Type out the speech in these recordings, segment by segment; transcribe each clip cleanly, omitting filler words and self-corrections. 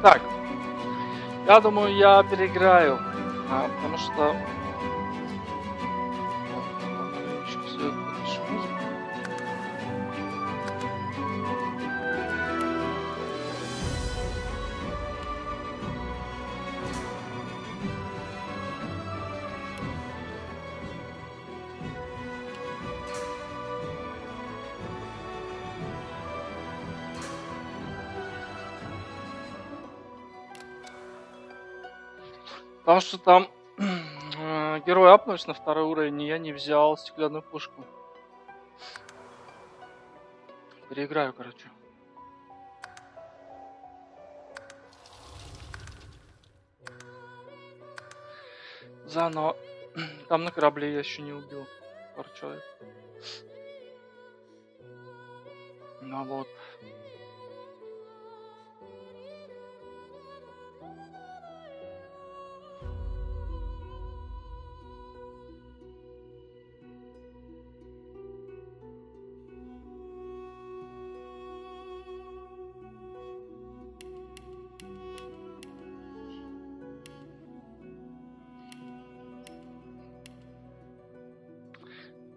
Так, я думаю, я переиграю, потому что... Потому что там герой апнулся на второй уровень, и я не взял стеклянную пушку. Переиграю, короче. Заново. Там на корабле я еще не убил пару человек. Ну вот.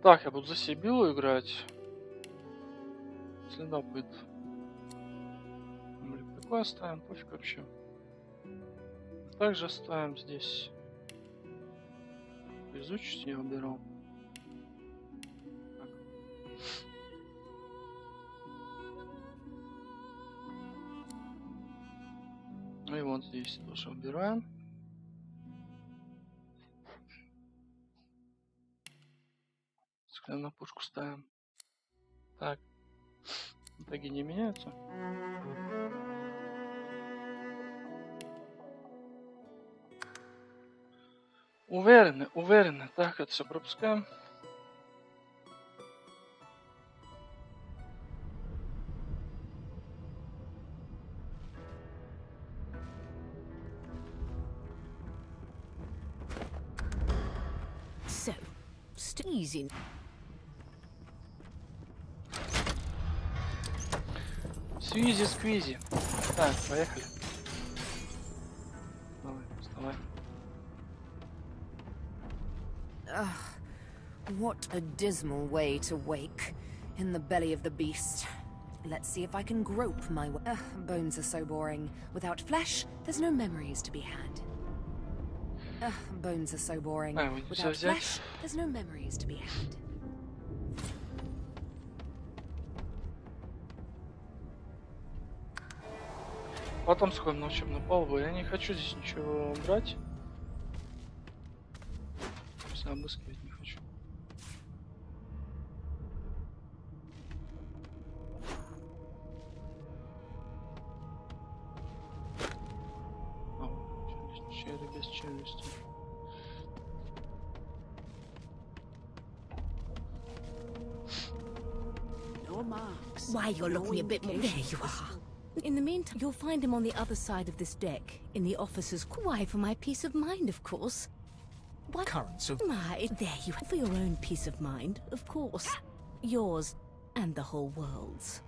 Так, я буду за Сибилу играть. Следопыт. Такое оставим, пофиг вообще. Также оставим здесь. Изучить я уберу. Так. Ну и вот здесь тоже убираем. На пушку ставим. Так. Итоги не меняются. Уверены, уверены. Так, это все пропускаем. So, easy. Свизи-сквизи. Так, поехали. Давай, вставай. What a dismal way to wake in the belly of the beast. Let's see if I can grope my way. Bones are so boring. Without flesh, there's no memories to be had. Bones are so boring. Without flesh, there's no memories to be had. Потом сходим на учебную палубу. Я не хочу здесь ничего брать. Просто обыскивать не хочу. Челюсть, без челюсти. No marks. Why, you're looking a bit more. There you are. In the meantime, you'll find him on the other side of this deck, in the officer's... Why, for my peace of mind, of course. What? Currents of... My, there you have... For your own peace of mind, of course. Yours, and the whole world's.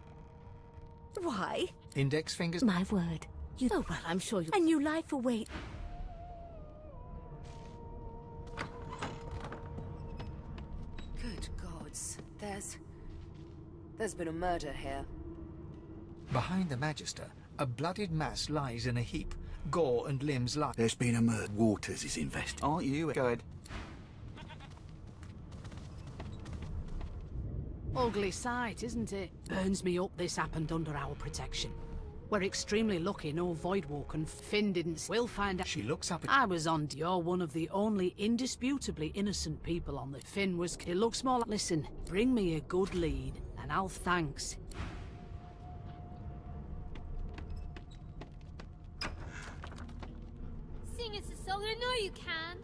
Why? Index fingers... My word. You... Oh, well, I'm sure you... A new life awaits. Good gods. There's been a murder here. Behind the Magister, a bloodied mass lies in a heap. Gore and limbs lie. There's been a murder. Waters is invested. Aren't you good? Ugly sight, isn't it? Burns me up this happened under our protection. We're extremely lucky no Voidwalk and Finn didn't... We'll find out. She looks up at... I was on... You're one of the only indisputably innocent people on the... Finn was... It looks more like... Listen, bring me a good lead, and I'll thanks. Sing us a song, I know you can.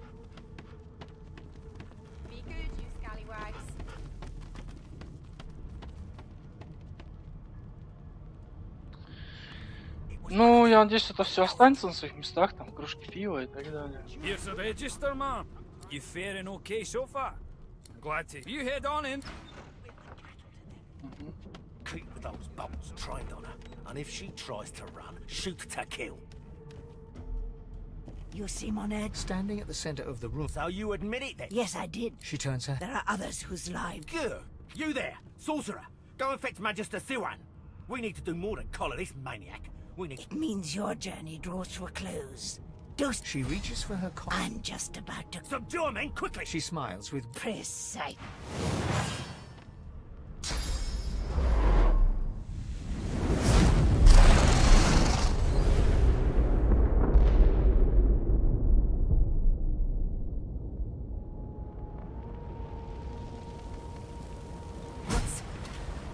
Be good, you scallywags. Ну, я надеюсь, это все останется на своих местах, там кружки пива и так далее. Here's the register, man. You faring okay so far? I'm glad to. You head on in. Keep with those bolts trained on her, and if she tries to run, shoot to kill. You seem on edge. Standing at the center of the room. So you admit it then? Yes, I did. She turns her. There are others whose lives... Good. You there, sorcerer. Go and fetch Magister Siwan. We need to do more than collar this maniac. We need... It means your journey draws to a close. She reaches for her collar. I'm just about to... Subdue men, quickly! She smiles with... Precise.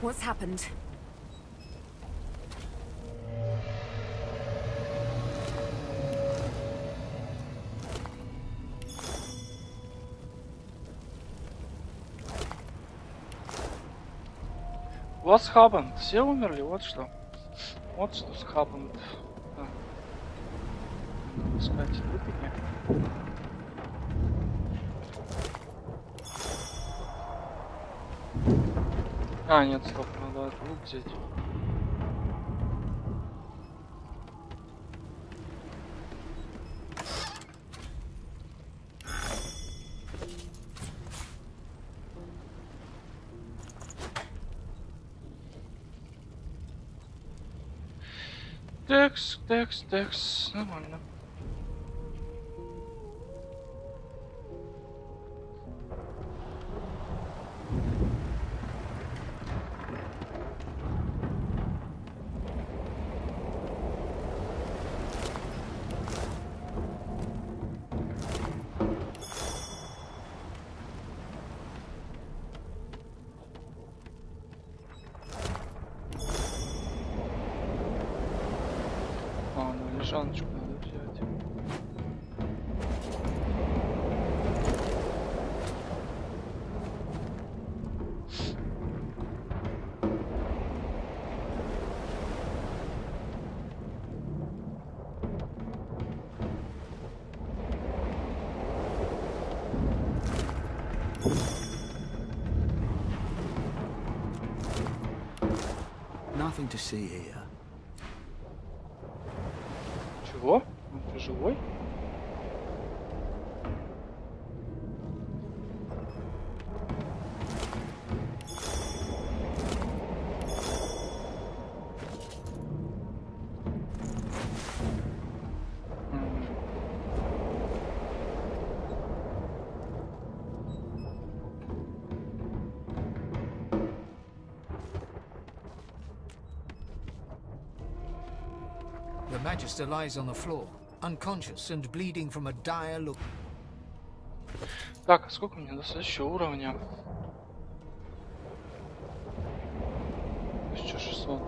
What's happened? What's happened? Все умерли, вот что. Вот что happened. Искать выпить. А, нет, стоп, надо лук взять. Текс, нормально. Жаночку надо взять. Nothing to see here. Чего? Ты живой? The Magister lies on the floor, unconscious and bleeding from a dire look. Так, а сколько мне до следующего уровня? 1600.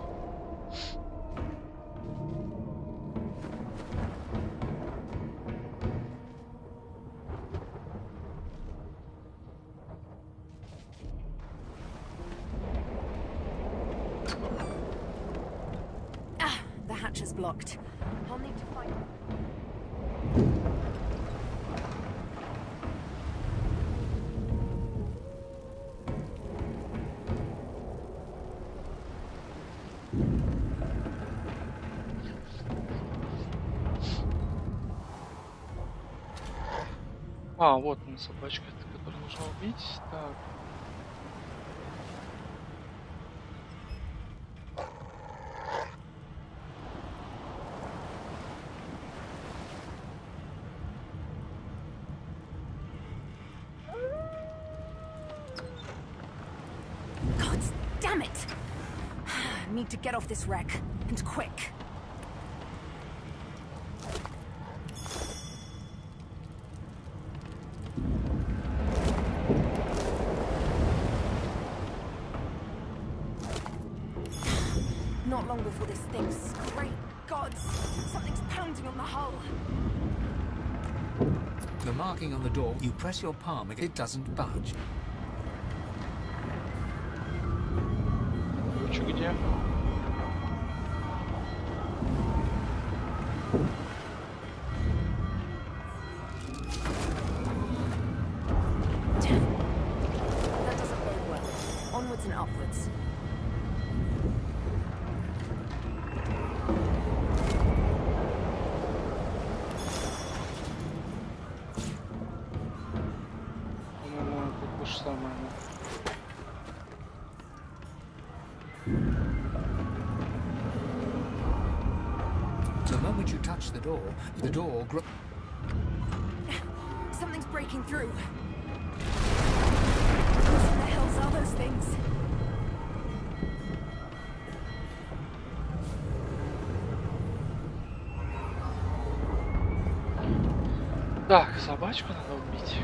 The hatch is blocked. I'll need to find... А, вот она собачка, которую нужно убить. Так. God damn it! I need to get off this wreck, and quick. Not long before this thing's... Great gods! Something's pounding on the hull! The marking on the door, you press your palm, it doesn't budge. Ключ где? That doesn't bode well. Onwards and upwards. moment you touch the door Something's breaking through. What the hell are those things? Так, собачку надо убить.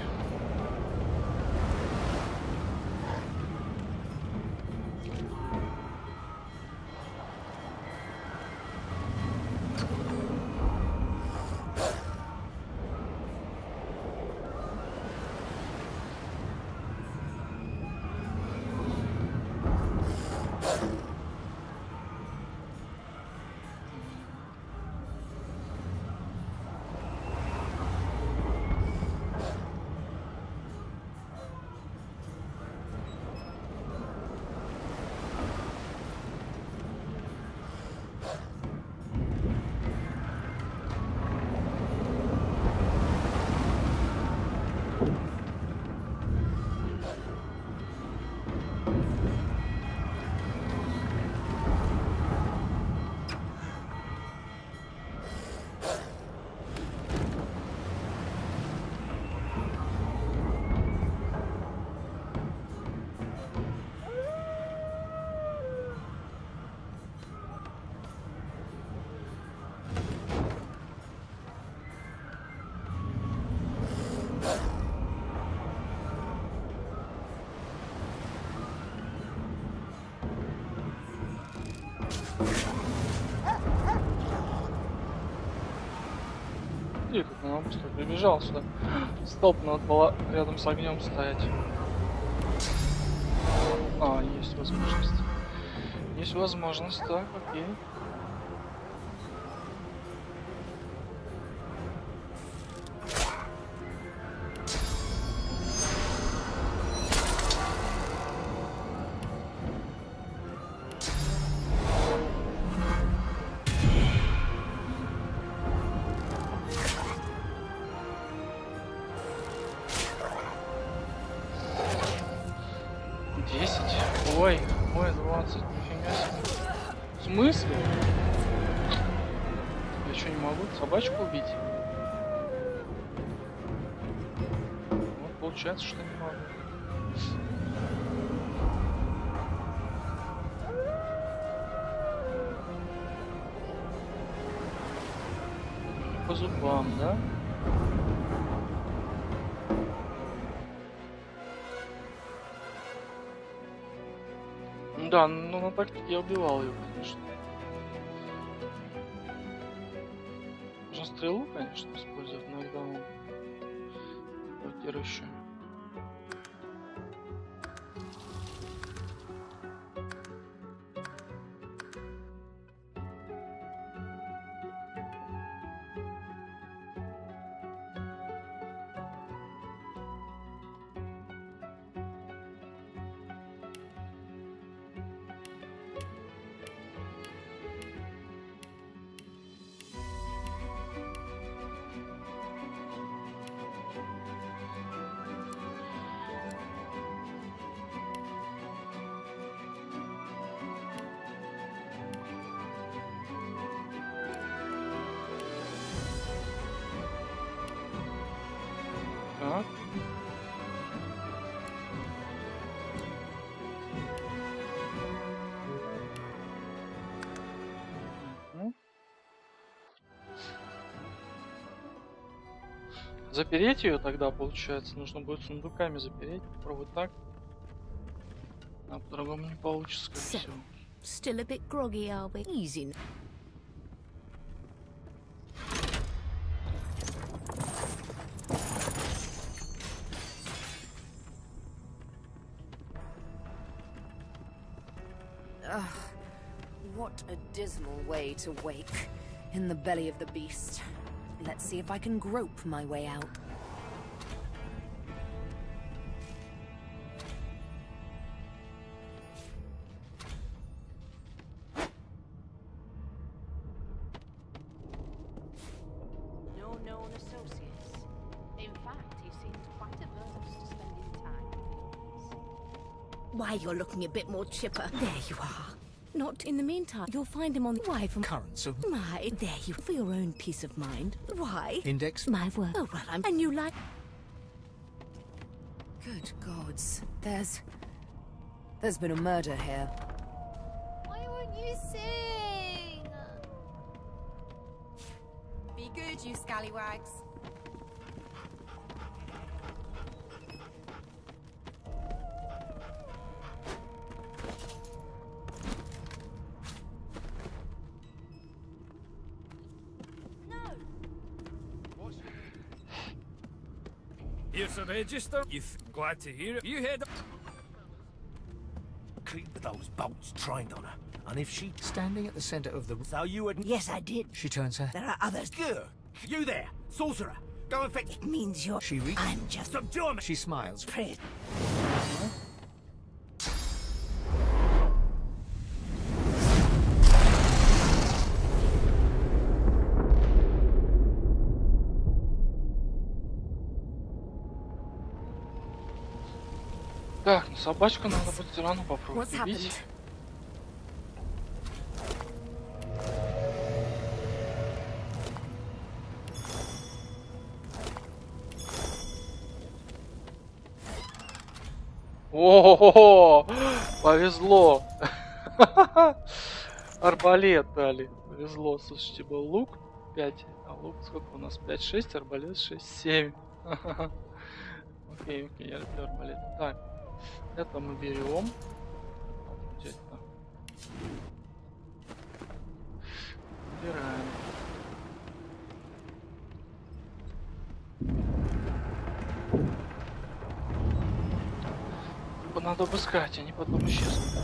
И как она быстро прибежал сюда. Стоп, надо было рядом с огнем стоять. А, есть возможность. Есть возможность, так, окей. Ой, 20, нифига себе. В смысле? Я что, не могу собачку убить? Вот получается, что не могу. По зубам, да? Да, но на тактике я убивал ее, конечно. Можно стрелу, конечно, использовать, но иногда он блокирующий. Так. Запереть ее тогда, получается, нужно будет сундуками запереть. Попробовать так. А по-другому не получится, скорее всего. Still a bit groggy, are we? Easy. What a dismal way to wake in the belly of the beast. Let's see if I can grope my way out. No known associates. In fact, he seemed quite averse to spending time with humans. Why, you're looking a bit more chipper. There you are. Not in the meantime. You'll find him on the way from Currents of my. There you for your own peace of mind. Why? index. My word. Oh well, and you like. Good gods. There's been a murder here. Why won't you sing? Be good, you scallywags. Here's the register. Glad to hear it. You head. Keep those bolts trained on her. And if she... Standing at the center of the... So you would... Yes, I did. She turns her... There are others. Good. You there, sorcerer. Go and fetch... It means you're. She reaches... I'm just Subdue me. She smiles. praise. Так, ну собачку надо будет все равно попробовать What's убить. happened? О, повезло. Арбалет дали. Повезло. Слушайте, был лук 5. А лук сколько у нас? 5-6, арбалет 6-7. Окей, я люблю арбалет. Так, это мы берем. Взять-то. Убираем. Надо обыскать, они потом исчезнут.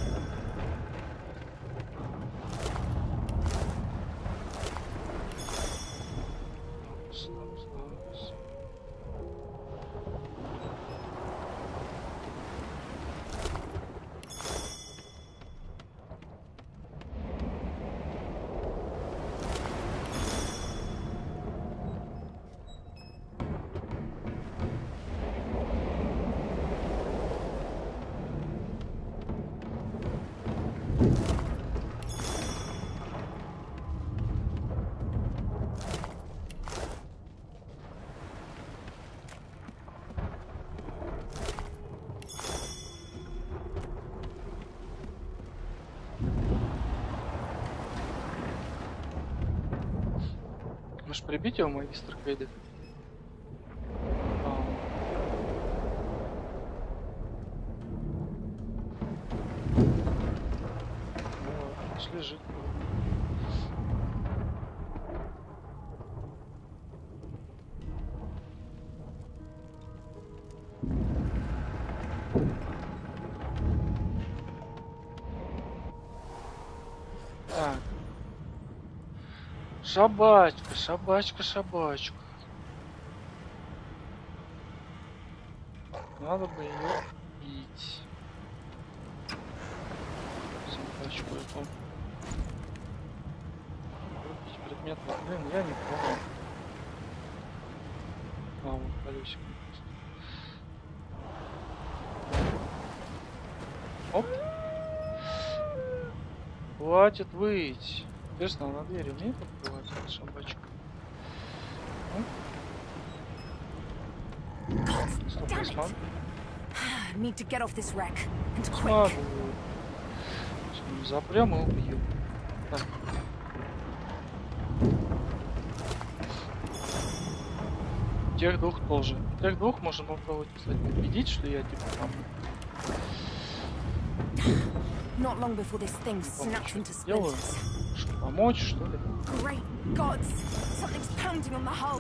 Может прибить его, магистр Кейдет? Пусть лежит. Так. Собачка, собачка, собачка. Надо бы ее бить. Собачку эту. Купить предмет. Блин, я не помню. А, вот колесико. Оп. Хватит выть. Интересно, она дверь умеет открывать, эта собачка? Стоп, я смогу. Смогу. Запрем и убью. Так. Тех двух тоже. Тех двух можно попробовать, кстати, убедить, что я типа там. Not long before this thing snapped into Делаю. splinters. Что, помочь, что ли? Great gods! Something's pounding on the hull.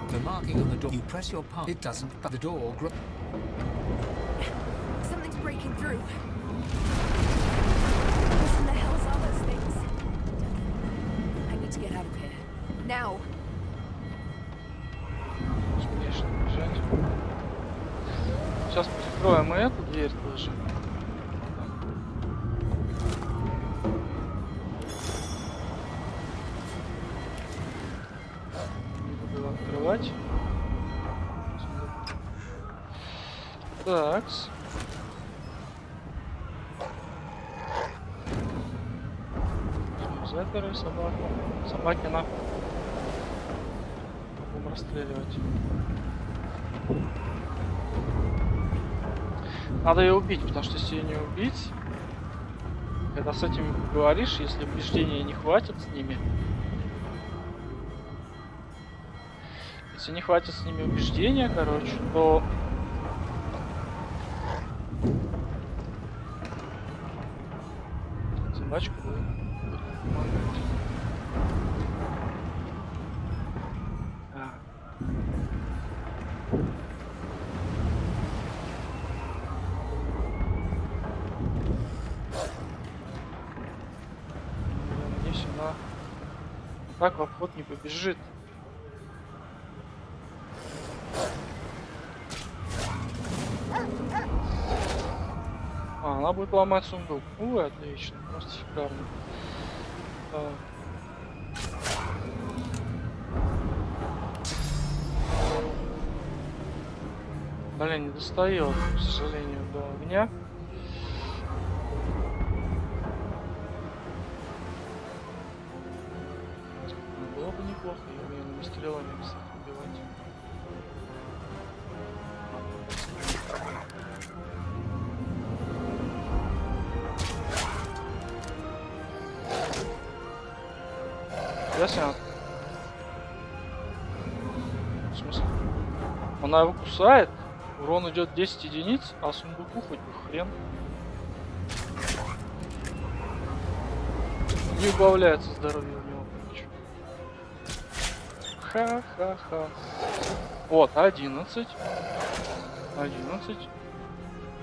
The marking on the door. You press your palm. It doesn't. But the door. Something's breaking through. What in the hell's are those things? I need to get out of here. Now. Успешно бежать. Сейчас прикроем и эту дверь тоже. Не буду открывать. Такс. Зетеры, собаку. Собаки на. Будем расстреливать. Надо ее убить, потому что если ее не убить, когда с этим говоришь, если убеждения не хватит с ними, если не хватит с ними убеждения, короче, то собачка будет помогать. Мне сюда так в обход не побежит. Она будет ломать сундук. Ой, отлично, просто шикарно. Блин, не достает, к сожалению, до огня. Было бы неплохо ее умелыми стрелами, кстати, убивать. Ясно? В смысле? Она его кусает, урон идет 10 единиц, а сундуку хоть бы хрен. Не убавляется здоровье у него. Ха-ха-ха. Вот, 11. 11.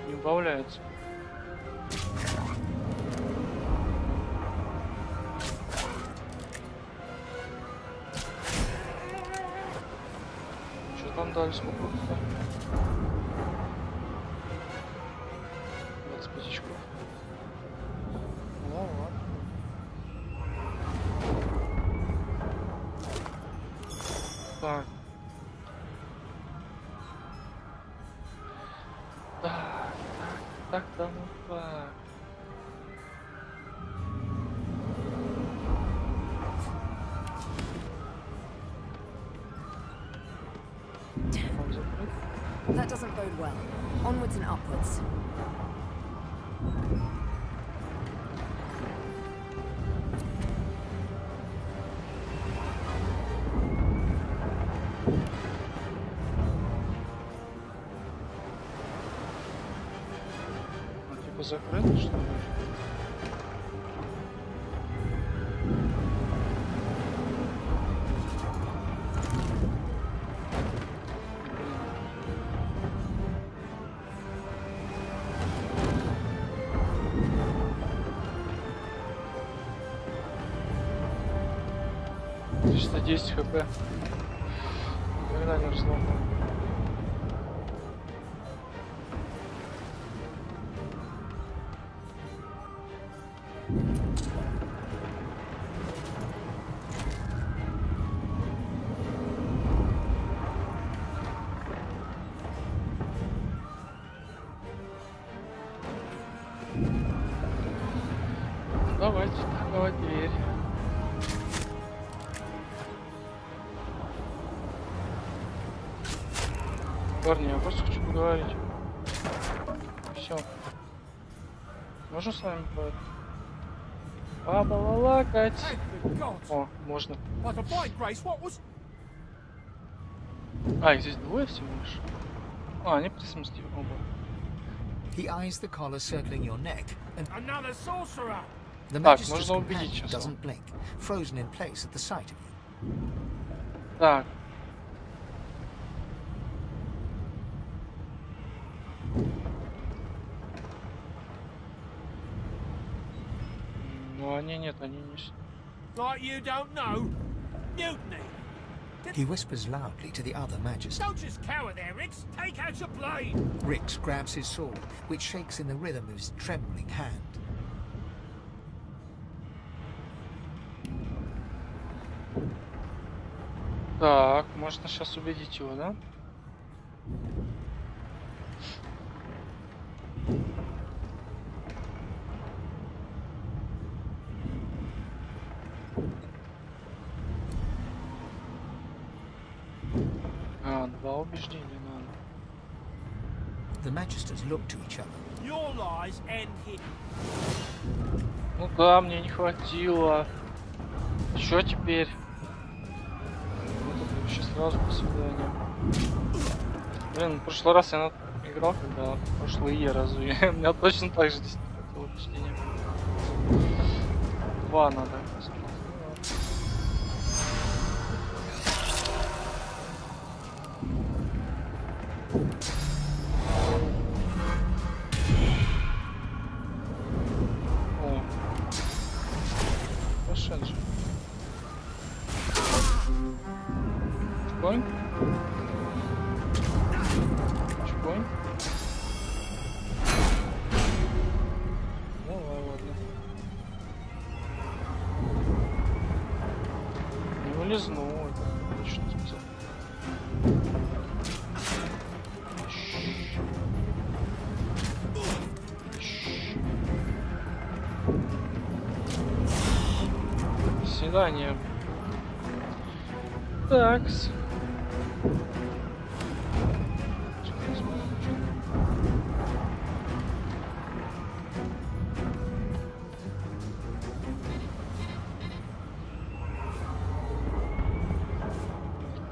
Не убавляется. Там дальше сколько-то. 25 очков. Ну ладно. Так. Так, ну так. That doesn't bode well. Onwards and upwards. Типа закрыто, что ли? Чисто 10 хп. Никогда не разломал. Давайте, давай дверь. Парни, я просто хочу поговорить. Все. Можно с вами побалакать? О, можно. А, их здесь двое всего лишь. А, они при смысле оба. He eyes the collar circling your neck and Another sorcerer! the Так, magistrate's можно убедить companion сейчас. doesn't blink, frozen in place at the sight of you. Так. Ну они нет, они не... Like you don't know? Mutiny! He whispers loudly to the other magister. Don't just cower there, Rix! Take out your blade! Rix grabs his sword, which shakes in the rhythm of his trembling hand. Так, можно сейчас убедить его, да? убеждения надо. The Magisters look to each other. Your lies end here. Ну да, мне не хватило. Что теперь? Вот это вообще сразу до свидания. Блин, в прошлый раз я играл, когда прошлые разве. У меня точно так же здесь не хватило убеждения. 2 надо. Чпонь. Чпонь. Ну ладно. Не улизнул, это точно сказал. Свидание. Такс.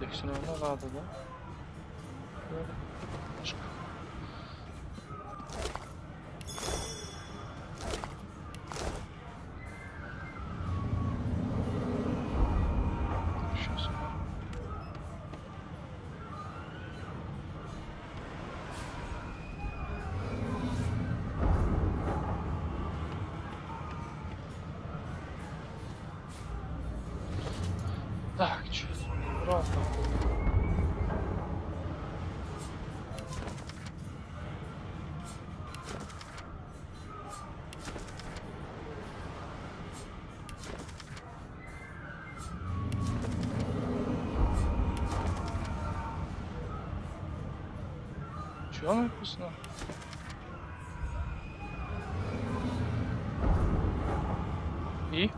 Так все равно надо, да? Так, что обратно. Чё написано? И?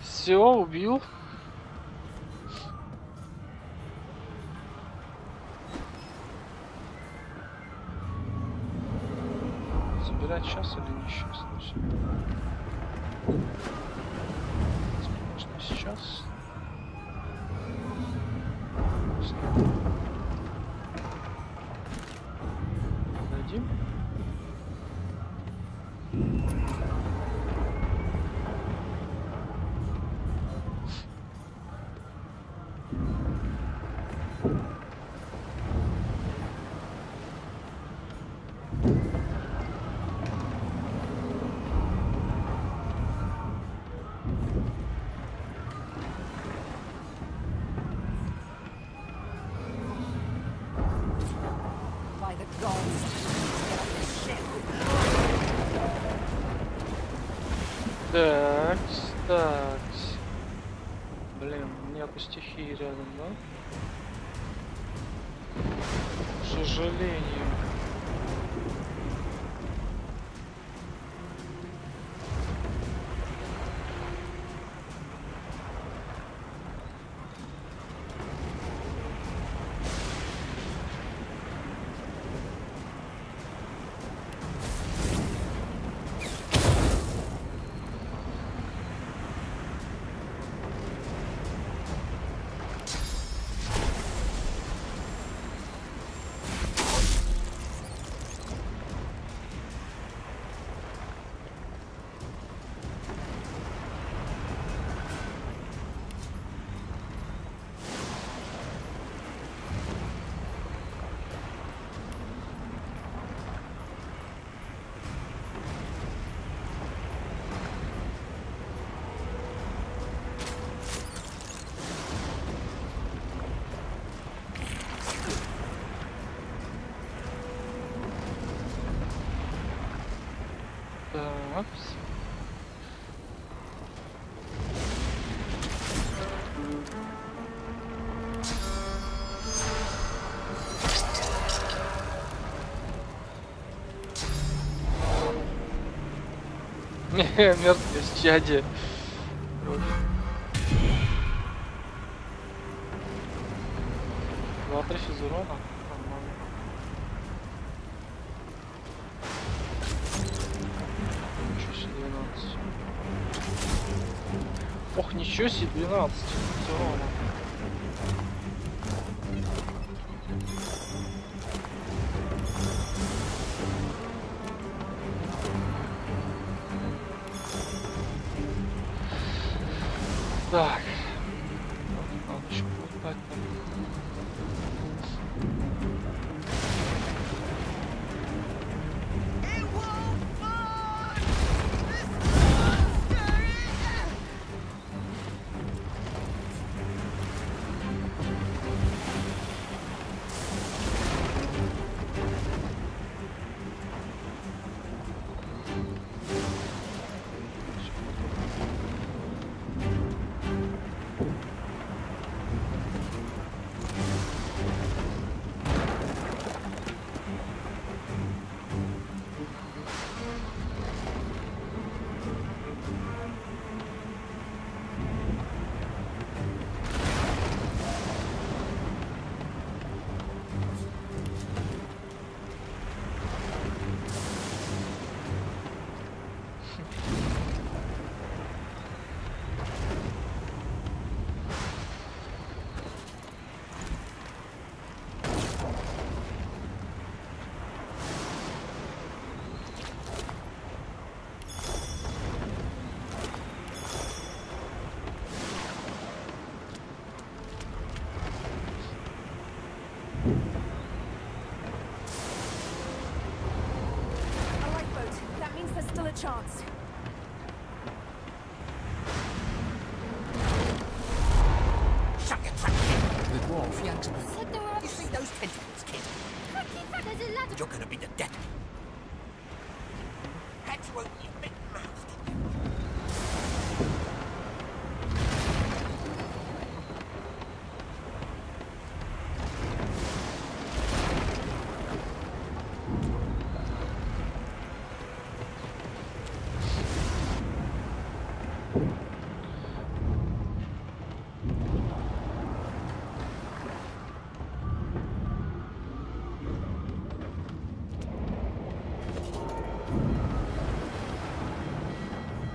Все, убил. Забирать сейчас или не сейчас? Конечно, сейчас. Дадим. Так. Блин, нету стихии рядом, да? К сожалению. Мертвое счастье. 2-3 из урона. Нормально. Ничего себе 12. Ох, ничего себе 12 из урона. Так. Надо еще покупать там. Chance. Shut your trap, kid. The dwarf yanks back. Said there were You see those tentacles, kid? there's a ladder. You're gonna be the death. Had to open your big mouth.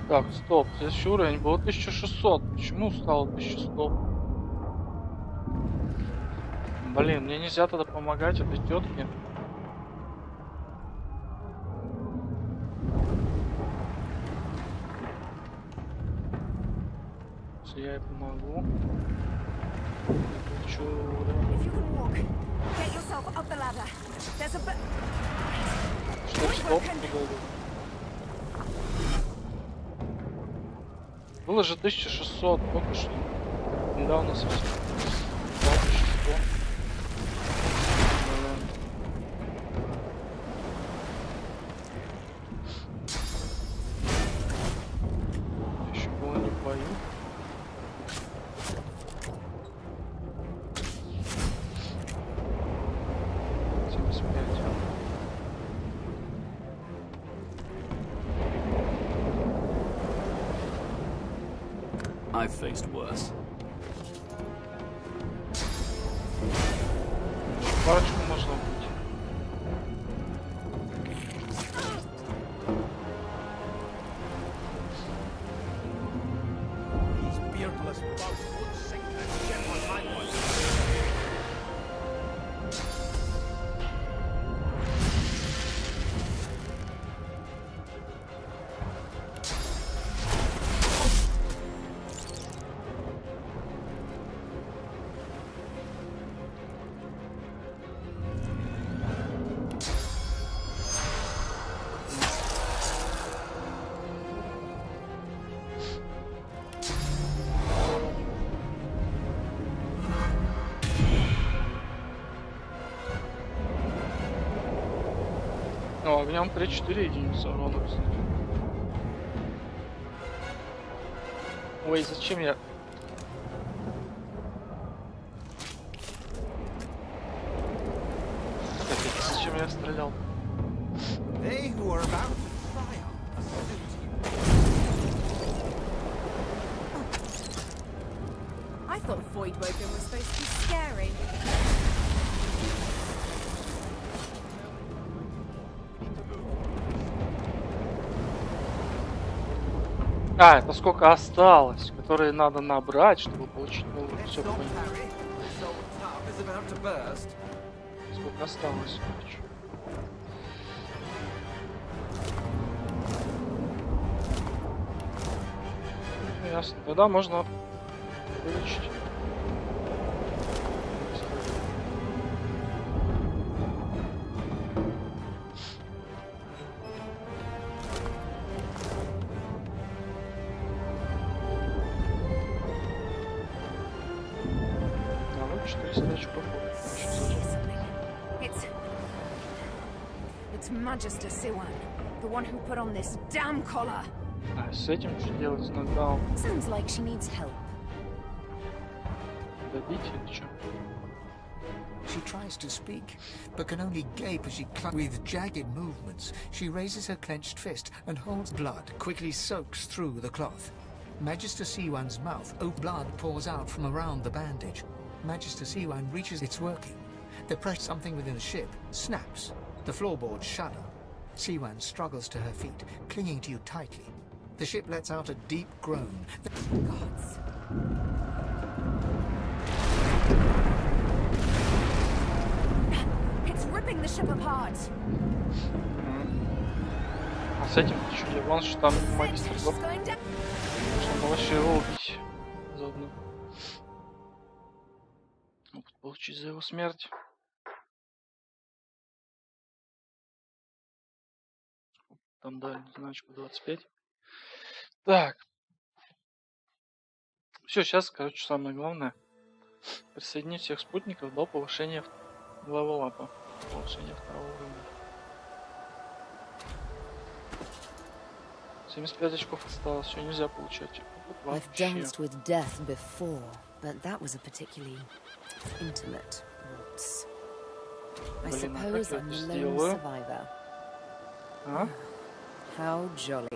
Так, стоп, следующий уровень был 1600. Почему стало 1100? Блин, мне нельзя тогда помогать этой тетке. Если я ей помогу. Получу уровень. Что, стоп, подойду. Было же 1600, только что. Недавно совсем. 1600. Еще было не пою. I've faced worse. Парочку можно быть. These beardless bugs would sink the ship on my one. Ну, огнем 3-4 единицы урона, кстати. Ой, зачем я... Зачем я стрелял? They who are about to try on a suit. thought Voidwoken was supposed to be scary. А, это сколько осталось, которые надо набрать, чтобы получить новую. Все понял. Сколько осталось, короче. Ясно. Тогда можно вылечить. It's Magister Siwan, the one who put on this damn collar. А с этим что делать? Нокдаун. Sounds like she needs help. Добить или что? She tries to speak, but can only gape as she with jagged movements. She raises her clenched fist and holds blood quickly soaks through the cloth. Magister Siwan's mouth, blood pours out from around the bandage. Magister Siwan reaches its working. The press something within the ship snaps. The floorboards shudder. Siwan struggles to her feet, clinging to you tightly. The ship lets out a deep groan. Gods. It's ripping the ship apart. А с этим что делать? Вон что там магистр был. Можно было еще его убить заодно. Опыт получить за его смерть. Там дали значку 25. Так. Все, сейчас, короче, самое главное. Присоединить всех спутников до повышения левелапа. Повышения 2-го уровня. 75 очков осталось, все нельзя получать. I've danced with death before, but that was a particularly intimate waltz. I suppose I'm the lone survivor. А? How jolly.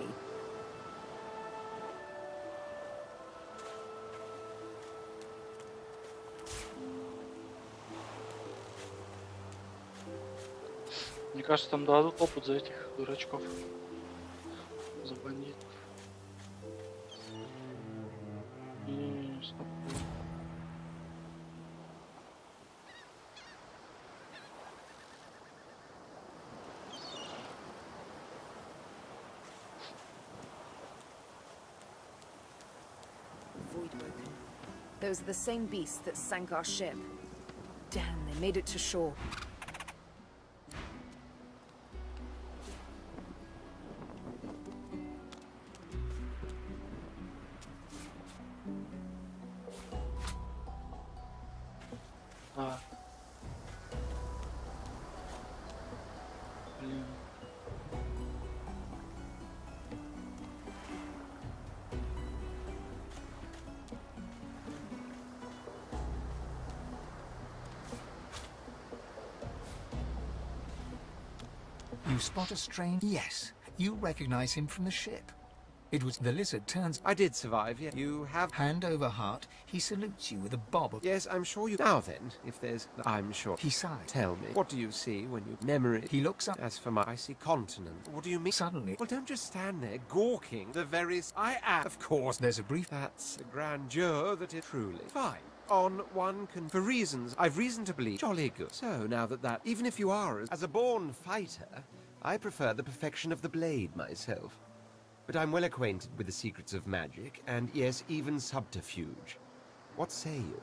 Мне кажется, там дадут опыт за этих дурачков. Забанить. И стоп. Those are the same beasts that sank our ship. Damn, they made it to shore. Блин. You spot a strange... Yes, you recognize him from the ship. It was the lizard turns... I did survive, yeah. You have... Hand over heart, he salutes you with a bob of... Yes, I'm sure you... Now then, if there's... I'm sure... He sighs. Tell me, what do you see when you... Memory... He looks up... As for my... I see continent. What do you mean? Suddenly... Well, don't just stand there, gawking the very... I am... Of course. There's a brief... That's a grandeur that is truly... Fine. On one can... For reasons I've reason to believe... Jolly good. So, now that... Even if you are... As a born fighter... I prefer the perfection of the blade myself. But I'm well acquainted with the secrets of magic, and yes, even subterfuge. What say you?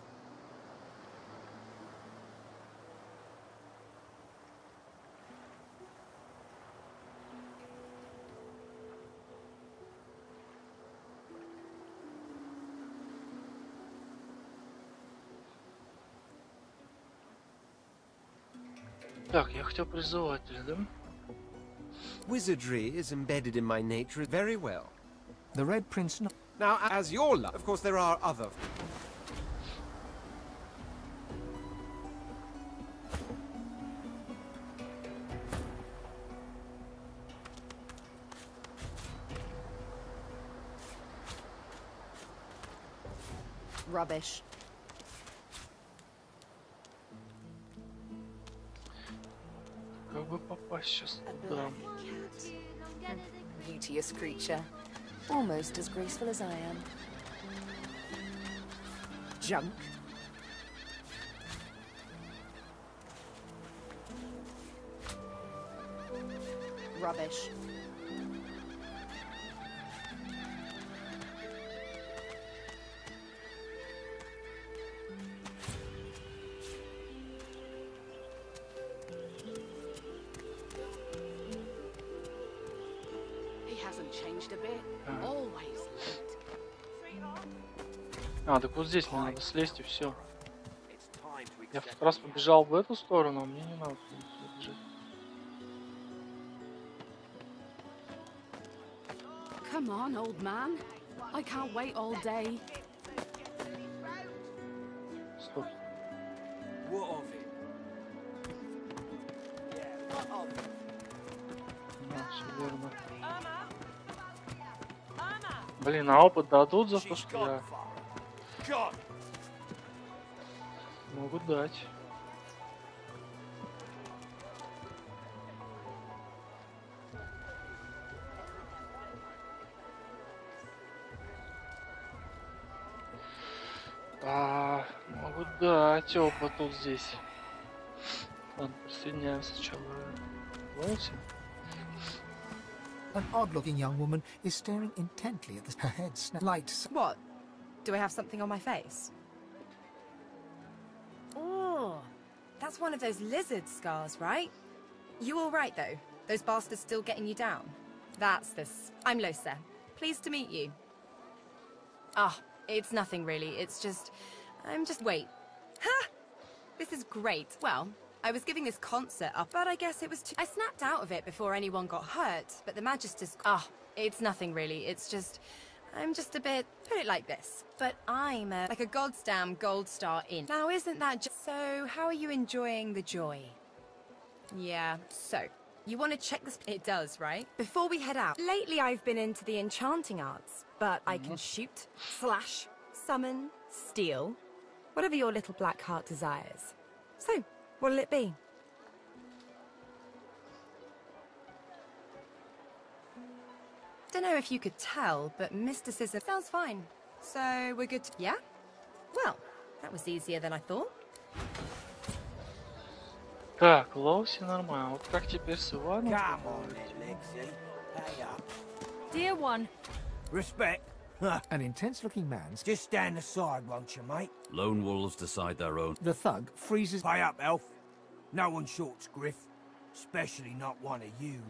Так, я хотел призывателя, да? Wizardry is embedded in my nature very well. The Red Prince... Now, as your luck, of course, there are other... Rubbish. бы попасть сейчас туда. Beauteous creature, almost as graceful as I am. Junk. Rubbish. А, так вот здесь мне надо слезть и все. Я как раз побежал в эту сторону, а мне не надо туда бежать. Come on, old man. I can't wait all day. Стоп. Да, все верно. Блин, а опыт дадут за то, что я... Могут дать. Могут дать опыт тут здесь. Ладно, присоединяем сначала. Помните? An odd-looking young woman is staring intently at her head lights. What? Do I have something on my face? Oh, that's one of those lizard scars, right? You all right, though? Those bastards still getting you down? That's this. I'm Losa. Pleased to meet you. Ah, it's nothing really. It's just... Wait. Ha! This is great. Well, I was giving this concert up, but I guess it was too... I snapped out of it before anyone got hurt, but the Magister's... Ah, it's nothing really. It's just... I'm just a bit... Put it like this. But I'm like a goddamn gold star in. Now, isn't that just... So, how are you enjoying the joy? Yeah, so... You want to check this? It does, right? Before we head out. Lately, I've been into the enchanting arts, but I can shoot, slash, summon, steal, whatever your little black heart desires. So, what'll it be? Don't know if you could tell, but mysticism sounds fine. So, we're good to... Yeah? Well, that was easier than I thought. Так, Лоуси нормально. Вот как теперь с Иваном? Dear one. Respect. An intense-looking man... Just stand aside, won't you, mate? Lone wolves decide their own. The thug freezes... Pay up, elf. No one shorts griff. Especially not one of you.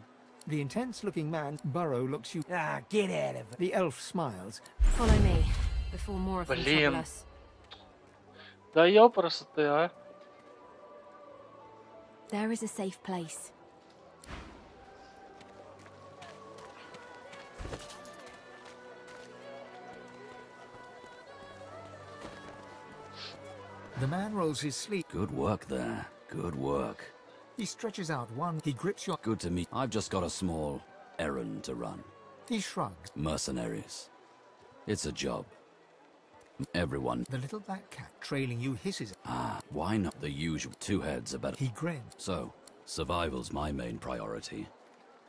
The intense-looking man, Burrow, looks you... Ah, get out of it. The elf smiles. Follow me, before more of them trouble us. Да ёпрст ты, а? There is a safe place. The man rolls his sleeve. Good work there. Good work. He stretches out one. He grips your... Good to meet. I've just got a small errand to run. He shrugs. Mercenaries. It's a job. Everyone. The little black cat trailing you hisses. Ah, why not the usual? Two heads are better. He grins. So, survival's my main priority.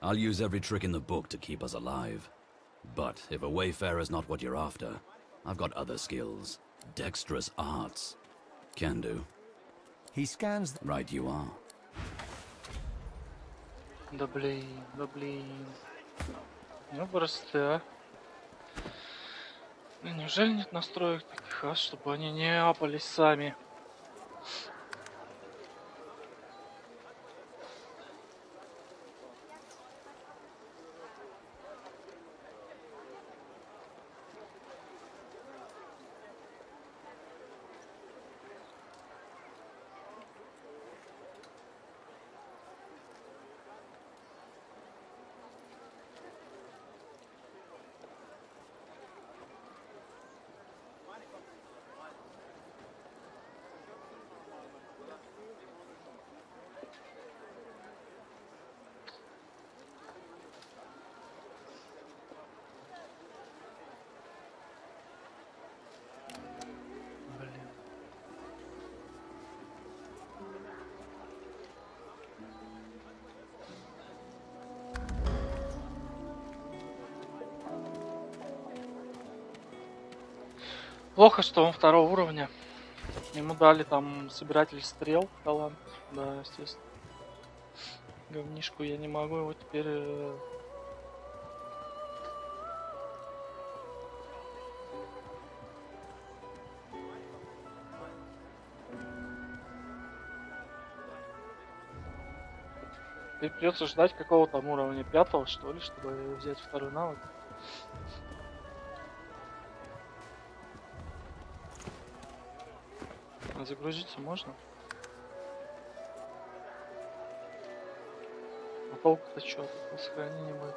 I'll use every trick in the book to keep us alive. But if a wayfarer's not what you're after, I've got other skills. Dexterous arts. Can do. He scans... Right you are. Да блин, да блин. Ну просто, а? Неужели нет настроек таких, а, чтобы они не апались сами? Плохо, что он второго уровня. Ему дали там собиратель стрел, талант. Да, естественно. Говнишку я не могу его теперь... Теперь придется ждать какого-то там уровня 5-го, что ли, чтобы взять второй навык. А загрузиться можно? А толку-то что? Тут сохранение будет.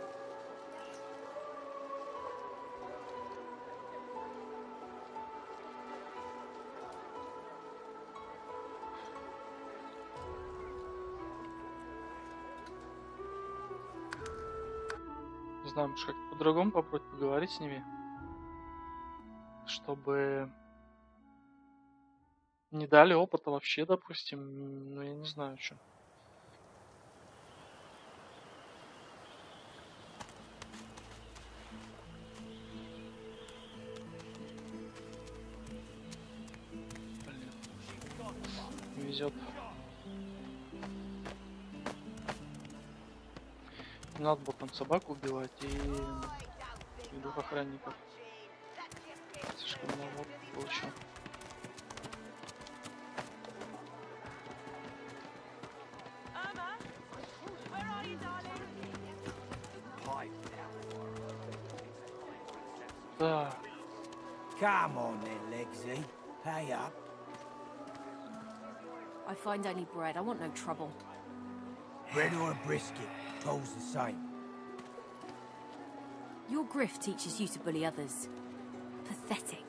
Не знаю, может как-то по-другому попробовать поговорить с ними, чтобы не дали опыта вообще, допустим, ну я не знаю, что. Блин. Не везет. Не надо было там собаку убивать и двух охранников. Слишком много получил. Да. Come on then, Legsy. Pay up. I find only bread. I want no trouble. Bread or a brisket, toll's the same. Your grift teaches you to bully others. Pathetic.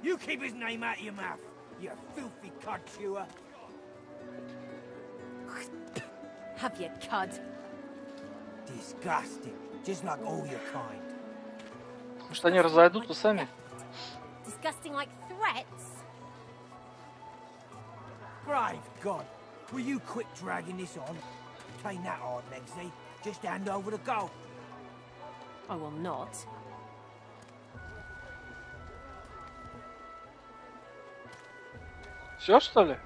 You keep his name out of your mouth, you filthy cud chewer. Have your cud. Disgusting, just like all your kind. Может они разойдутся сами? Disgusting like threats. Brave God, will you quit dragging this on? It ain't that hard, Legsy. Just hand over the gold. I will not. Все, что ли?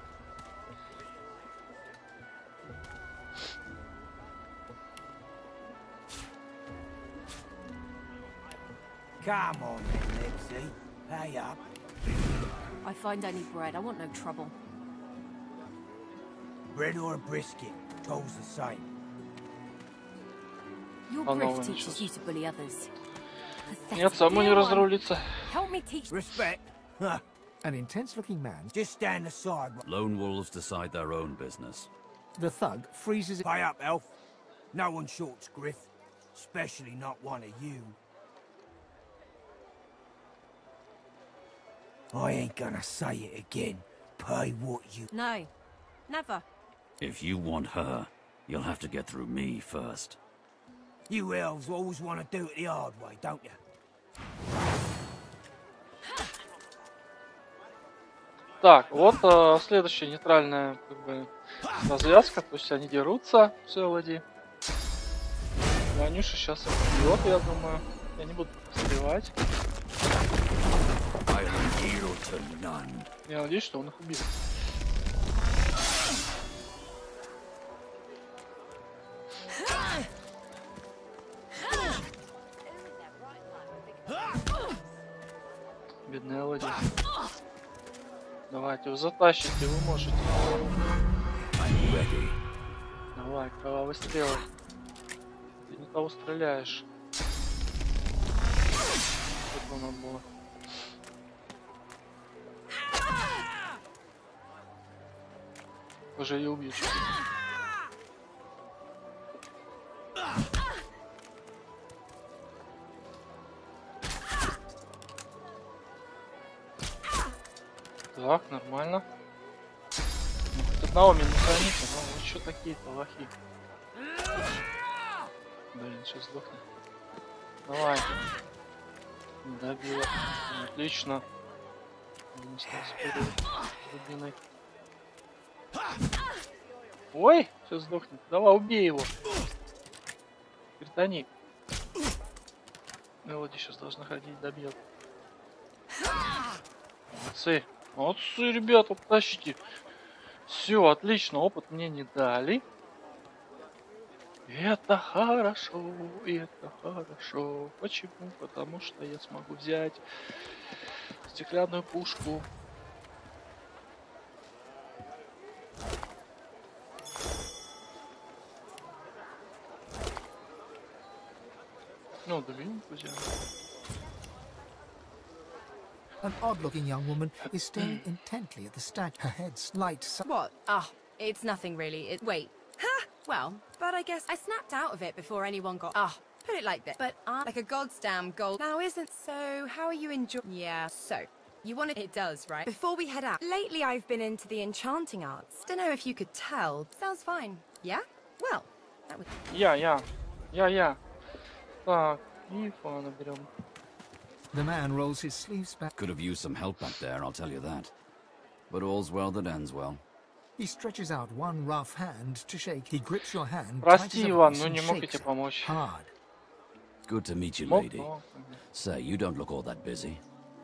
Come on then, Legsy. Pay up. I find only bread. I want no trouble. Bread or a brisket, toll's the same. Your grift teaches you to bully others. Нет, само не разрулится. Help me teach. Respect? Huh. An intense-looking man. Just stand aside. Lone wolves decide their own business. The thug freezes. Pay up, elf. No one shorts griff, especially not one of you. I ain't gonna say it again. Pay what you... No, never. If you want her, you'll have to get through me first. You elves always want to do it the hard way, don't you? Так, вот следующая нейтральная как бы развязка, то есть они дерутся, все, Лади. Ванюша сейчас их бьет, я думаю. Я не буду сливать. Я надеюсь, что он их убил. Бедная Лади. Давайте, вы затащите, вы можете. Давай, кровавый стрел. Ты не того стреляешь. Что надо было? Уже ее убьют. Так, нормально. Ну, хоть одного меня храните, но вы что такие-то лохи? Блин, сейчас сдохну. Давай. Добил. Отлично. Он остался под рубиной. Ой, сейчас сдохнет. Давай, убей его. Критани. Мелоди сейчас должна ходить, добьет. Молодцы. Молодцы, ребята, тащите. Все, отлично, опыт мне не дали. Это хорошо, это хорошо. Почему? Потому что я смогу взять стеклянную пушку. Ну, дубинку взял. An odd-looking young woman is staring intently at the statue. Her head slight. What? Ah, it's nothing really. Wait. Ha! Well, but I guess I snapped out of it before anyone got... Ah, put it like this. But like a goddamn gold... Now isn't... So, how are you enjoying... Yeah, so... You want it does, right? Before we head out. Lately I've been into the enchanting arts. Don't know if you could tell. Sounds fine. Yeah? Well, that would... Я. Так, Ифа наберем. The man rolls his sleeves back. Could have used some help back there, I'll tell you that. But all's well that ends well. He stretches out one rough hand to shake. He grips your hand. Прости, Иван, но не мог я тебе помочь. Hard. Good to meet you, lady. Say, you don't look all that busy.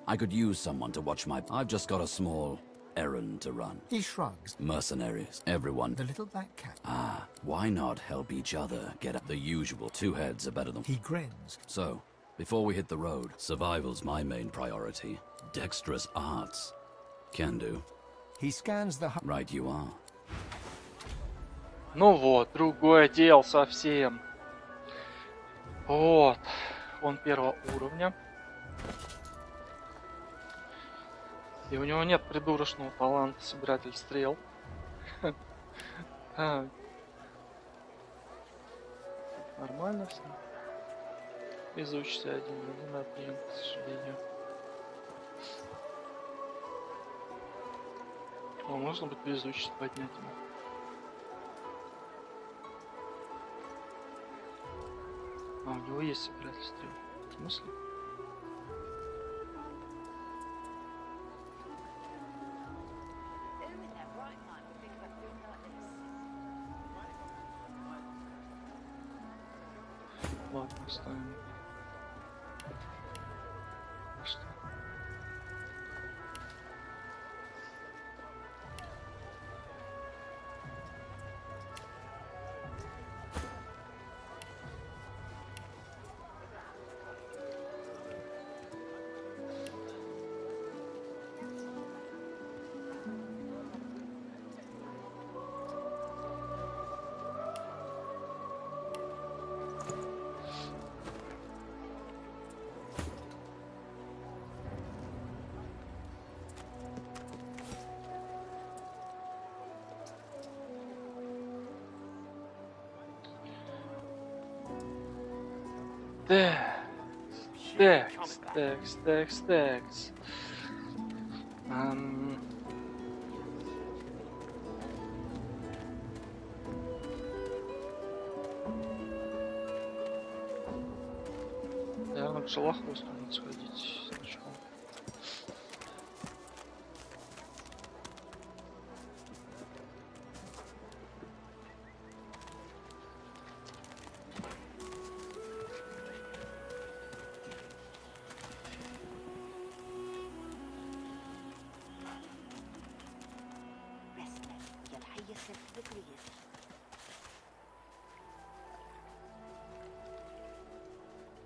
I could use someone to watch my... I've just got a small errand to run. He shrugs. Mercenaries, everyone. The little black cat. Ah, why not help each other get up? The usual. Two heads are better than... He grins. So, before we hit the road, survival's my main priority. Dexterous arts. Can do. He scans the... Right you are. Ну вот, другое дело совсем. Вот. Он первого уровня. И у него нет придурочного таланта собиратель стрел. Нормально все. Везучий один отмен, к сожалению. О, можно быть везучий поднять ему. А, у него есть собиратель стрел. В смысле? Ладно, оставим. А что? Текс. Наверное, к Шалахвосту надо сходить сначала.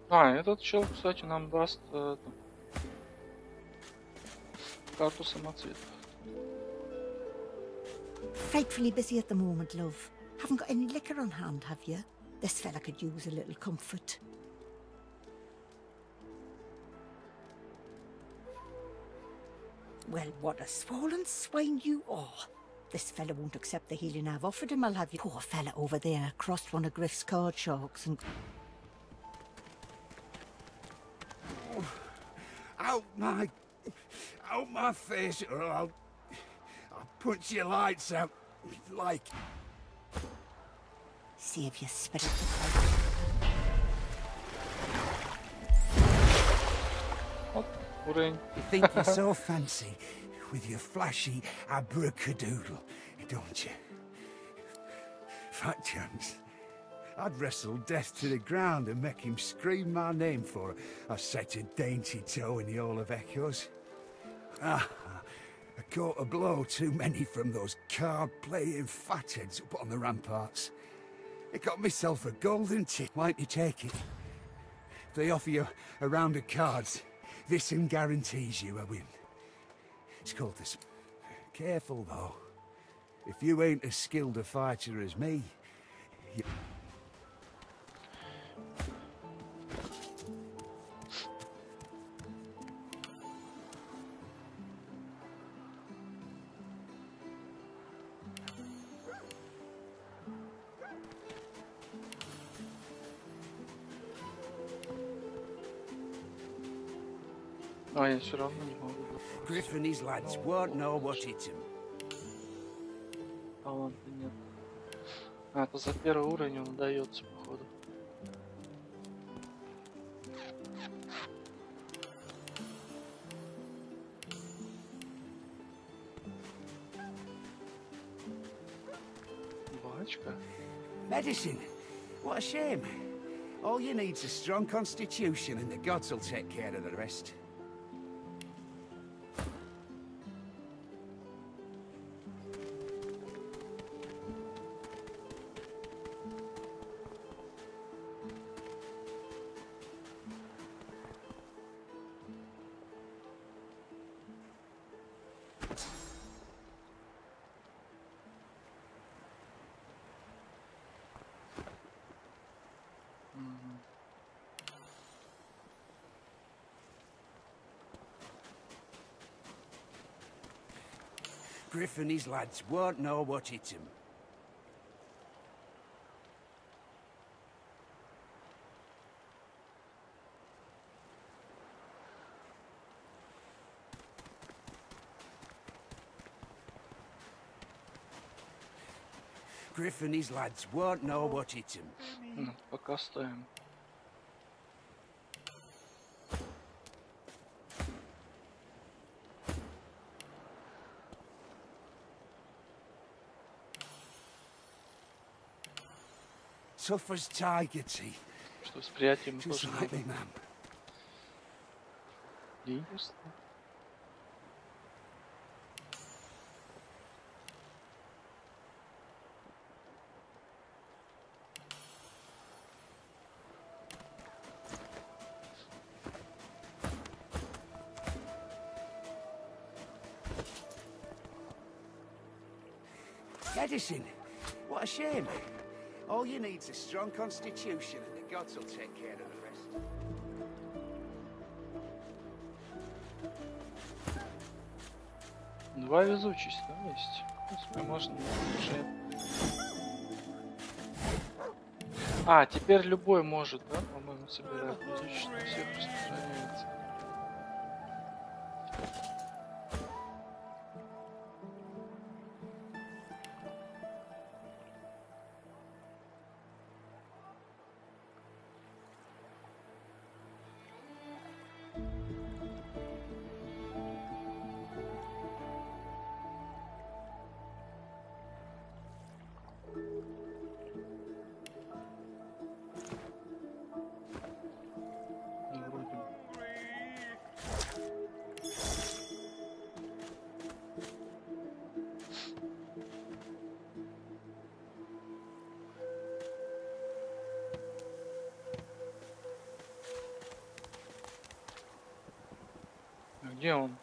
А, этот чел, кстати, нам даст карту самоцветов. Frightfully busy at the moment, love. Haven't got any liquor on hand, have you? This fella could use a little comfort. Well, what a swollen swine you are. This fella won't accept the healing I've offered him, I'll have you. Poor fella over there crossed one of Griff's card sharks and... Out my face, or I'll punch your lights out, like... Save your spirit. You think you're so fancy with your flashy abracadadoodle, don't you? Fat chance. I'd wrestle death to the ground and make him scream my name for such a dainty toe in the Hall of Echoes. Ah, I caught a blow too many from those card-playing fatheads up on the ramparts. I got myself a golden ticket. Why don't you take it? If they offer you a round of cards, this one guarantees you a win. It's called this. Careful, though. If you ain't as skilled a fighter as me, you... А, я все равно не могу. Griff and his lads won't know what hit him. Таланта нет. А, это за первый уровень он дается, походу. Бачка. Medicine? What a shame. All you need's a strong constitution and the gods will take care of the rest. Griff and his lads won't know what hit him. Griff and his lads won't know what hit him. Пока ставим. Tough as tiger teeth. Что восприятием Just тоже like me, ma'am. лидерство. Medicine? What a shame. All you need's a strong constitution and the gods will take care of the rest. Два везучесть, да, есть? Если можно уже. А, теперь любой может, да, по-моему, собирать везучесть, на всех распространяется. Где он?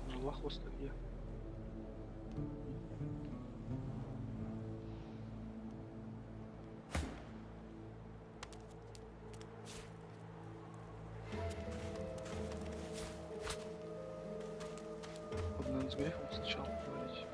Жерлохвостый где? Надо с грифом сначала поговорить.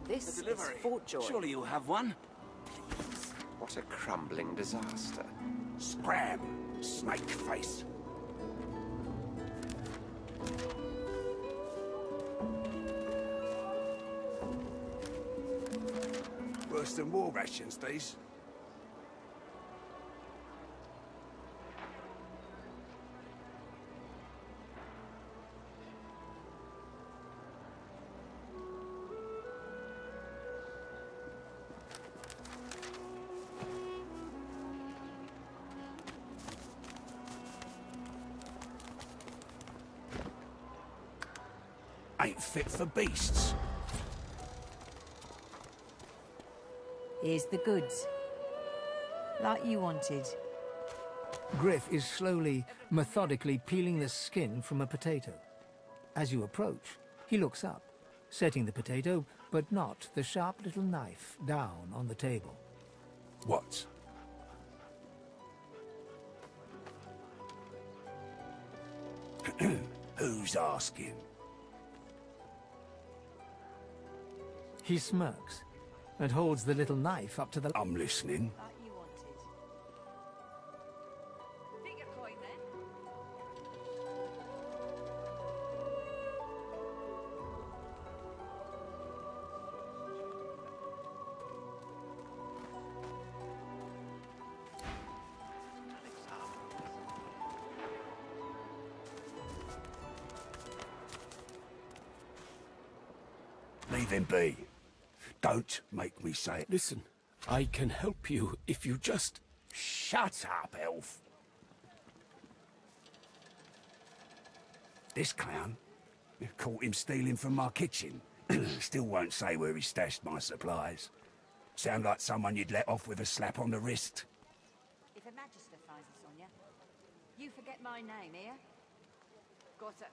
This is Fort Joy. Surely you'll have one. Please. What a crumbling disaster. Scram! snake face. Worse than war rations, these. Ain't fit for beasts. Here's the goods. Like you wanted. Griff is slowly, methodically peeling the skin from a potato. As you approach, he looks up, setting the potato, but not the sharp little knife, down on the table. What? Who's asking? He smirks and holds the little knife up to the... I'm listening. Like you wanted. Take a coin then. Leave him be. Don't make me say it. Listen, I can help you if you just... Shut up, elf. This clown? You caught him stealing from my kitchen. Still won't say where he stashed my supplies. Sound like someone you'd let off with a slap on the wrist. If a magister finds us on you, you forget my name, here? Got it.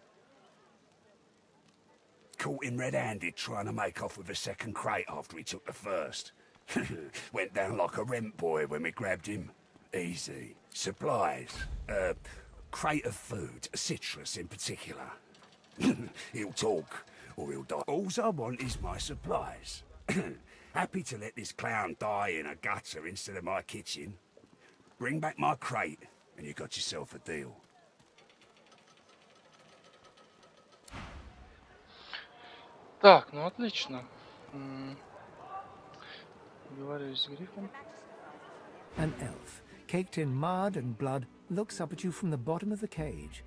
Caught him red-handed trying to make off with a second crate after he took the first. Went down like a rent boy when we grabbed him. Easy. Supplies. Crate of food, citrus in particular. He'll talk, or he'll die. All I want is my supplies. Happy to let this clown die in a gutter instead of my kitchen. Bring back my crate, and you got yourself a deal. Так, ну отлично. Говорю с Грифом. An elf, caked in mud and blood, looks up at you from the bottom of the cage.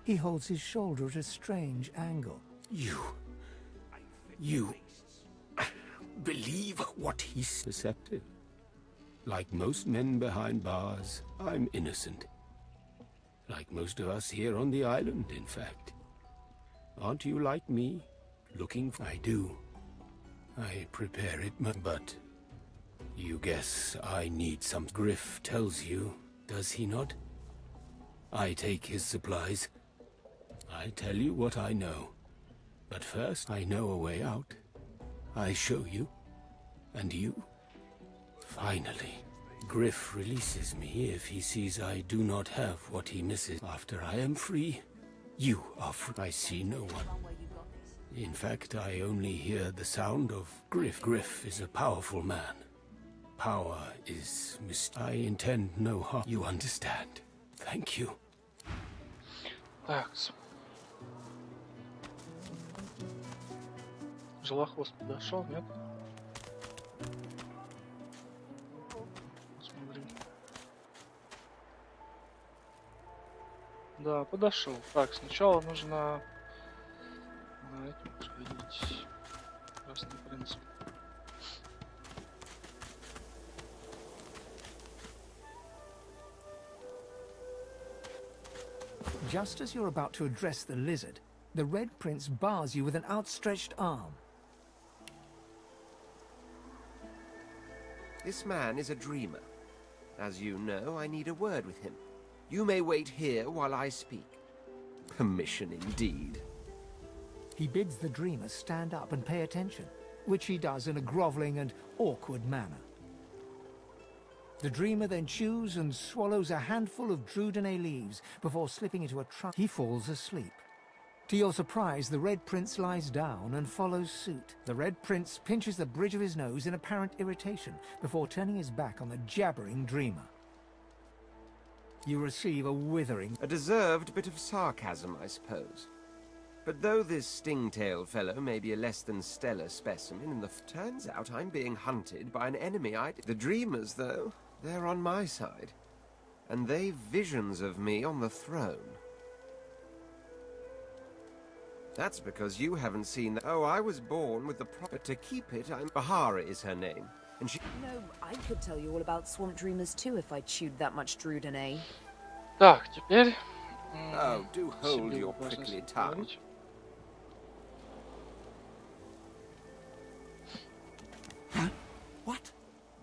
He holds his shoulder at a strange angle. You believe what he's perceptive. Like most men behind bars, I'm innocent. Like most of us here on the island, in fact. Aren't you like me? Looking for... I do. I prepare it, but... You guess I need some... Griff tells you, does he not? I take his supplies. I tell you what I know. But first, I know a way out. I show you. And you? Finally, Griff releases me if he sees I do not have what he misses. After I am free, you are free. I see no one. In fact, I only hear the sound of Griff. Griff is a powerful man. Power is I intend no harm. You understand. Thank you. Так. Желохвост подошел, нет? Посмотрим. Да, подошел. Так, сначала нужно на эту сходить. Красный принцип. Just as you're about to address the lizard, the Red Prince bars you with an outstretched arm. This man is a dreamer. As you know, I need a word with him. You may wait here while I speak. Permission indeed. He bids the dreamer stand up and pay attention, which he does in a groveling and awkward manner. The dreamer then chews and swallows a handful of Drudene leaves before slipping into a trance. He falls asleep. To your surprise, the Red Prince lies down and follows suit. The Red Prince pinches the bridge of his nose in apparent irritation before turning his back on the jabbering dreamer. You receive a withering... A deserved bit of sarcasm, I suppose. But though this stingtail fellow may be a less than stellar specimen, turns out I'm being hunted by an enemy The dreamers, though, they're on my side. And they've visions of me on the throne. That's because you haven't seen that. Oh, I was born with the proper... To keep it, Bahara is her name. And she... No, I could tell you all about swamp dreamers too if I chewed that much Druidine. Так, теперь... Oh, do hold your prickly tongue. Huh? What?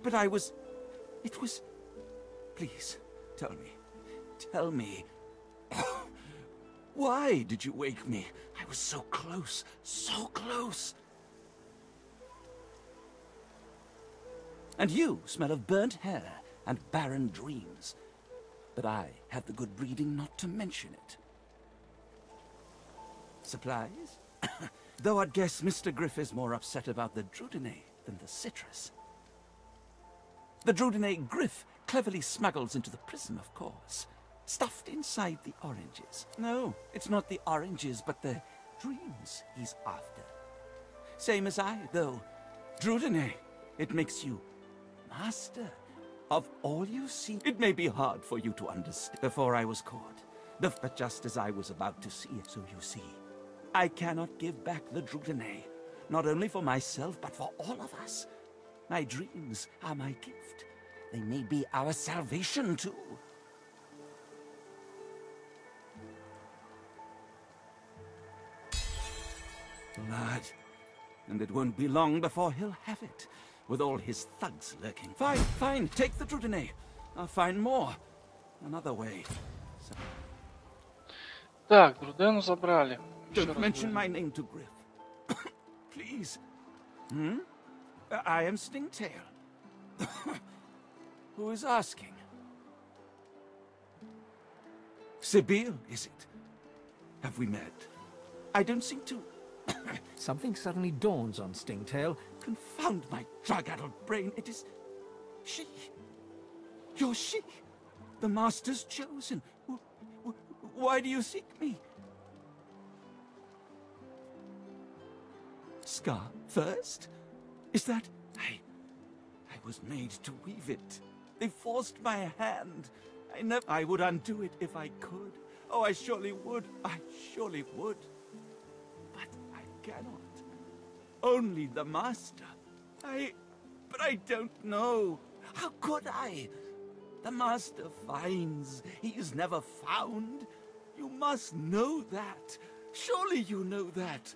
But I was... It was... Please, tell me. Tell me. Why did you wake me? I was so close, so close. And you smell of burnt hair and barren dreams. But I have the good breeding not to mention it. Supplies? Though I'd guess Mr. Griff is more upset about the Druidine than the citrus. The Druidine Griff cleverly smuggles into the prism, of course. Stuffed inside the oranges. No, it's not the oranges, but the dreams he's after. Same as I, though. Druidine, it makes you master of all you see. It may be hard for you to understand. Before I was caught, but just as I was about to see it, so you see, I cannot give back the Druidine, not only for myself, but for all of us. My dreams are my gift. They may be our salvation, too. Blood. And it won't be long before he'll have it, with all his thugs lurking. Fine, fine, take the Druidine. I'll find more. Another way. So... Так, Друдену забрали. Don't mention my name to Griff. Please. Hmm? I am Stingtail. Who is asking? Sibyl, is it? Have we met? I don't seem to... Something suddenly dawns on Stingtail. Confound my drug-addled brain. It is... she. You're she. The Master's chosen. Why do you seek me? Scar first? Is that... I was made to weave it. They forced my hand. I would undo it if I could. Oh, I surely would. I surely would. But I cannot. Only the Master. But I don't know. How could I? The Master finds. He is never found. You must know that. Surely you know that.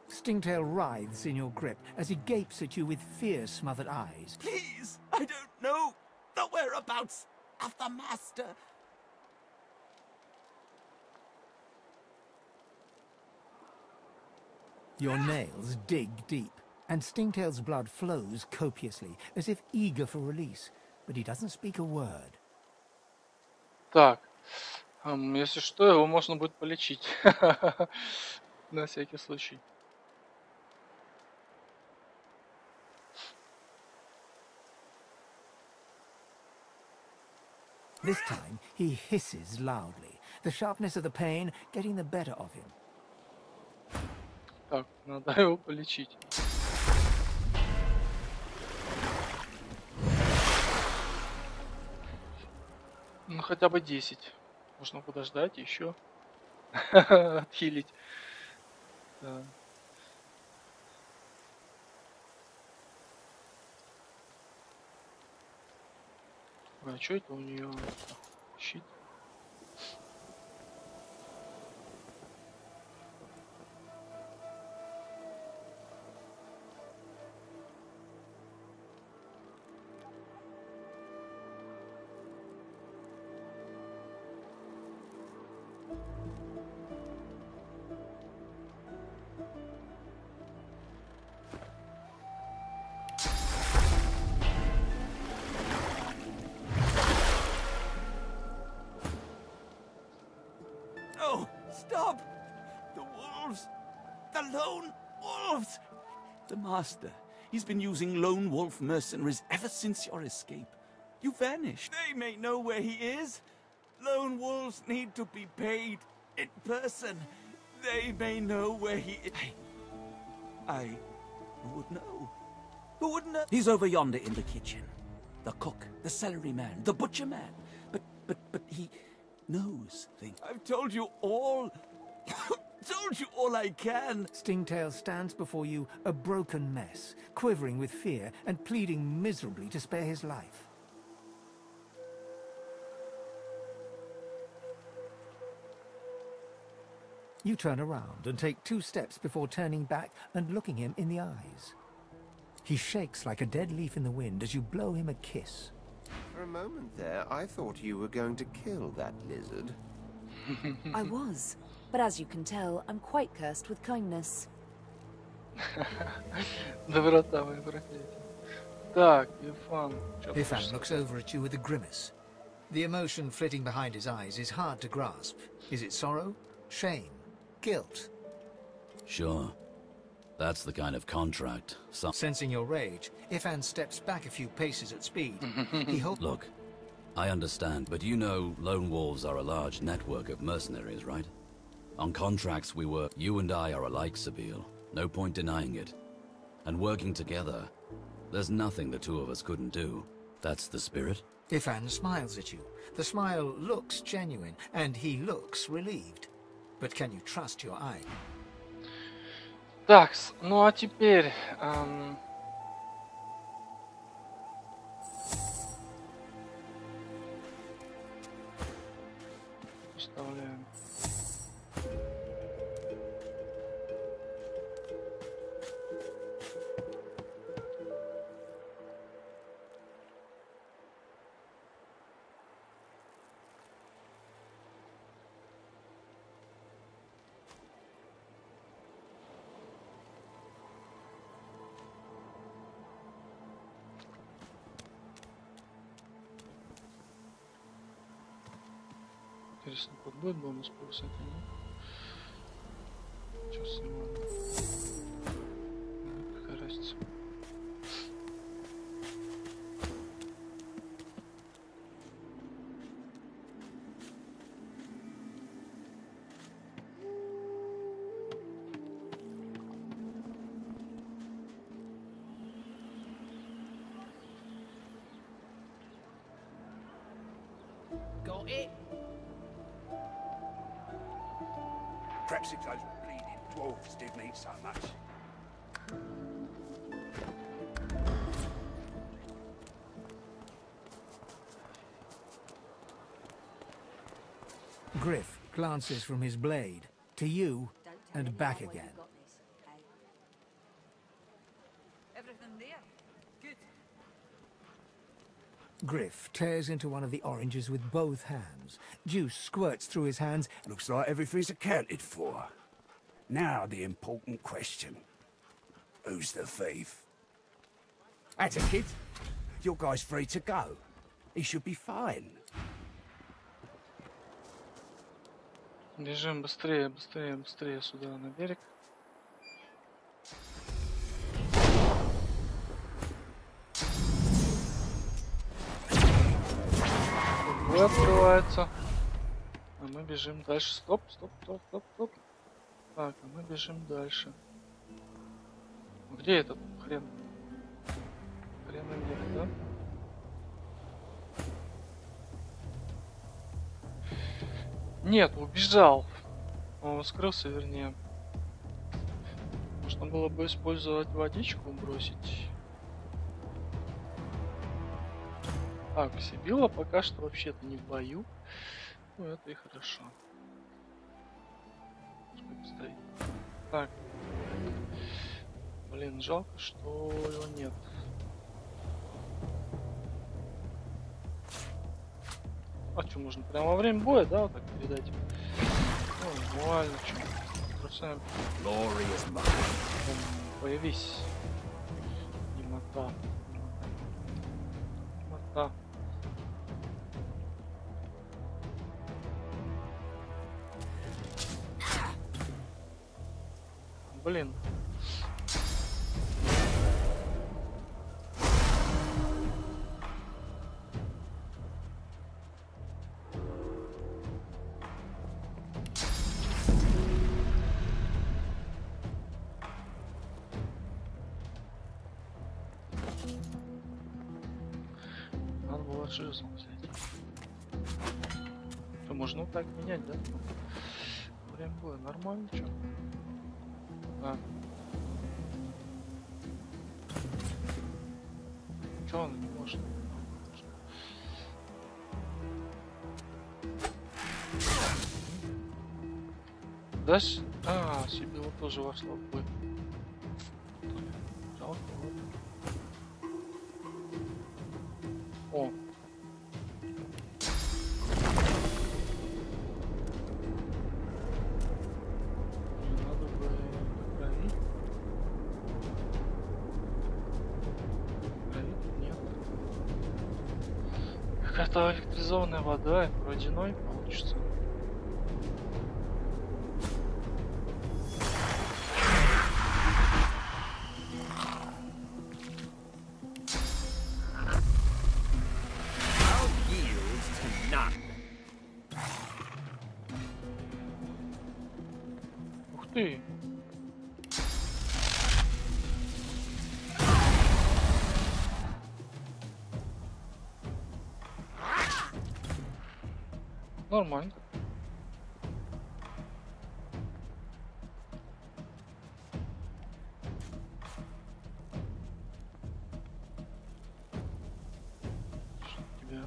Stingtail writhes in your grip as he gapes at you with fear-smothered eyes. Please, I don't know the whereabouts of the Master. Your nails dig deep, and Stingtail's blood flows copiously, as if eager for release, but he doesn't speak a word. Так, если что, его можно будет полечить. На всякий случай. This time, he hisses loudly, the sharpness of the pain getting the better of him. Так, надо его полечить. Ну, хотя бы 10. Можно подождать еще. Отхилить. Да. А что это у нее? Щит. Stop! The wolves! The lone wolves! The Master. He's been using lone wolf mercenaries ever since your escape. You vanished. They may know where he is. Lone wolves need to be paid in person. They may know where he is. Who would know? Who would know? He's over yonder in the kitchen. The cook, the celery man, the butcher man. But he knows things. I've told you all. Told you all I can. Stingtail stands before you, a broken mess, quivering with fear and pleading miserably to spare his life. You turn around and take 2 steps before turning back and looking him in the eyes. He shakes like a dead leaf in the wind as you blow him a kiss. For a moment there, I thought you were going to kill that lizard. I was, but as you can tell, I'm quite cursed with kindness. Доброта моя проклятие. Так, Ифан. Ifan looks over at you with a grimace. The emotion flitting behind his eyes is hard to grasp. Is it sorrow? Shame? Guilt? Sure. That's the kind of contract. Sensing your rage, Ifan steps back a few paces at speed. He holds... Look, I understand, but you know lone wolves are a large network of mercenaries, right? On contracts we work. You and I are alike, Sabine. No point denying it. And working together, there's nothing the two of us couldn't do. That's the spirit? Ifan smiles at you. The smile looks genuine, and he looks relieved. But can you trust your eye? Так, ну а теперь... Вставляем. Интересно, вот будет бонус плюс это, нет? Сейчас ладно. Какая разница? Got it. Perhaps if those bleeding dwarves didn't eat so much. Griff glances from his blade to you and back again. Everything there? Good. Griff tears into one of the oranges with both hands. Juice squirts through his hands. Looks like everything's accounted for. Now the important question. Who's the thief? That's a kid. Your guy's free to go. He should be fine. Бежим быстрее, быстрее, быстрее сюда на берег. Открывается. А мы бежим дальше. Стоп, стоп, стоп, стоп, стоп. Так, а мы бежим дальше. Где этот хрен? Хрен нет, да? Нет, убежал. Он скрылся, вернее. Можно было бы использовать водичку, бросить. Так, Сибила пока что вообще-то не в бою. Ну, это и хорошо. Стоит. Так. Блин, жалко, что его нет. А что, можно прямо во время боя, да, вот так передать? Ну, нормально, что. Бросаем. Появись. Немота. Немота. Блин. жезл взять. То можно вот так менять, да? Время было нормально, чё? А. Чё он не может? Да? А, Сибила тоже вошла в бой. Жалко, ладно. О. Не надо бы крови. Крови нет. Какая-то электризованная вода, водяной получится. Ты. Нормально. Что у тебя?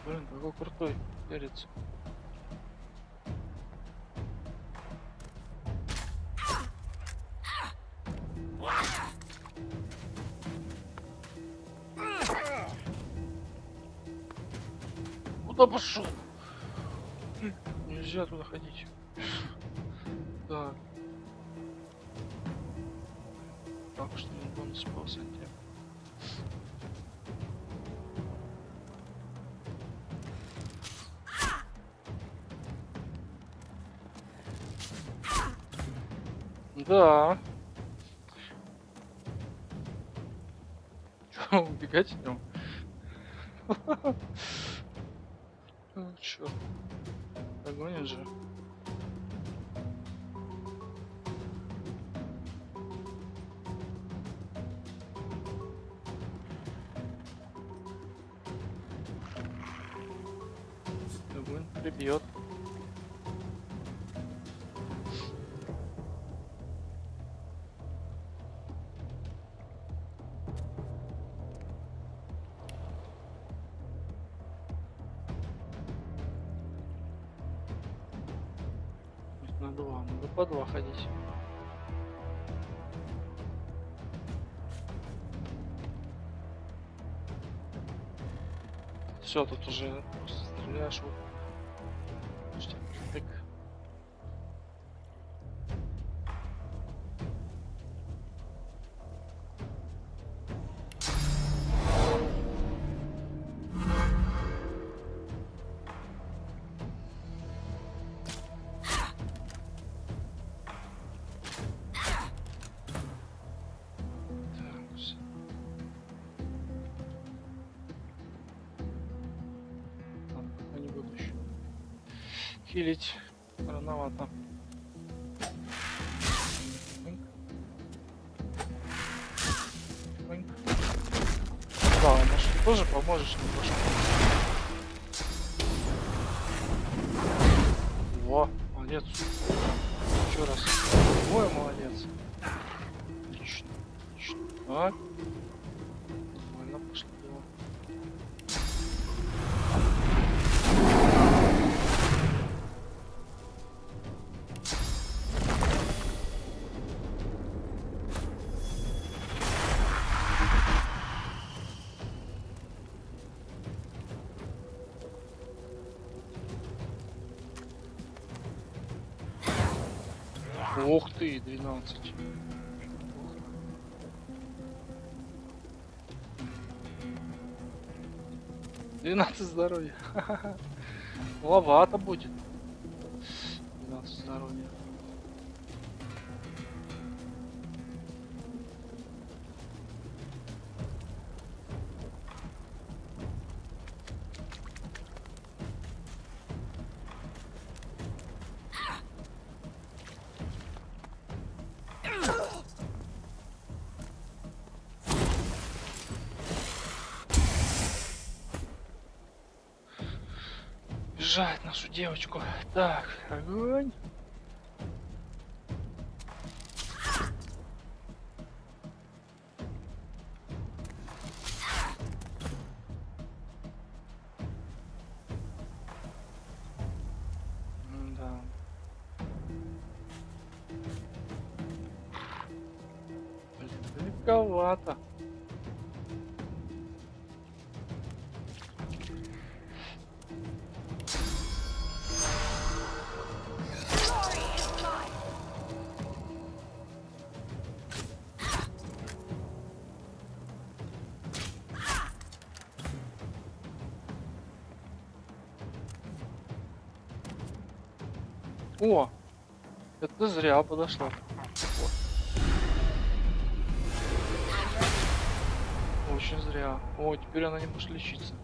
Блин, какой крутой перец. Куда пошел? Нельзя туда ходить. Так. Так что не бонус по сантиметру. Да. Чё, убегать от него? Чё? Догонит же. Догонит, прибьет. Надо по два ходить. Все, тут уже стреляешь. Тык. Хилить рановато. Да, может ты тоже поможешь немножко. Во, молодец. Еще раз. Ой, молодец. Отлично, отлично. Так. Нормально пошло дело. Ух ты, 12. 12 здоровья. Маловато будет. 12 здоровья. поддержать нашу девочку. Так, огонь. Да. Блин, далековато. О, это зря подошло. Вот. Очень зря. О, теперь она не может лечиться.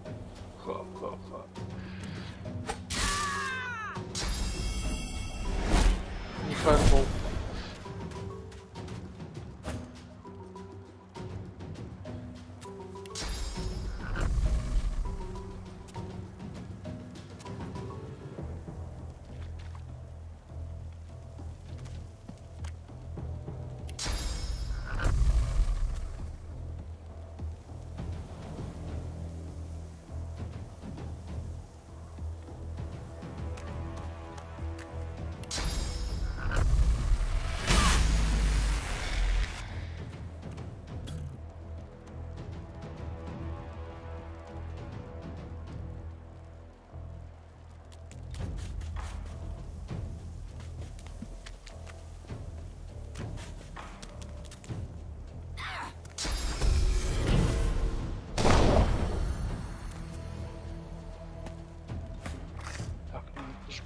Ха-ха-ха. Не фаербол.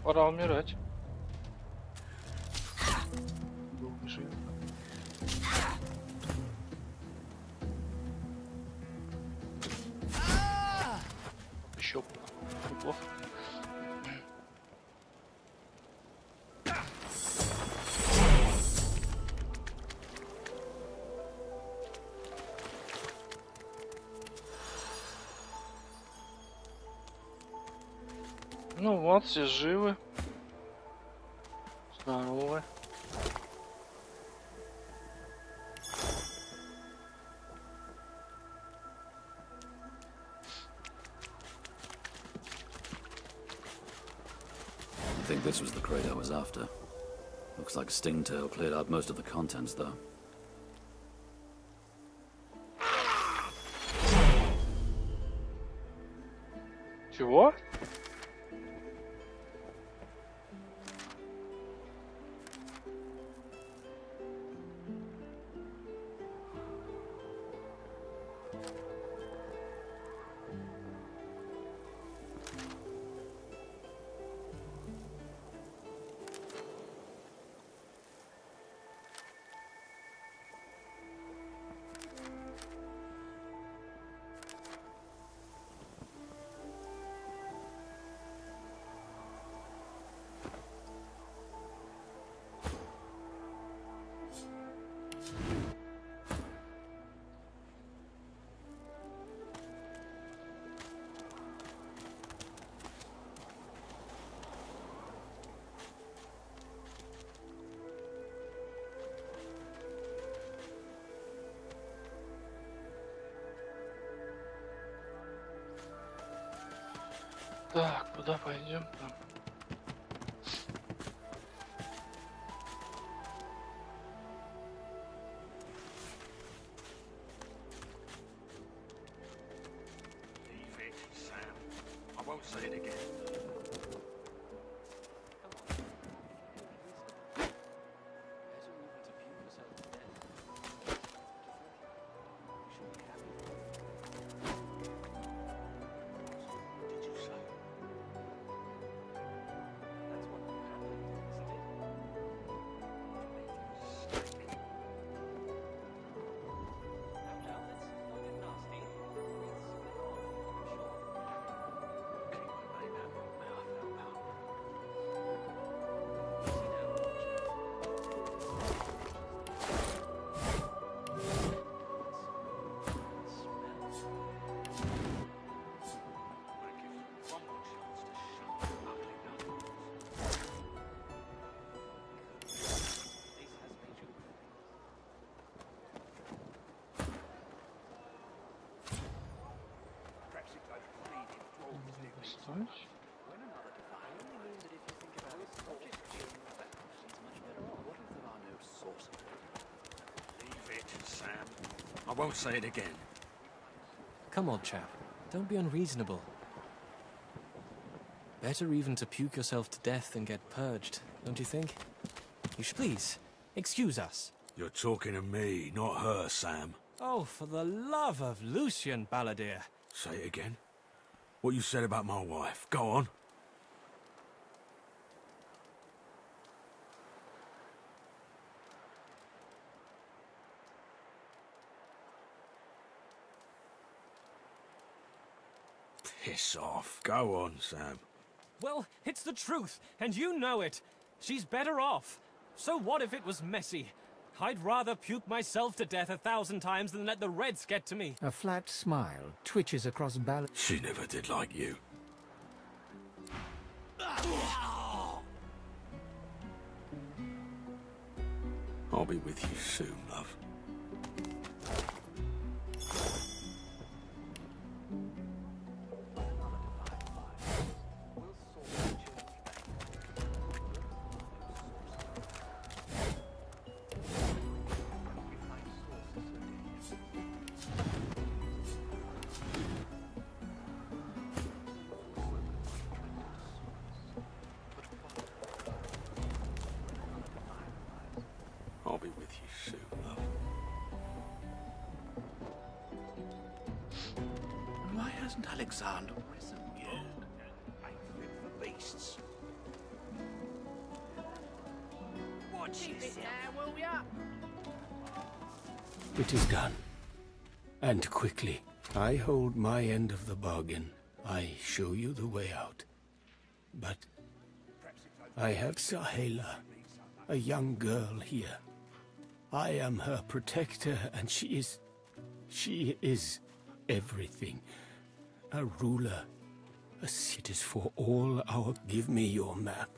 Пора умирать. Долго жив. Еще неплохо. Ну вот, все живы. Здоровы. I think this was the crate I was after. Looks like Stingtail cleared out most of the contents, though. Чего? Так, куда пойдем там? Leave it, Sam. I won't say it again. Поставить. Leave it, Sam. I won't say it again. Come on, chap. Don't be unreasonable. Better even to puke yourself to death than get purged, don't you think? You should please excuse us. You're talking to me, not her, Sam. Oh, for the love of Lucian, Balladeer. Say it again. What you said about my wife. Go on. Piss off. Go on, Sam. Well, it's the truth, and you know it. She's better off. So what if it was messy? I'd rather puke myself to death 1,000 times than let the Reds get to me. A flat smile twitches across Ballad. She never did like you. I'll be with you soon, love. I'll be with you soon, love. Why hasn't Alexander risen yet? For beasts. Watch it there, will ya? It is done. And quickly. I hold my end of the bargain. I show you the way out. But I have Sahela, a young girl here. I am her protector, and she is everything. A ruler. It is for all our... Give me your map.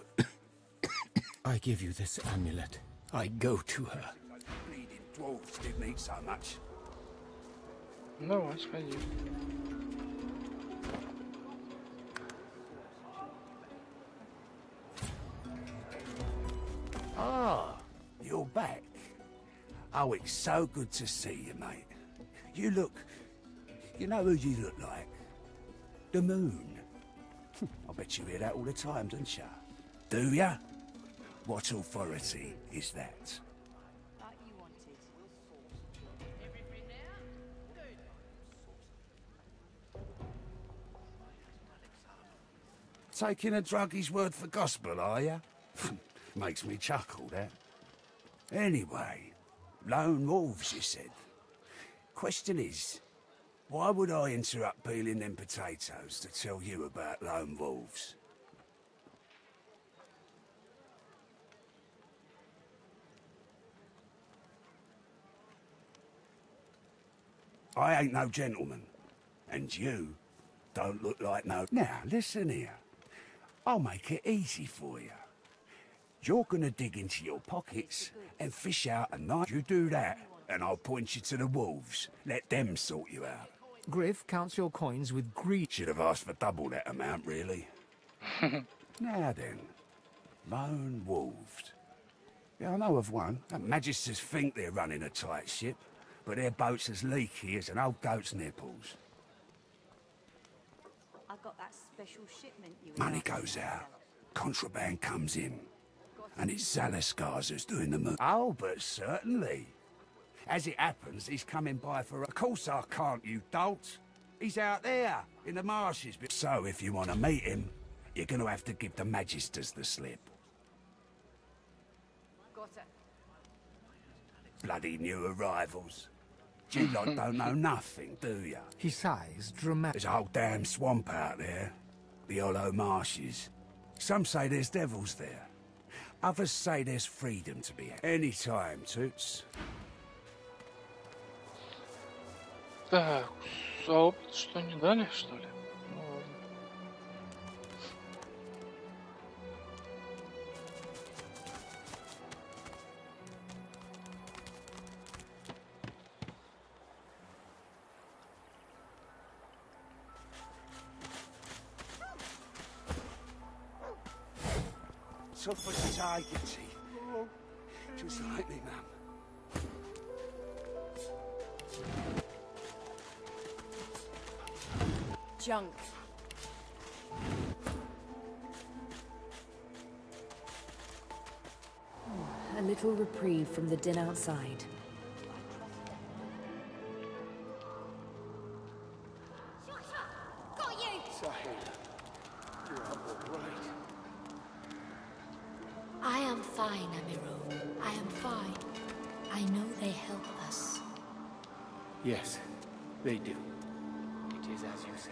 I give you this amulet. I go to her. Bleeding dwarves didn't eat so much. Давай, сходи. Ah, you're back. Oh, it's so good to see you, mate. You look... You know who you look like? The moon. I bet you hear that all the time, don't you? Do ya? What authority is that? Taking a druggy's word for gospel, are ya? Makes me chuckle, that. Anyway, lone wolves, you said. Question is, why would I interrupt peeling them potatoes to tell you about lone wolves? I ain't no gentleman, and you don't look like no... Now, listen here. I'll make it easy for you. You're gonna dig into your pockets and fish out a knife. You do that, and I'll point you to the wolves. Let them sort you out. Griff counts your coins with greed. Should have asked for double that amount, really. Now then, lone wolves. Yeah, I know of one. The Magisters think they're running a tight ship, but their boat's as leaky as an old goat's nipples. I got that special shipment you Money goes out, contraband comes in, and it's Zalaskars who's doing the move. Oh, but certainly. As it happens, he's coming by for... Of course I can't, you dolt. He's out there, in the marshes. So if you want to meet him, you're going to have to give the Magisters the slip. Got it. Bloody new arrivals. You lot don't know nothing, do ya? He sighs dramatically. There's a whole damn swamp out there. The hollow marshes. Some say there's devils there. Others say there's freedom to be had. Any time, Toots. Так, а опыт что, не дали, что ли? Ну ладно. tough as a tiger teeth. Just like me, ma'am. Junk. A little reprieve from the din outside. Got you! Sahela, you're all right. I am fine, Amiro. I am fine. I know they help us. Yes, they do. It is as you say.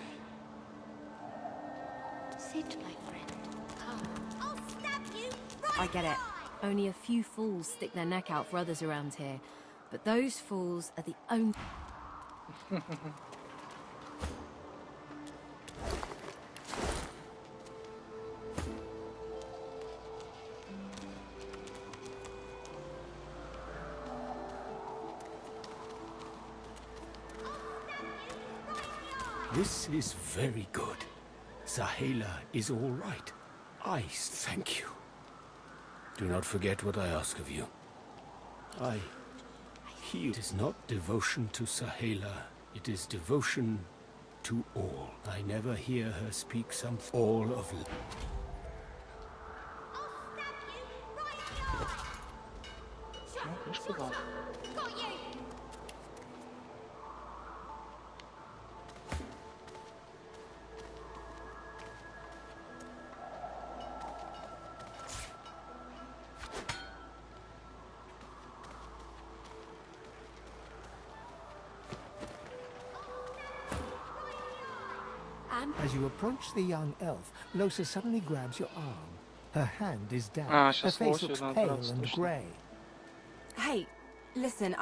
Sit, my friend. Come. I'll stab you! I get it. Only a few fools stick their neck out for others around here. But those fools are the only... This is very good. Sahela is all right. I thank you. Do not forget what I ask of you. It is not devotion to Sahela. It is devotion to all. I never hear her speak all of... Got you! As you approach the young elf, Losa suddenly grabs your arm. Her hand is down. Ah, Her face looks pale and grey. Hey, listen,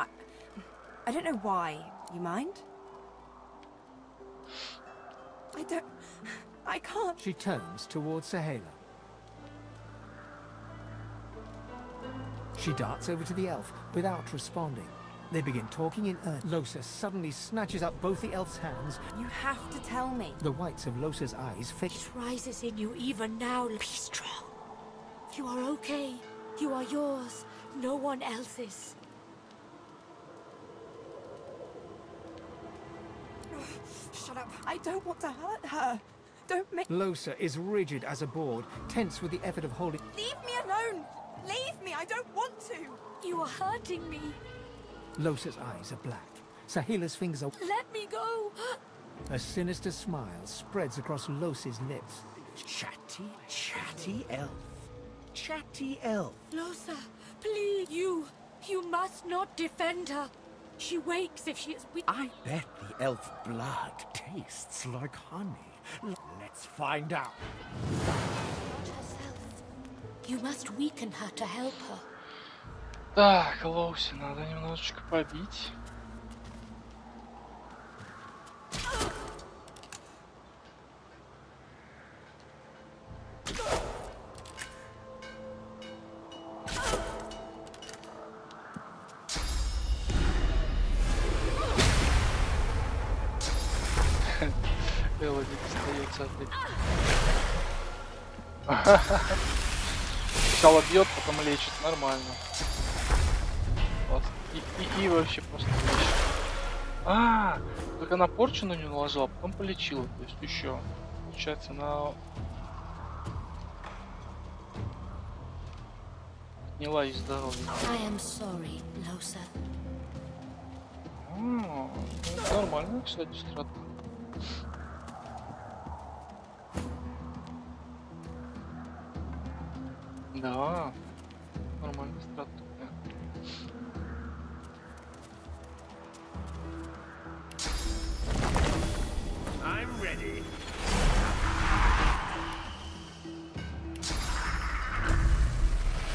I don't know why. You mind? I can't. She turns towards Sahela. She darts over to the elf without responding. They begin talking in earnest. Losa suddenly snatches up both the elf's hands. You have to tell me. The whites of Losa's eyes fix. It rises in you even now. Be strong. You are okay. You are yours. No one else's. Shut up. I don't want to hurt her. Don't make... Losa is rigid as a board, tense with the effort of holding... Leave me alone! Leave me! I don't want to! You are hurting me. Losa's eyes are black. Sahela's fingers are... Let me go! A sinister smile spreads across Losa's lips. Chatty, chatty elf. Chatty elf. Losa, please, you must not defend her. She wakes if she is with... I bet the elf blood tastes like honey. Let's find out. Not herself. You must weaken her to help her. Так, Лоуси надо немножечко побить. Элоди достается от... Сначала бьет, потом лечит, нормально. Вот. И вообще просто лечит. Только она порчу на нее наложила, потом полечила. То есть еще. Получается, она... Отняла из здоровья. Нормально, кстати, страт. Да, нормальный страт. I'm ready.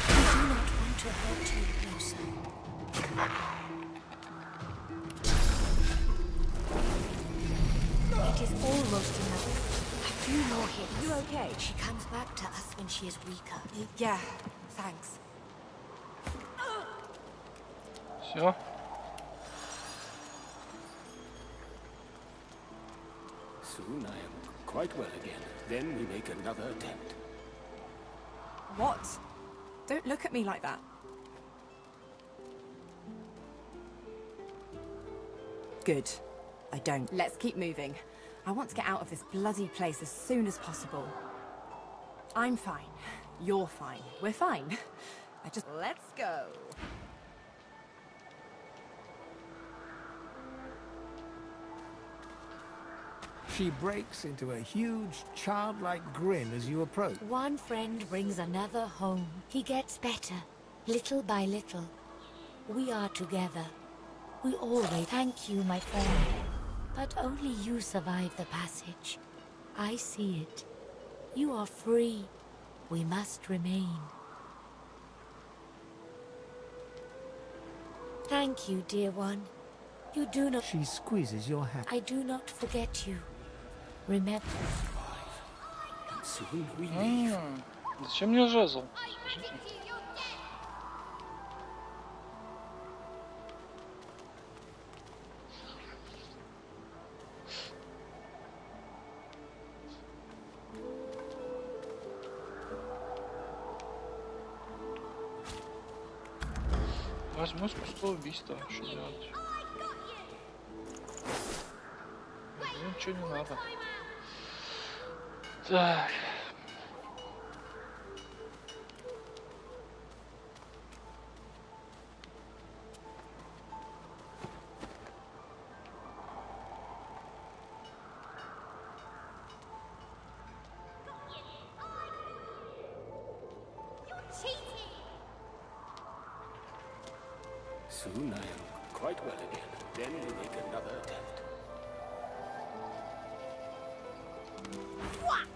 I do not want to hurt you, Losa. It is almost enough. A few more hits. You okay? She comes back to us when she is weaker. Yeah, thanks. Все. Soon I am quite well again. Then we make another attempt. What? Don't look at me like that. Good. I don't. Let's keep moving. I want to get out of this bloody place as soon as possible. I'm fine. You're fine. We're fine. Let's go. She breaks into a huge, childlike grin as you approach. One friend brings another home. He gets better, little by little. We are together. We always thank you, my friend. But only you survive the passage. I see it. You are free. We must remain. Thank you, dear one. You do not... She squeezes your hand. I do not forget you. Remember. Soon we leave. Зачем мне жезл? Возьму с пустого убийства. Что делать? Ничего не надо. Так. Soon I am quite well again. Then we make another attempt. What?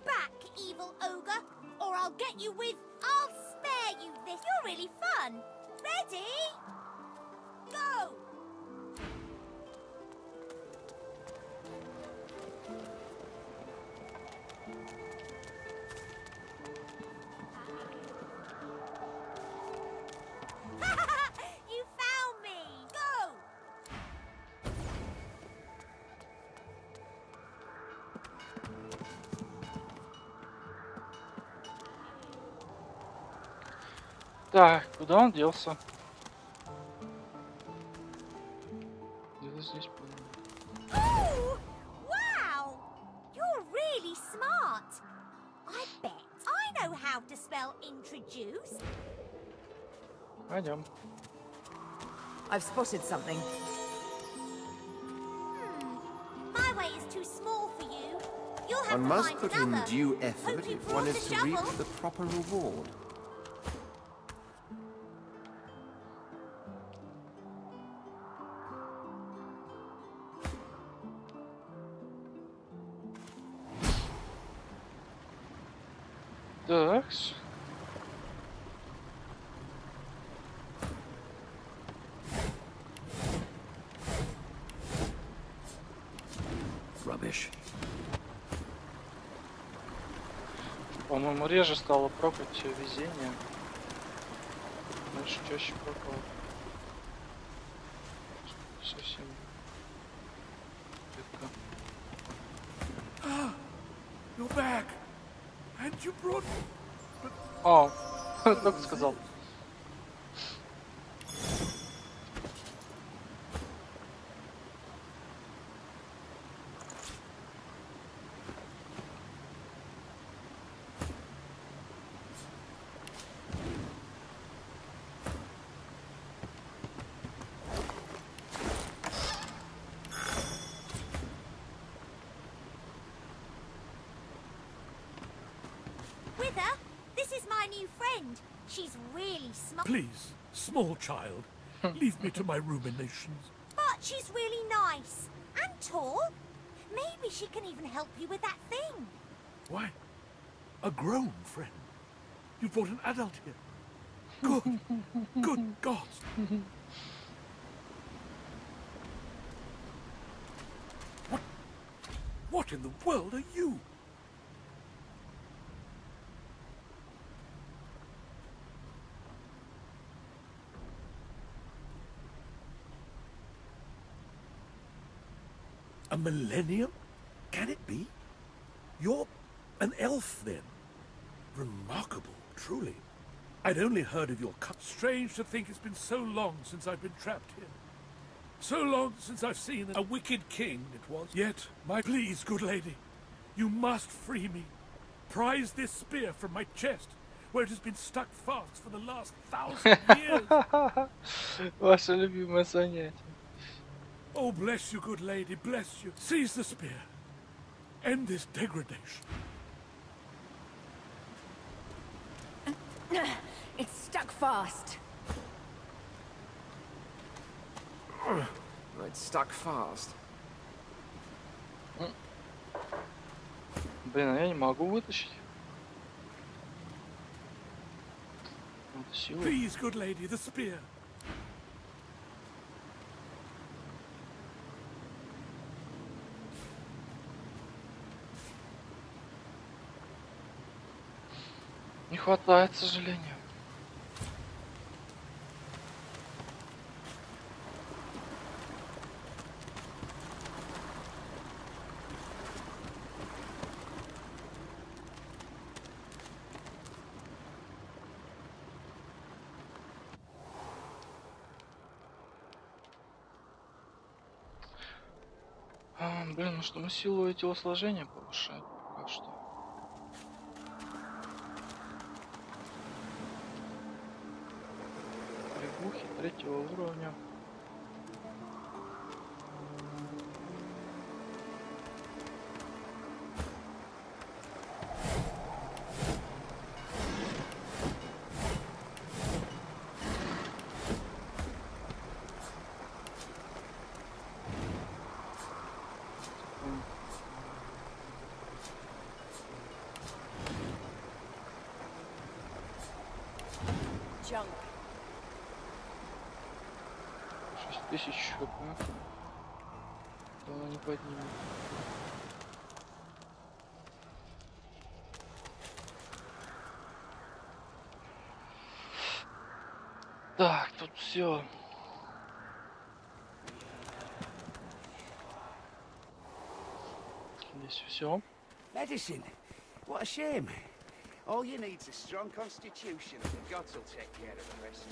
Back, evil ogre, or I'll get you with... I'll spare you this. You're really fun. Ready? Go! You found me! Go! Так, куда он делся? Где-то здесь, по-моему. Oh, wow! You're really smart. I bet I know how to spell introduce. Пойдем. I've spotted something. My way is too small for you. You'll have One to must find put in another. due effort Hope you if one brought is a to reap shovel. the proper reward. Такс. Rubbish. По-моему, реже стало прокать везение. Раньше чаще прокало. Совсем редко. Ah, you're back. And you brought... О, только сказал. With her, this is my new friend. She's really smart. Please, small child, leave me to my ruminations. But she's really nice. And tall. Maybe she can even help you with that thing. Why? A grown friend? You brought an adult here. Good. Good God. What in the world are you? A millennium? Can it be? You're an elf, then? Remarkable. Truly. I'd only heard of your strange to think it's been so long since I've been trapped here. So long since I've seen a wicked king, it was. Yet, please, good lady, you must free me. Prise this spear from my chest, where it has been stuck fast for the last 1,000 years. Ваше любимое занятие. Oh, bless you, good lady, bless you. Seize the spear. End this degradation. It's stuck fast. It's stuck fast. Блин, а я не могу вытащить. Please, good lady, the spear. Не хватает, к сожалению. Блин, ну что, мы силу и телосложения повышаем пока что. Лягухи 3-го уровня. Junk. 6000 хп. То она не поднимет. Так, тут все. Здесь все. Medicine. What a shame. All you need's a strong constitution, and the gods will take care of the rest.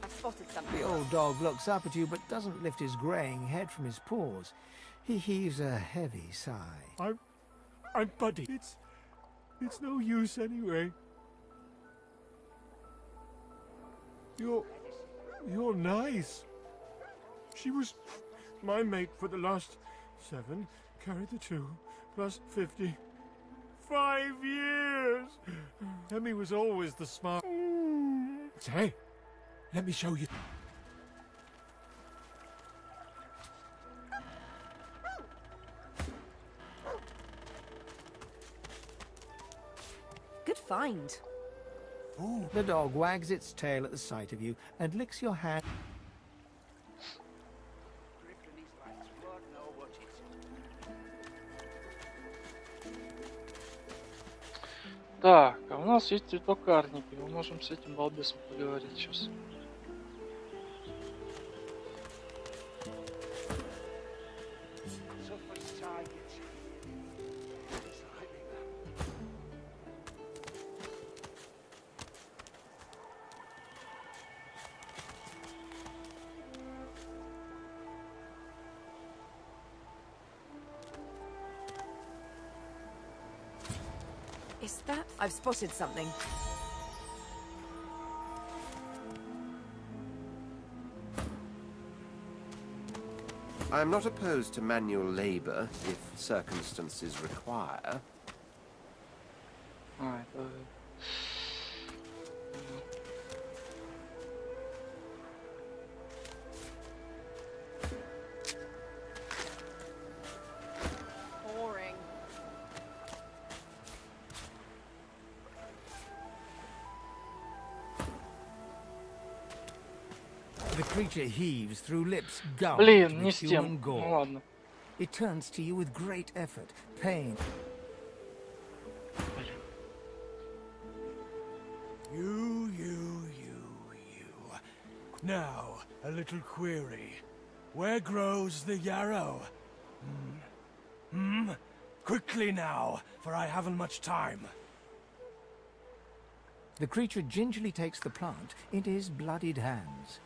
I've spotted something. The old dog looks up at you, but doesn't lift his greying head from his paws. He heaves a heavy sigh. I'm Buddy. It's no use anyway. You're nice. She was my mate for the last 7. Carried the 2 plus 50. 5 years. Emmy was always the smart. Hey, let me show you. Good find. Ooh. The dog wags its tail at the sight of you and licks your hand. Так, а у нас есть цветокарники. Мы можем с этим балбесом поговорить сейчас. Is that? I've spotted something. I am not opposed to manual labor if circumstances require. Boring. The creature heaves through lips gummed Блин, не with с human тем. Ну gore. ладно. It turns to you with great effort, pain. You. Now, a little query. Where grows the yarrow? Quickly now, for I haven't much time. The creature gingerly takes the plant into his bloodied hands.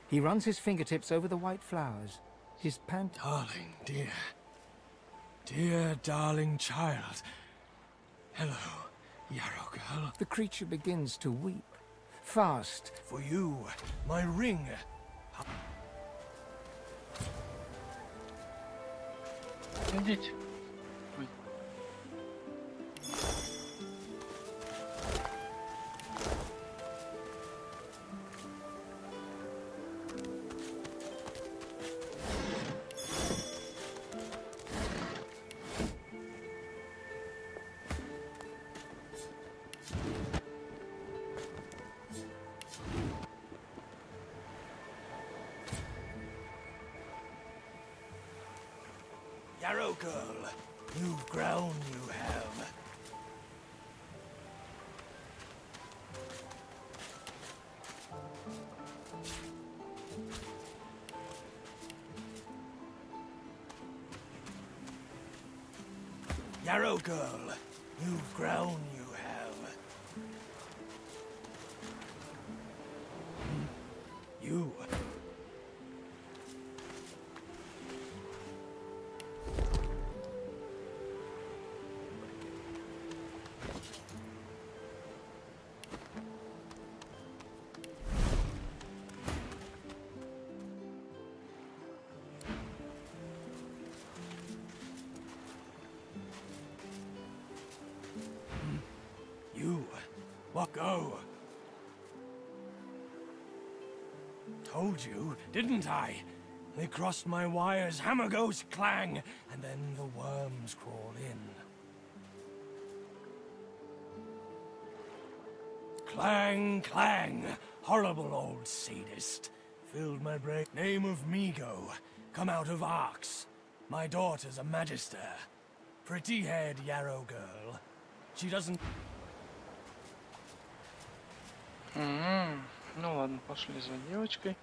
He runs his fingertips over the white flowers. His pant... Darling, dear. Dear, darling child. Hello, Yarrow girl. The creature begins to weep. Fast. For you, my ring. Идите. Ой. Yarrow girl, you've grown, you have. Yarrow girl, you've grown, you have. You. What go? Told you, didn't I? They crossed my wires, hammer goes clang, and then the worms crawl in. Clang, clang, horrible old sadist. Filled my brain. Name of Migo, come out of Arx. My daughter's a magister. Pretty-haired Yarrow girl. She doesn't... Ну ладно, пошли за девочкой.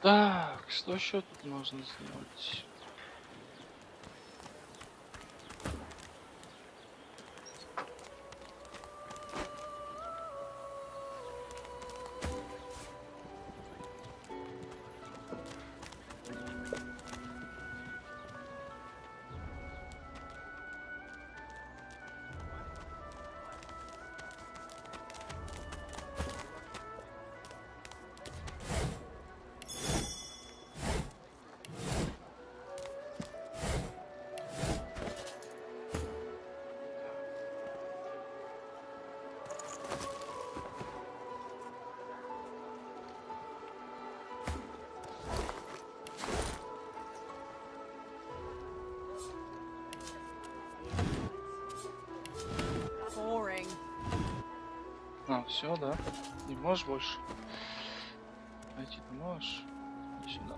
Так, что еще тут можно сделать? А, все, да? Не можешь больше? Пойти ты можешь? Иди сюда.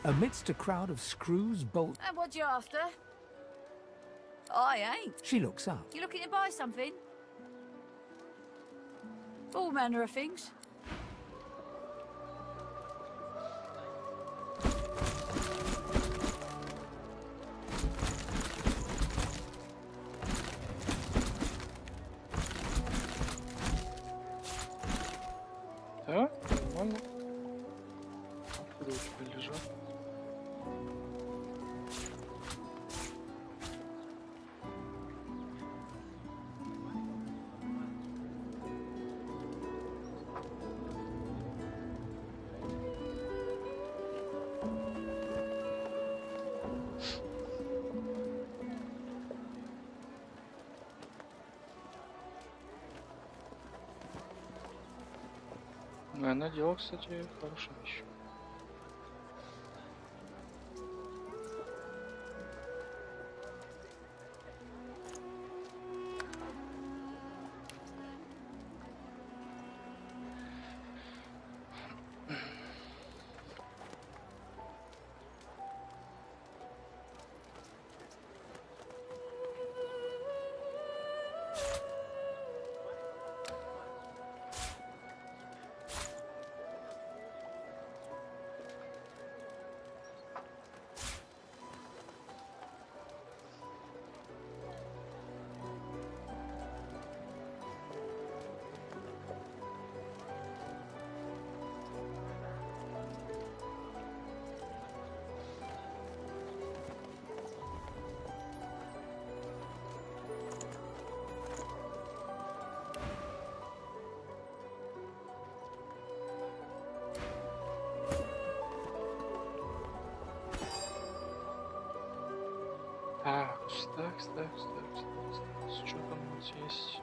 Amidst a crowd of screws, bolts... And what you after? I ain't. She looks up. You looking to buy something? All manner of things. Да? Нормально. Откуда у тебя лежат? Я надел, кстати, хорошую вещь. Так. Что там у нас есть?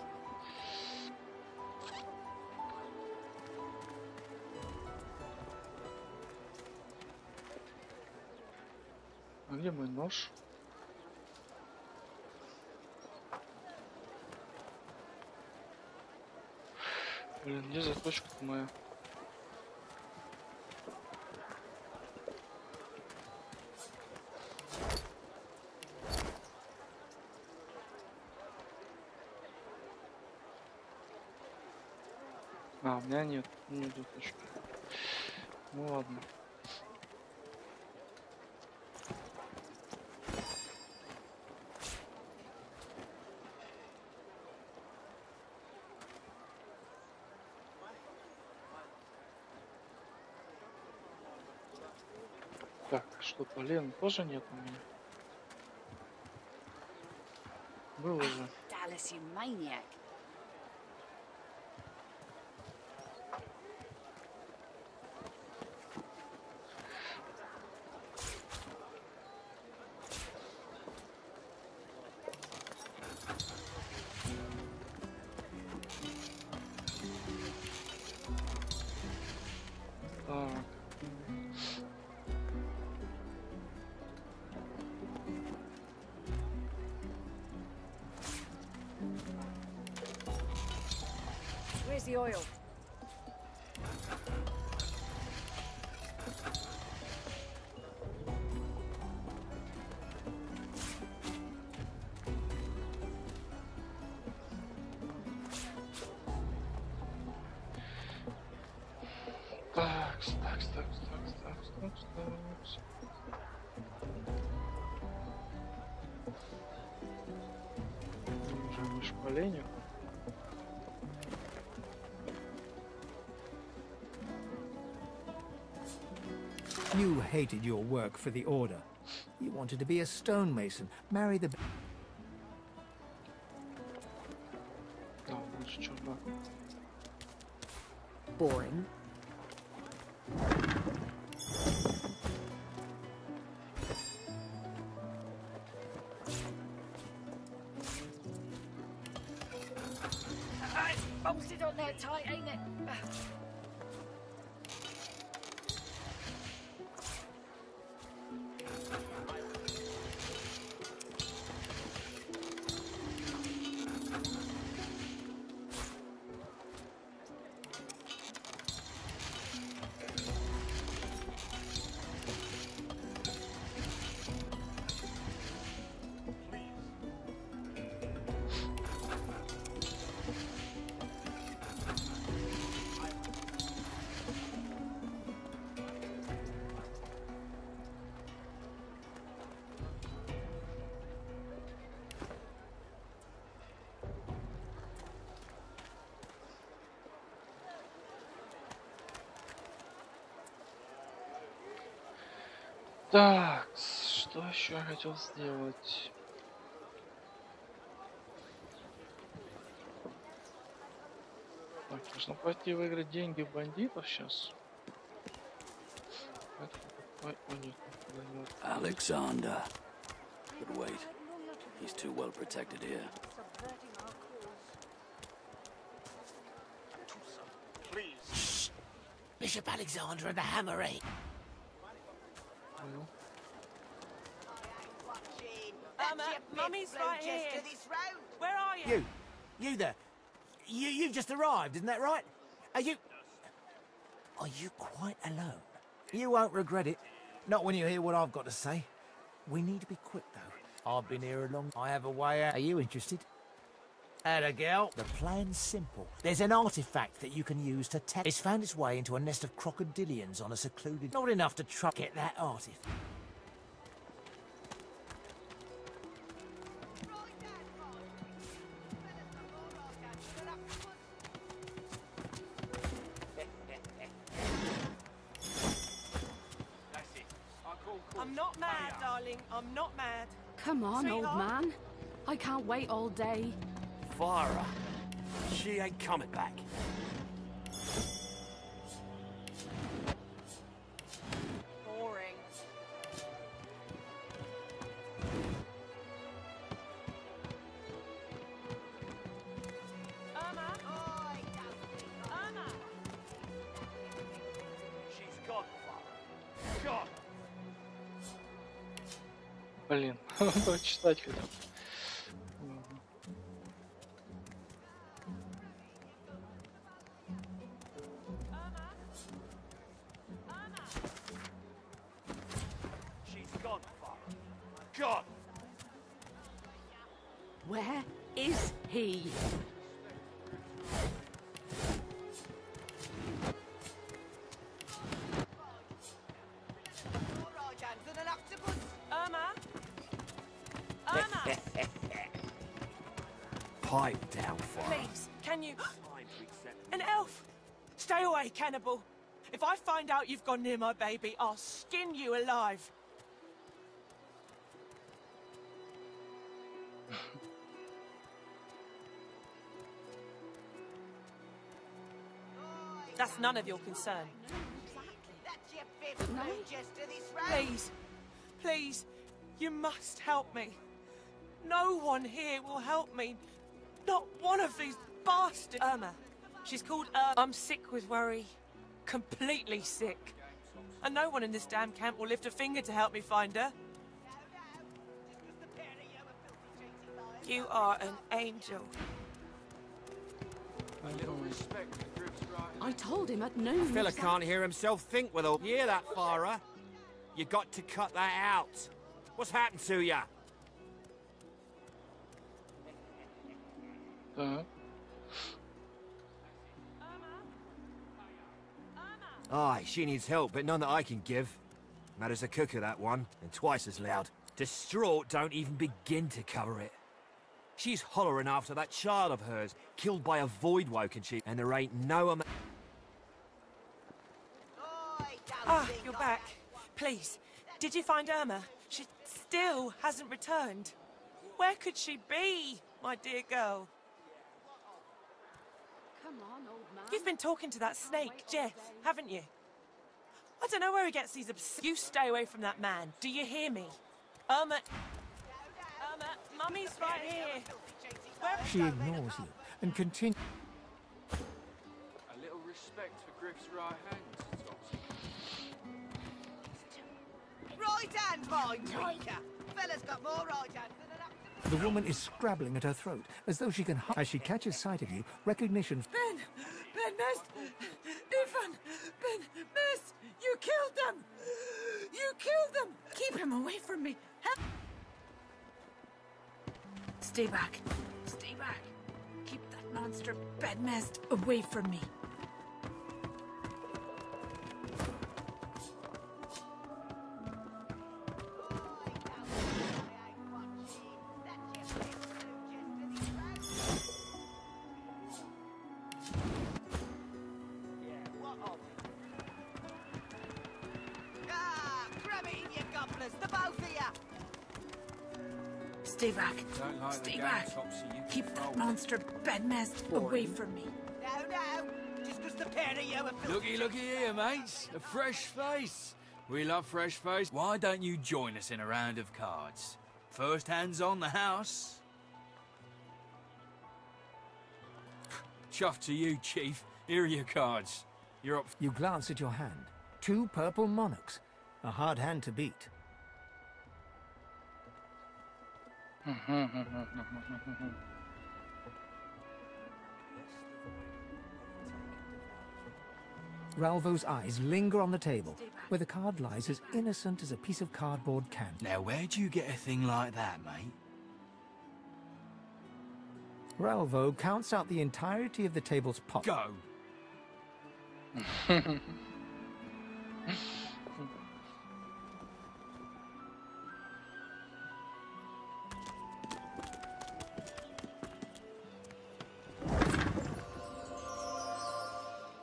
А где мой нож? Блин, где заточка-то моя? А, у меня нет заточки. Ну ладно. Так, что, полен тоже нет у меня? Было же. Dallas, you maniac. Where's the oil? Так. Уже не шпаление. You hated your work for the Order. You wanted to be a stonemason, marry the... Да, лучше чердак. Boring. Bolted on there tight, ain't it? Так, что еще я хотел сделать? Так, нужно пойти выиграть деньги у бандитов сейчас. Alexander. But wait, he's too well protected here. Please. Bishop Alexander and the Hammerate. Mummy's right here. Where are you? You there. You've just arrived, isn't that right? Are you quite alone? You won't regret it. Not when you hear what I've got to say. We need to be quick, though. I've been here a long time. I have a way out. Are you interested? Atta girl. The plan's simple. There's an artifact that you can use to tap. It's found its way into a nest of crocodilians on a secluded... Not enough to get that artifact. I'm not mad, darling. I'm not mad. Come on, Sweetheart. old man. I can't wait all day. Fire her. She ain't coming back. Boring. Блин, надо читать хотя бы. God! Where is he? Pipe down, fire. Please, can you... An elf! Stay away, cannibal. If I find out you've gone near my baby, I'll skin you alive. That's none of your concern. Please, please, you must help me. No one here will help me. Not one of these bastards. Irma. She's called Irma. I'm sick with worry. Completely sick. And no one in this damn camp will lift a finger to help me find her. You are an angel. A little respect for Griff's right. I told him at noon. Fella can't hear himself think with all. You hear that, Farah? You got to cut that out. What's happened to you? Aye, she needs help, but none that I can give. Matters a cooker, that one, and twice as loud. Distraught don't even begin to cover it. She's hollering after that child of hers, killed by a void woken she, and there ain't no Ah, you're back. Please, did you find Irma? She still hasn't returned. Where could she be, my dear girl? Come on, old man. You've been talking to that snake, Jeff, haven't you? I don't know where he gets these You stay away from that man, do you hear me? Irma, Mummy's right here. She ignores you and continues. A little respect for Griff's right hand, Right hand, my tweaker. Fella's got more right hand than an octopus. The woman is scrabbling at her throat, as though she can. As she catches sight of you, recognition. Ben missed. Ethan, Ben missed. You killed them. You killed them. Keep him away from me. Stay back. Stay back. Keep that monster bedmast away from me. Stay back. Stay back. Keep that monster bedmast away from me. No. Just because the pair of you are... Looky here, mates. A fresh face. We love fresh face. Why don't you join us in a round of cards? First hands on the house. Chuff to you, Chief. Here are your cards. You're up. You glance at your hand. 2 purple monarchs. A hard hand to beat. Ralvo's eyes linger on the table, where the card lies as innocent as a piece of cardboard can. Now, where'd you get a thing like that, mate? Ralvo counts out the entirety of the table's pot. Go!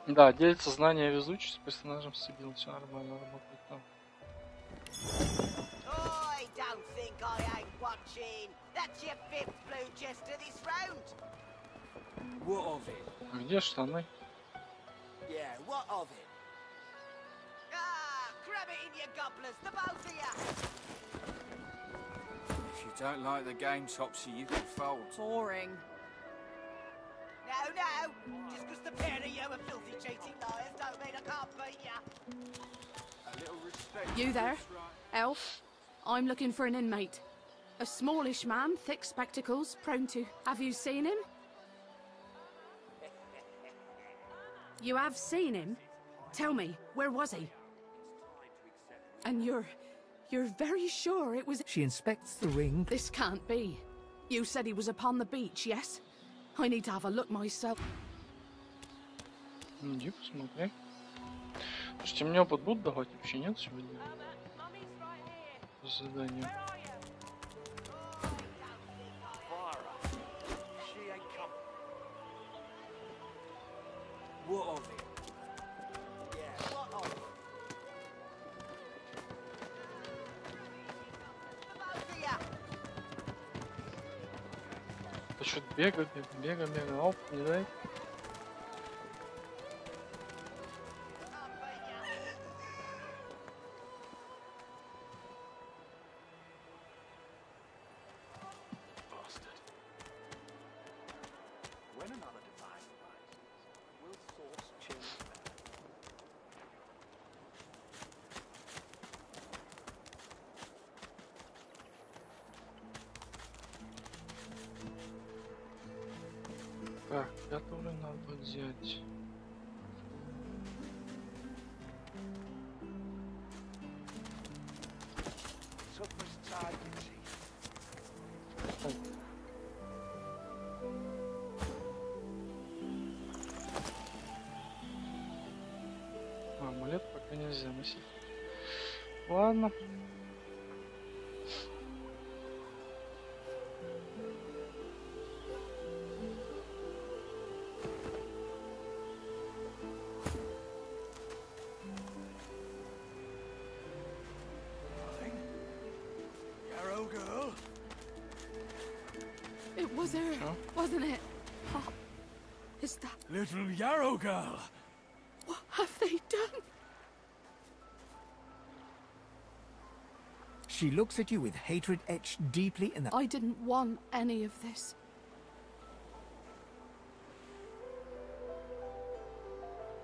Да, делится знания и везучесть с персонажем Сибил. Все нормально работает там. I don't think I ain't watching. That's your 5th blue chester this round. What of it? Где штаны? Yeah, what of it? Ah, grab it in your gobblers, the both of you. If you don't like the game, Topsy, you can fold. Boring. No. Just because the pair of you are filthy cheating liars don't mean I can't beat you. A little respect. You there, elf? I'm looking for an inmate. A smallish man, thick spectacles, prone to... Have you seen him? You have seen him? Tell me, where was he? And you're very sure it was... She inspects the ring. This can't be. You said he was upon the beach, yes? I need to have a look myself. Иди посмотри. Слушайте, мне опыт будут давать вообще нет сегодня? Задание. Да что-то бега, оп, не дай. Так, который надо взять. Амулет пока нельзя носить. Ладно. It was her, wasn't it? Oh, is that... Little Yarrow girl! What have they done? She looks at you with hatred etched deeply in the... I didn't want any of this.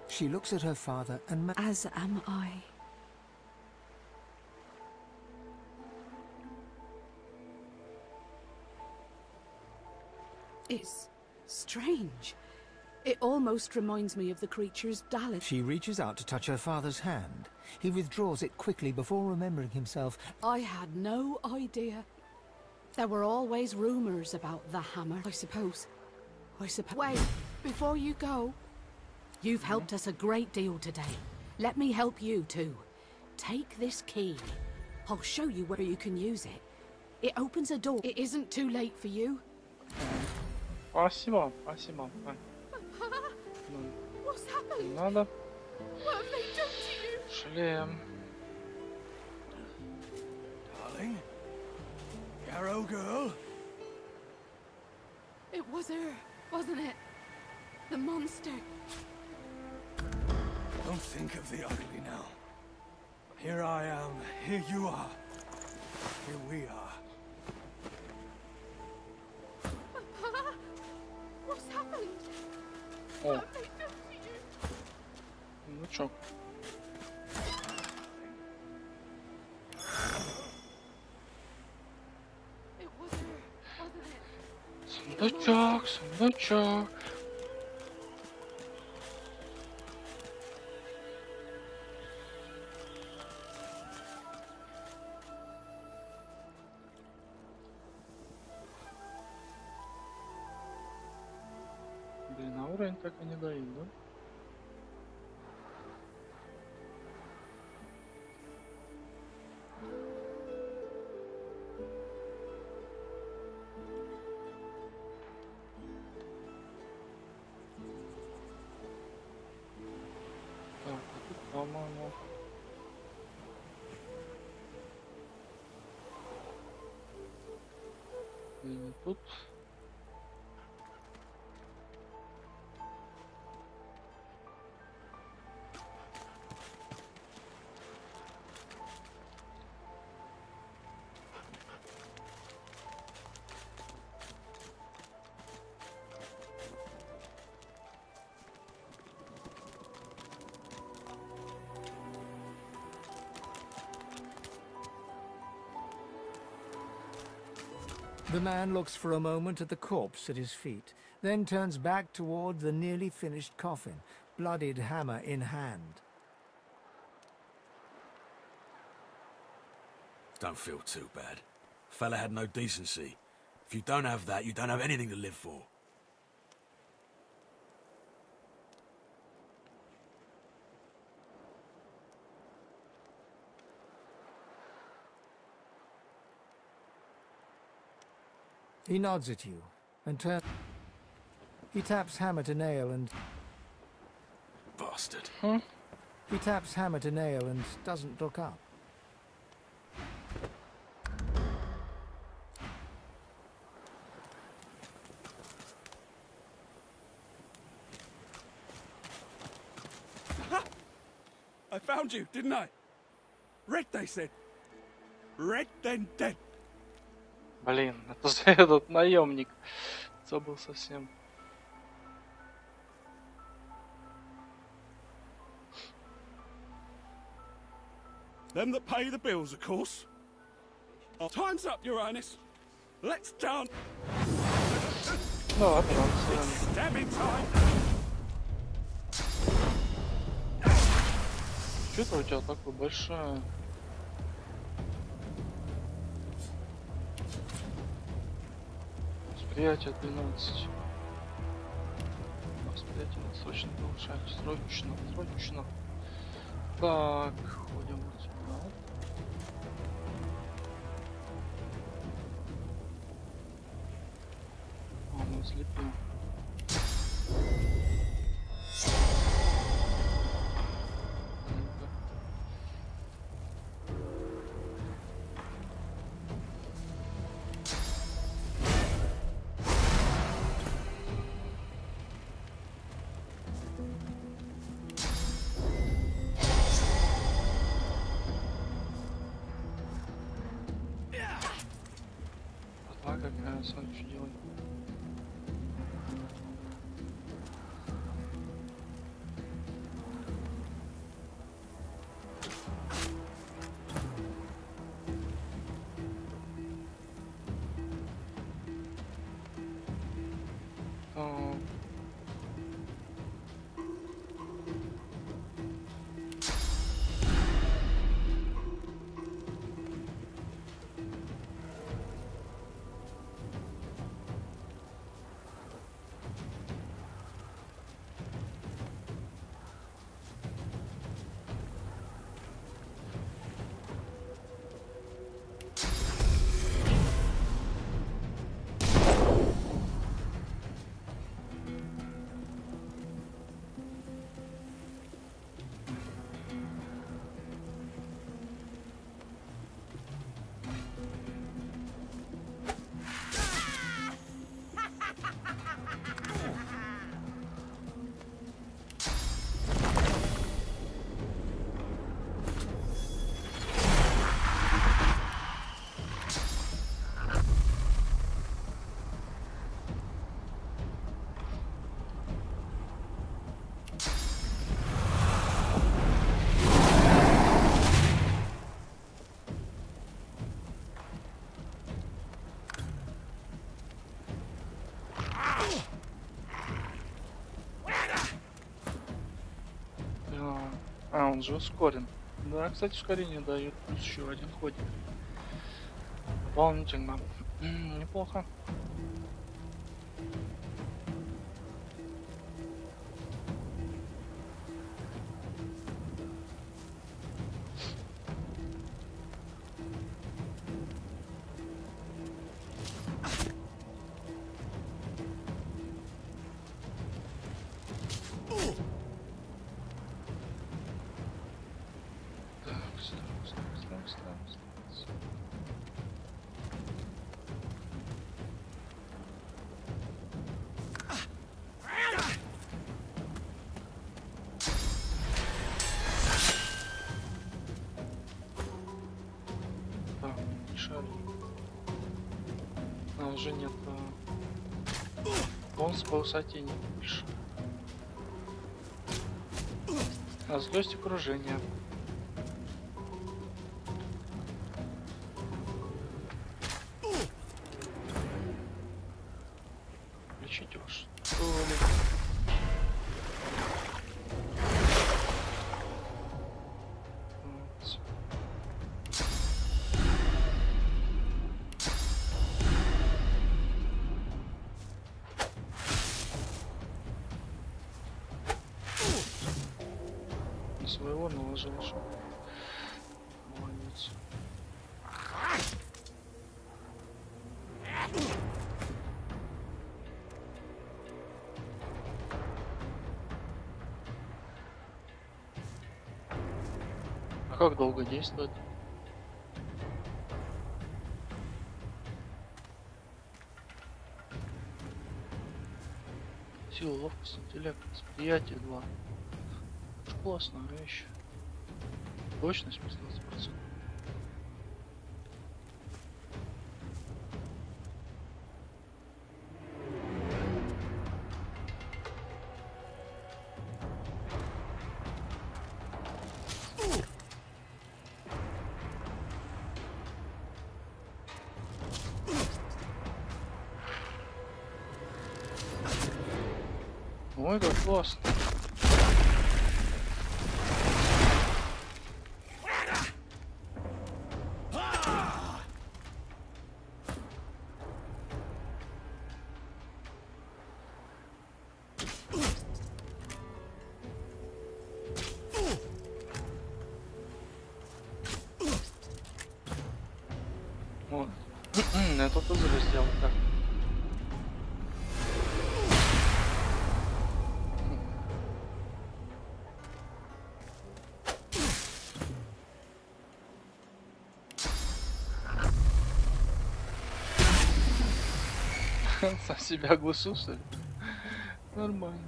She looks at her father and... As am I. It's strange. It almost reminds me of the creature's Dalek. She reaches out to touch her father's hand. He withdraws it quickly before remembering himself. I had no idea. There were always rumors about the hammer, I suppose. Wait, before you go. You've helped us a great deal today. Let me help you too. Take this key. I'll show you where you can use it. It opens a door. It isn't too late for you. Спасибо, спасибо. What's happened? Не надо. What have they done to you? Шлем. Darling? Yarrow girl? It was her, wasn't it? The monster. Don't think of the ugly now. Here I am, here you are, here we are. What's happened? О, What have they done to you? ну чё? It was her, wasn't it? Сундучок, сундучок. Блин, а уровень так и не дают, да? Так, а тут, по-моему... Или не тут? The man looks for a moment at the corpse at his feet, then turns back toward the nearly finished coffin, bloodied hammer in hand. Don't feel too bad. Fella had no decency. If you don't have that, you don't have anything to live for. He nods at you and turns. He taps hammer to nail and... Bastard. He taps hammer to nail and doesn't look up. I found you, didn't I? Red, they said. Red, then dead. Блин, это же этот наемник. Забыл совсем. Them that pay the bills, of course. Our time's up, Your Highness. Let's dance. Ну ладно, ладно. Stabbing time. Что-то у тебя такое большое. Восприятие 12. Восприятие срочно повышать. Срочно. Так, ходим вот сюда. Он слепил. Смотри, что делать. Он же ускорен. Да, кстати, ускорение дает плюс еще один ходик. Дополнительно. Неплохо. Уже нет бонус по высоте не больше. А злость окружения. своего наложил уже. Молодец. А как долго действует? Сила, ловкость, интеллект, восприятие 2. Классная вещь. Точность 15%. Ой, как классно. Вот. Это тоже сделал так. Сам себя оглушил, что ли? Нормально.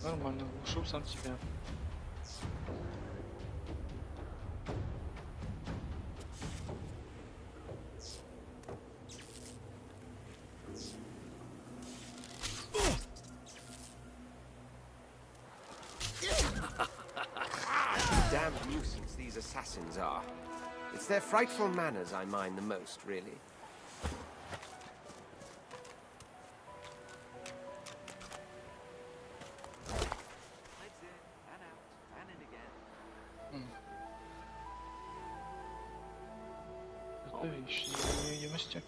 Нормально, оглушил сам себя. Damn nuisance these assassins are. It's their frightful manners I mind the most, really. Это вещь невидимости.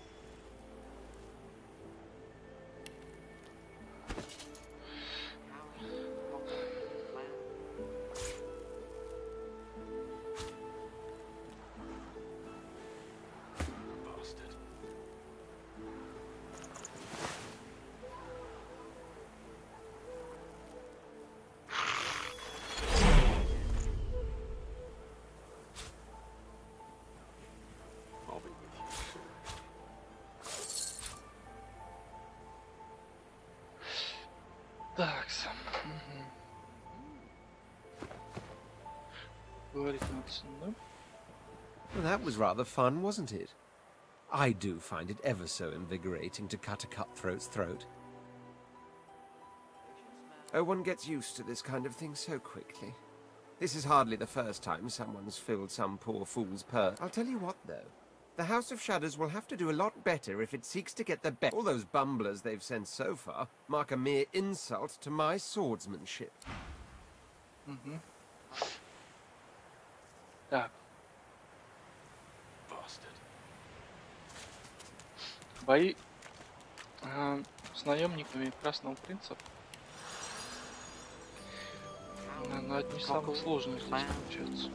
Так, говорить надо с ним, да? Well, that was rather fun, wasn't it? I do find it ever so invigorating to cut a cutthroat's throat. Oh, one gets used to this kind of thing so quickly. This is hardly the first time someone's filled some poor fool's purse. I'll tell you what, though. The House of Shadows will have to do a lot better if it seeks to get the best. All those bumblers they've sent so far mark a mere insult to my swordsmanship. Так. Бои с наемниками Красного Принца. Наверное, одни из самых сложных здесь получается.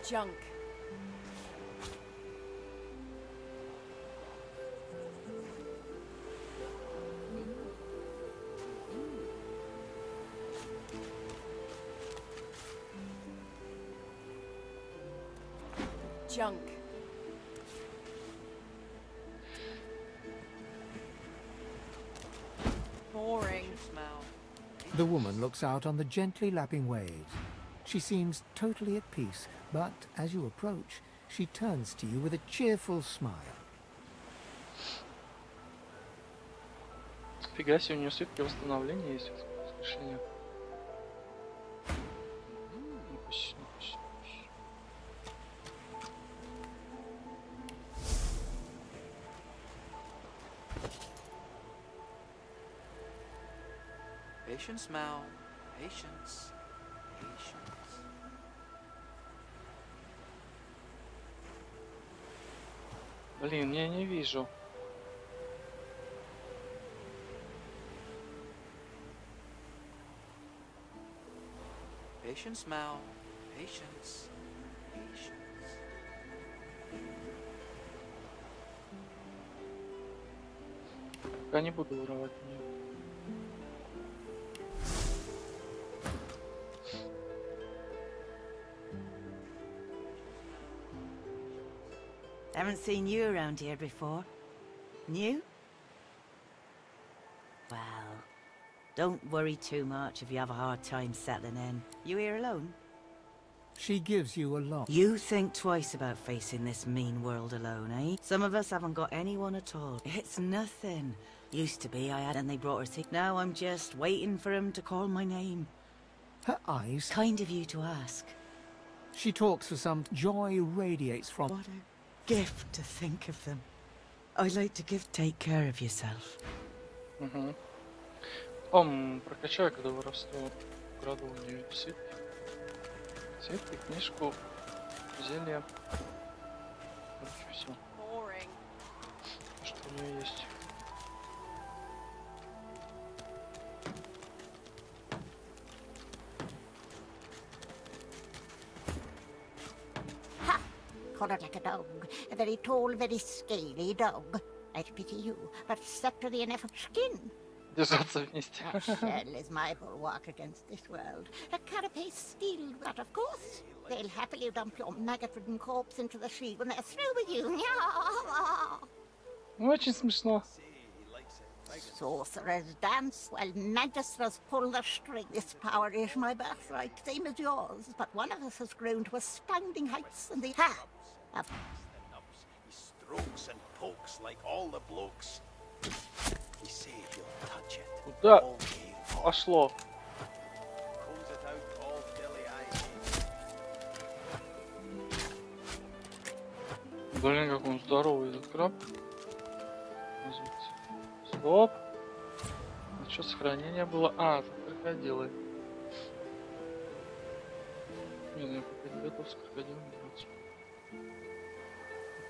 Junk. Junk. Boring. The woman looks out on the gently lapping waves. She seems totally at peace, but as you approach, she turns to you with a cheerful smile. Фига себе, у нее светки восстановления есть, воскрешение. Patience, Mal. Patience. Patience. Блин, я не вижу. Patience, Mal. Patience. Patience. Я не буду воровать у нее. Haven't seen you around here before. New? Well, don't worry too much if you have a hard time settling in. You here alone? She gives you a lot. You think twice about facing this mean world alone, eh? Some of us haven't got anyone at all. It's nothing. Used to be I had and they brought her to... Now I'm just waiting for him to call my name. Her eyes... Kind of you to ask. She talks for some... Joy radiates from... What a gift to think of them. I'd like to take care of yourself. Угу. Прокачай, когда воровство. Украду у нее цветки. Цветки, книжку, зелье. Короче, все. Что у нее есть. Coloured like a dog, a very tall, very scaly dog. I'd pity you, but sceptry in effort skin. Держаться вместе. A shell is my bulwark against this world. A carapace steel, but of course, they'll happily dump your maggot-ridden corpse into the sea when they're through with you. Очень смешно. Sorcerers dance while magisters pull the string. This power is my birthright, same as yours, but one of us has grown to astounding heights, and the He strokes and pokes like all the blokes. He said he'll touch it. Куда пошло? Pulls it out all dilly-eyed. Блин, как он здоровый, этот краб. Стоп. А что, сохранение было? А, тут крокодилы. Не, я пока не готов с крокодилами драться.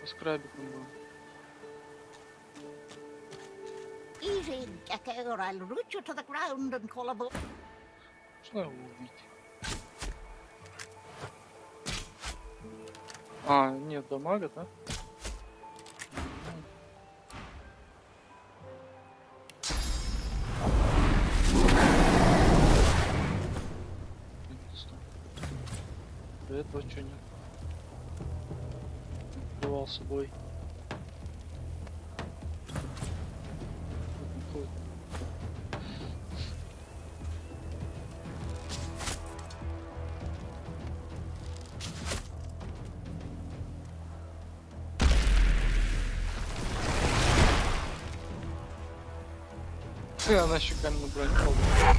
С крабиком был. easy, Gecko, or I'll root you to the ground and call a vote. Что его убить? А, нет дамага, да? До этого что нет? Открывал собой. Она еще каменную броню получила.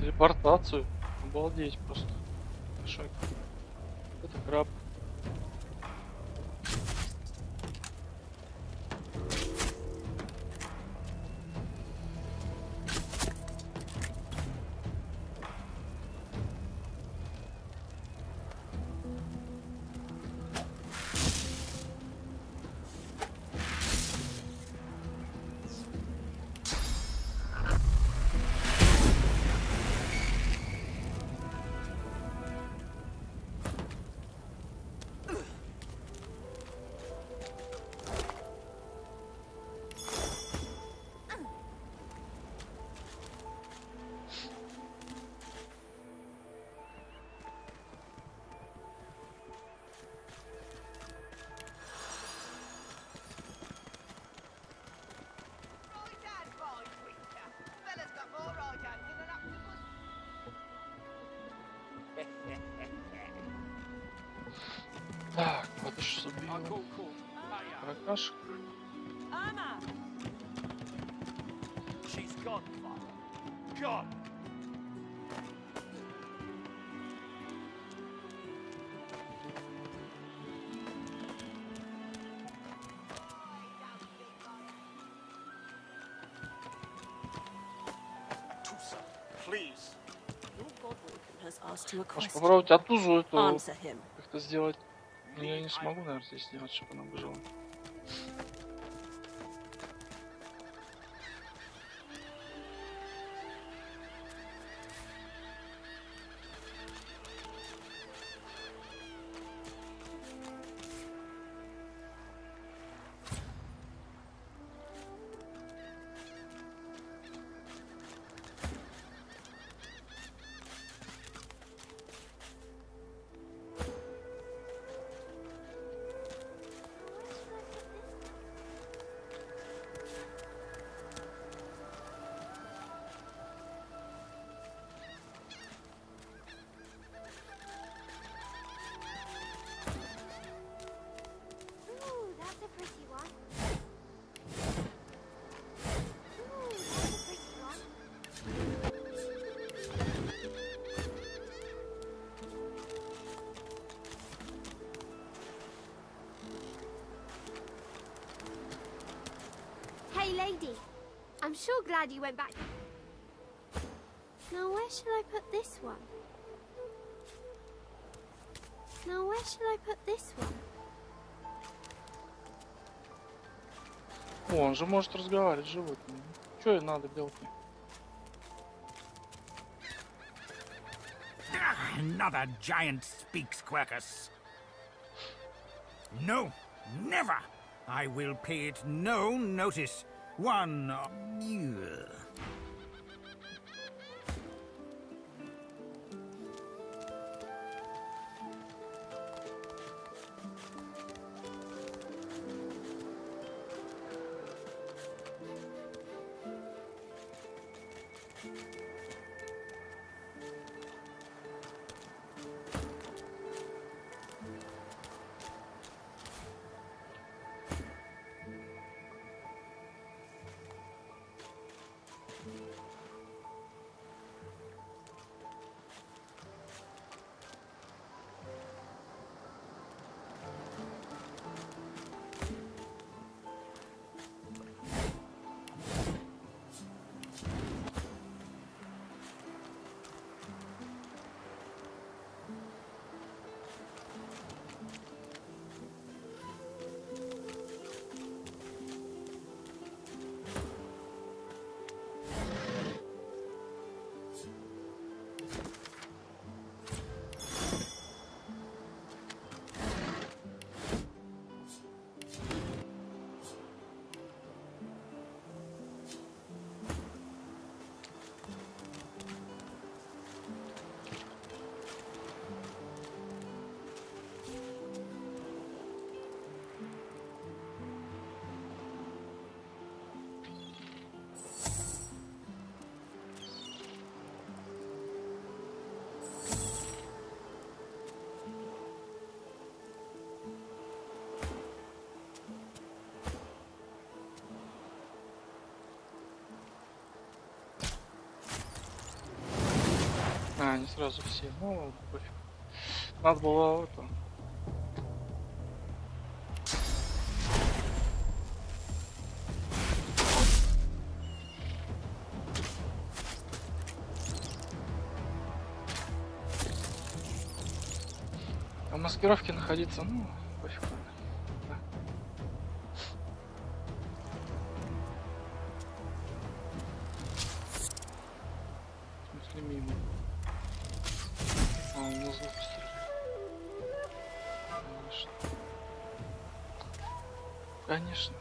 Телепортацию. Обалдеть просто. Шаг. Это краб. Так, вот что убил. Прокашек. She's gone, Father. Gone. Please. Может попробовать Атузу эту как-то сделать. Но я не смогу, наверное, здесь сделать, чтобы она выжила. Hey, lady. I'm sure glad you went back. Now, where shall I put this one? Now, where shall I put this one? О, он же может разговаривать с животными. Что ей надо белке? Another giant speaks, Quercus. No, never! I will pay it no notice. One... А, не сразу все. Ну ладно, пофиг. Надо было это. А в маскировке находиться, ну, пофиг. Да. В смысле мимо. А, он на звук стреляет. Конечно. Конечно.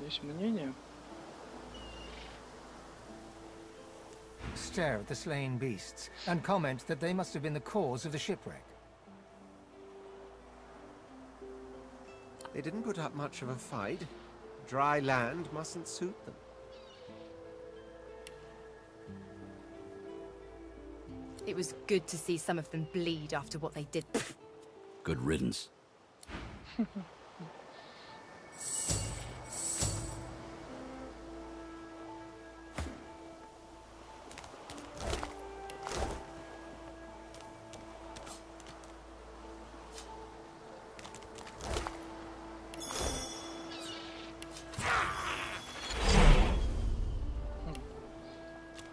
Есть мнение? Stare at the slain beasts and comment that they must have been the cause of the shipwreck. They didn't put up much of a fight. Dry land mustn't suit them. It was good to see some of them bleed after what they did. Good riddance.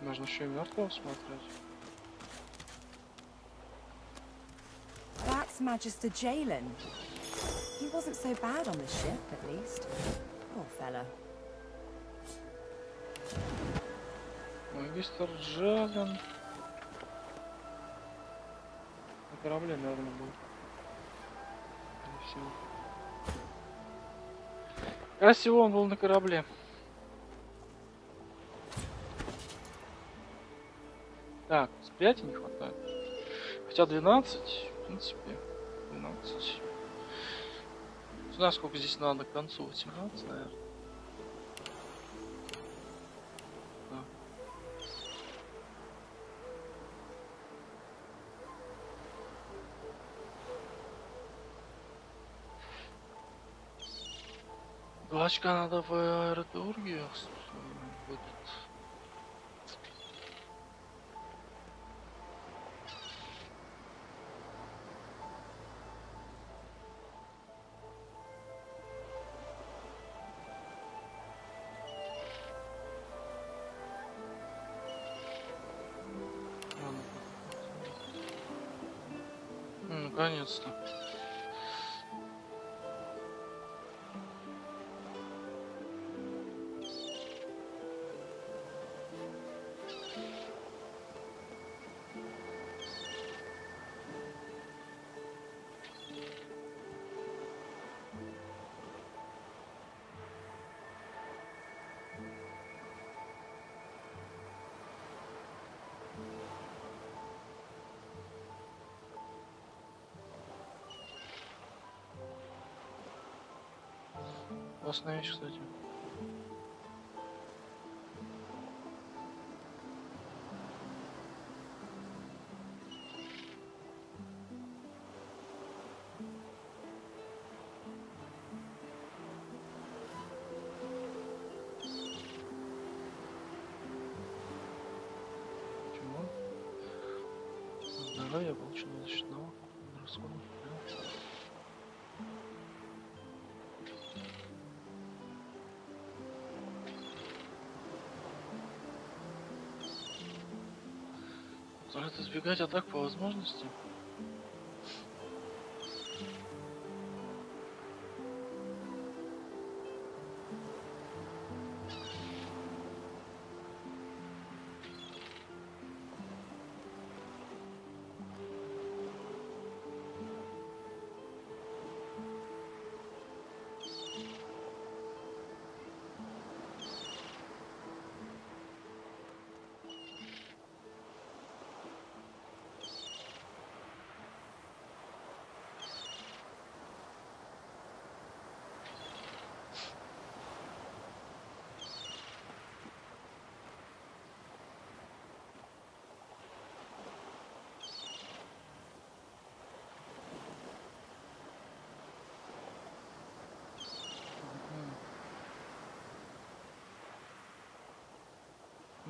Можно еще и мертвого смотреть. That's Magister Jalen. He wasn't so bad on the ship, at least. Poor fella. Магистр Джален. На корабле, наверное, был. Скорее всего, он был на корабле. Так, восприятия не хватает. Хотя 12, в принципе, 12. Не знаю, сколько здесь надо к концу. 18, наверное. Да. Галочка надо в аэротурге будет. Наконец-то. Классная вещь, кстати. Почему? Давай я получу защитного расхода. Стоит избегать атак по возможности.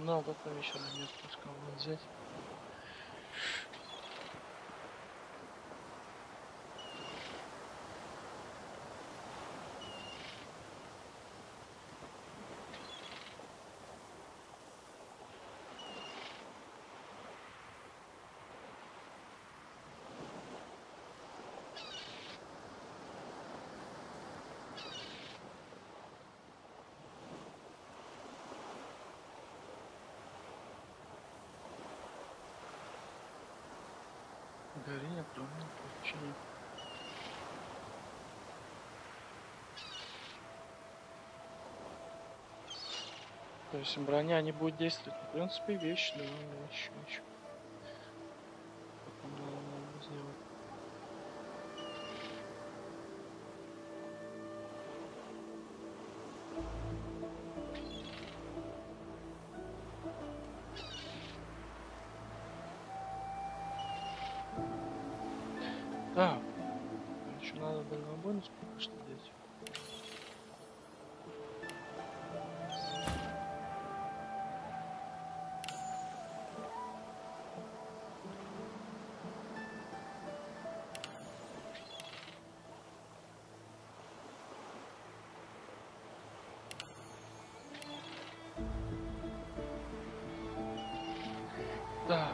Ну, потом еще на место кого взять. Горение, правильно, общение. То есть броня не будет действовать. В принципе, вещь, да, вещь. Потом надо сделать. Да. Еще надо дальнобойность пока что делать. Так.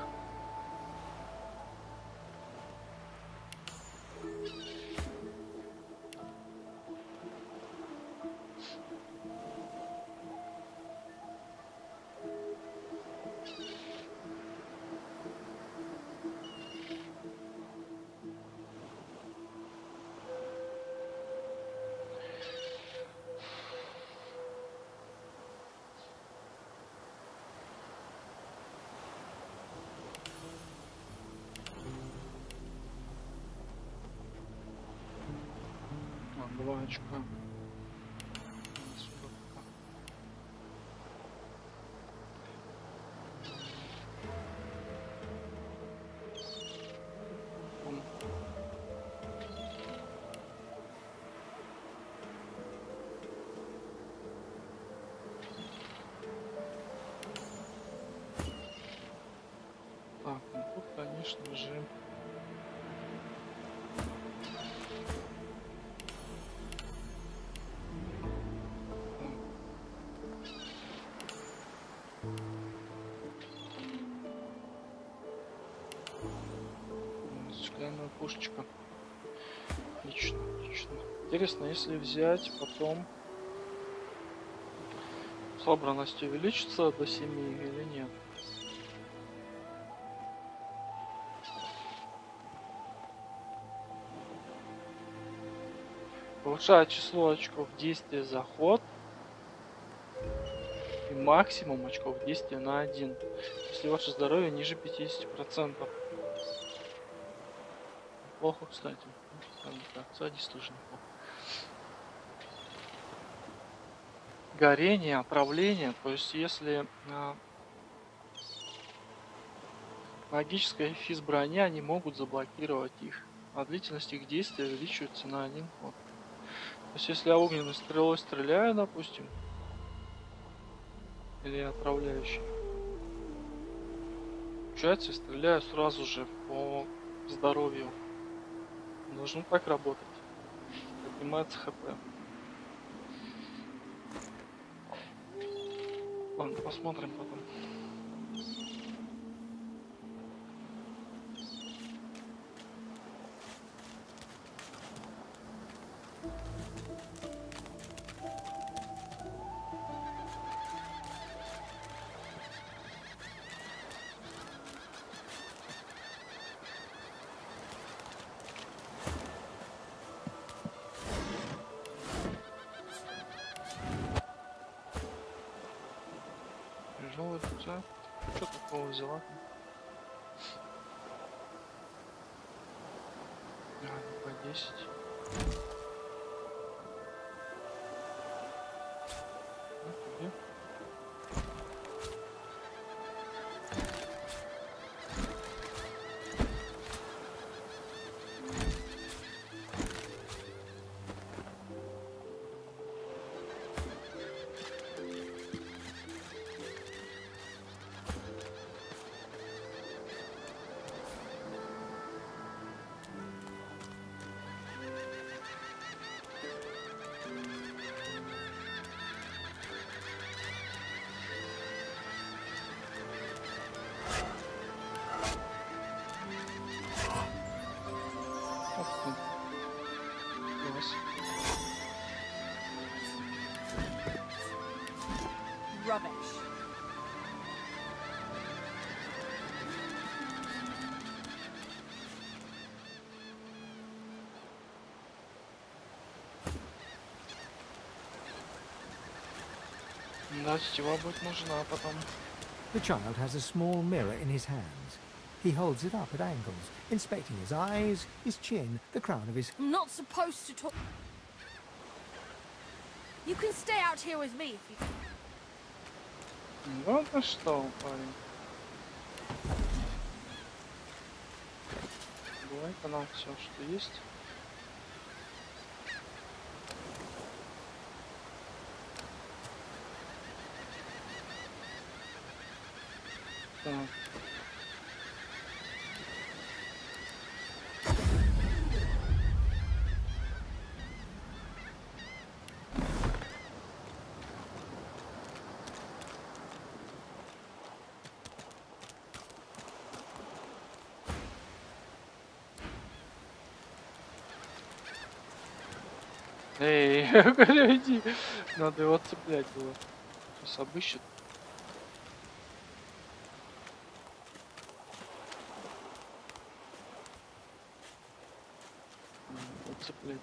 2 очка. Так, ну тут, конечно же, стеклянная пушечка. Отлично, отлично. Интересно, если взять потом, собранность увеличится до 7 или нет? Повышает число очков действия за ход и максимум очков действия на 1, если ваше здоровье ниже 50%. Плохо, кстати. Так, садись тоже неплохо. Горение, отравление, то есть если магическая физброня, они могут заблокировать их, а длительность их действия увеличивается на 1 ход. То есть если я огненной стрелой стреляю, допустим, или отравляющий, получается, я стреляю сразу же по здоровью. Должно так работать. Поднимается хп. Ладно, посмотрим потом. Что такого взяла? По 10. Где? Rubbish. Да, сетева будет нужна потом. The child has a small mirror in his hands. He holds it up at angles, inspecting his eyes, his chin, the crown of his... I'm not supposed to talk. You can stay out here with me if you... Вот на что, парень. Давай-ка нам все, что есть. Так. Эй, иди. Надо его цеплять было. Сейчас обыщет. Цеплять.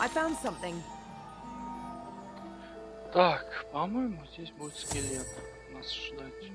I found something. Так, по-моему, здесь будет скелет нас ждать.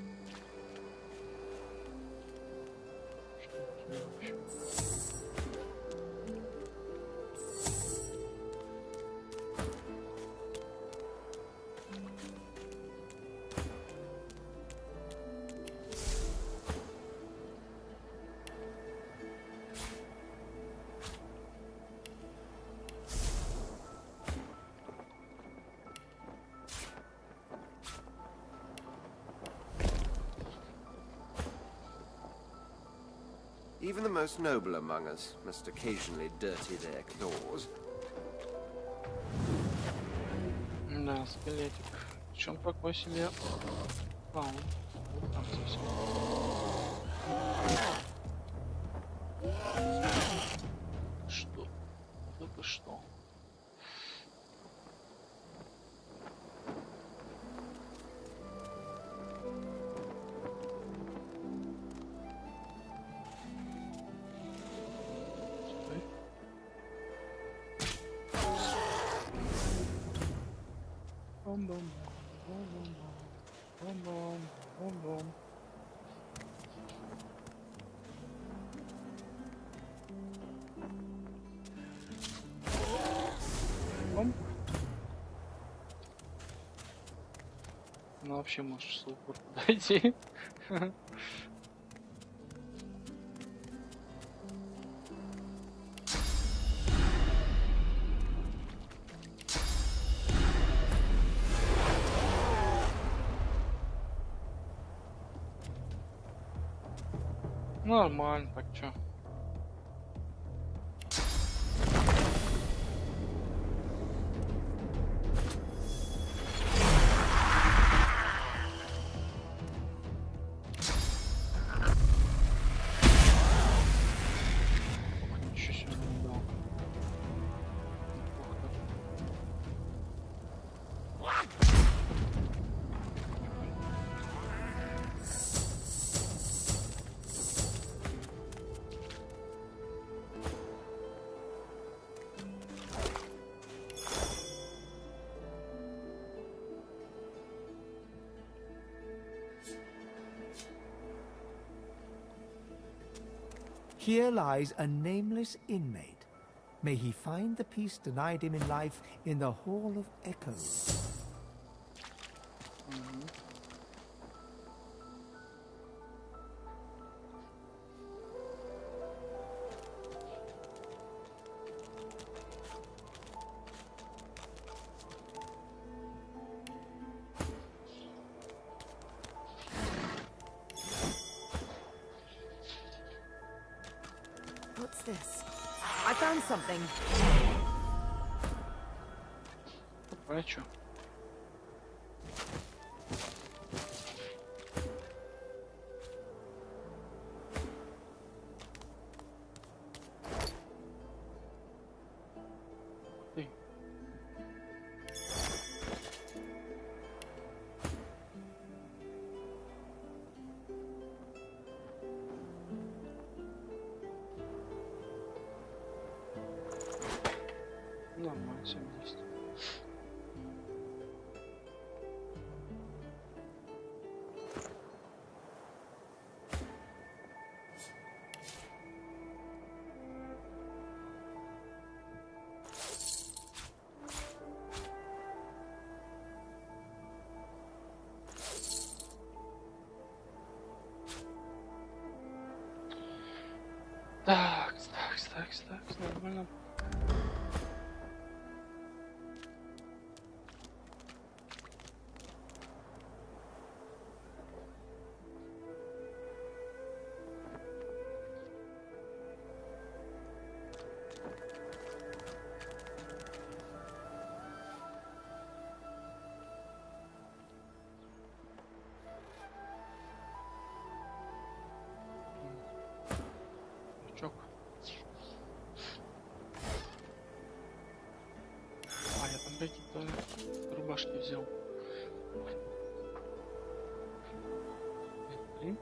Even the most noble among us must occasionally dirty their claws. Да, скелетик. Причем такой себе. А, вот там совсем. Что? Это что? Ну вообще можешь с упор подойти. Нормально, так чё? Ничего себе не дал. Here lies a nameless inmate. May he find the peace denied him in life in the Hall of Echoes. What's this? I found something. А чё? Нормально всё есть. Так, нормально. Чок. А, я там какие-то рубашки взял. Три.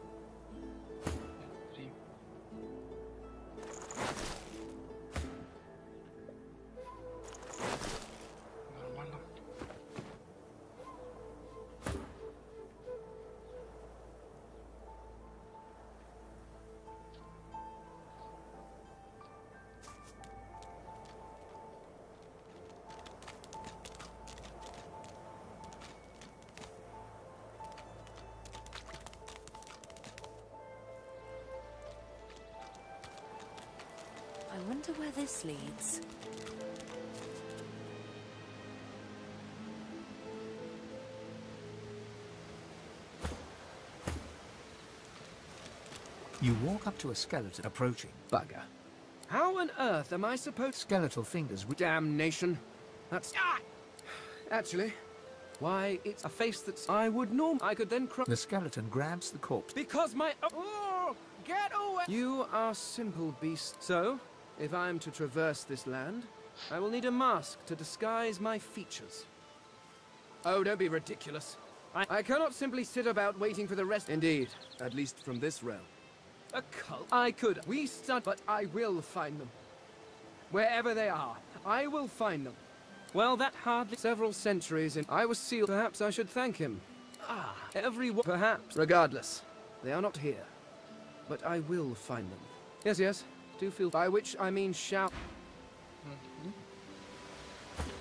wonder where this leads. You walk up to a skeleton approaching. Bugger. How on earth am I supposed... Skeletal fingers... Damnation. That's... Ah! Actually, why, it's a face that's... I would norm... I could then The skeleton grabs the corpse. Because my... Oh! Get away! You are simple beast. So, if I'm to traverse this land, I will need a mask to disguise my features. Oh, don't be ridiculous. I cannot simply sit about waiting for the rest... Indeed, at least from this realm. A cult? I could. We start, but I will find them. Wherever they are, I will find them. Well, that hardly several centuries in I was sealed. Perhaps I should thank him. Ah, everyone. Perhaps. Regardless, they are not here. But I will find them. Yes, yes. Do feel. By which I mean shall.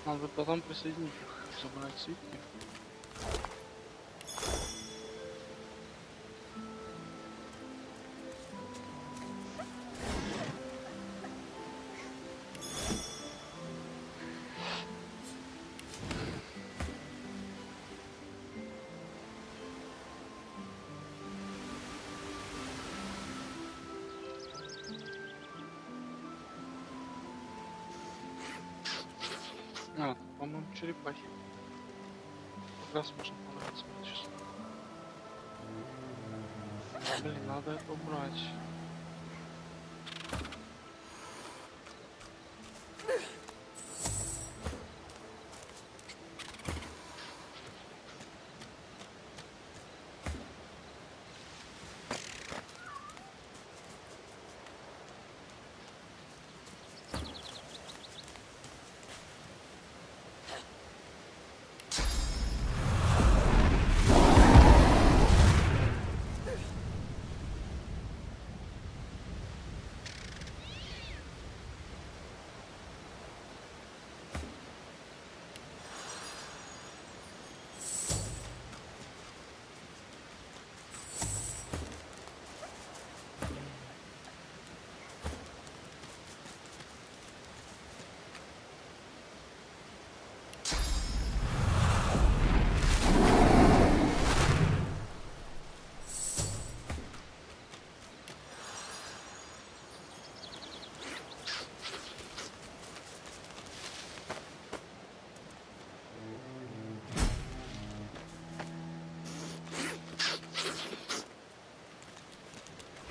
Надо потом присоединить их, собрать свитки. А, по-моему, черепахи. Как раз можно понравиться сейчас. Блин, надо это убрать.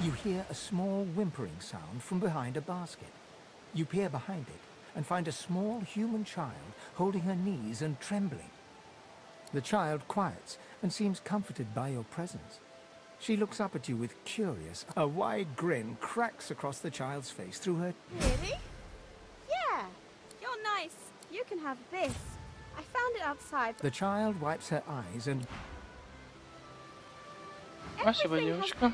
You hear a small whimpering sound from behind a basket. You peer behind it and find a small human child holding her knees and trembling. The child quiets and seems comforted by your presence. She looks up at you with curious... A wide grin cracks across the child's face through her... Really? Yeah. You're nice. You can have this. I found it outside. The child wipes her eyes and... Спасибо, девочка.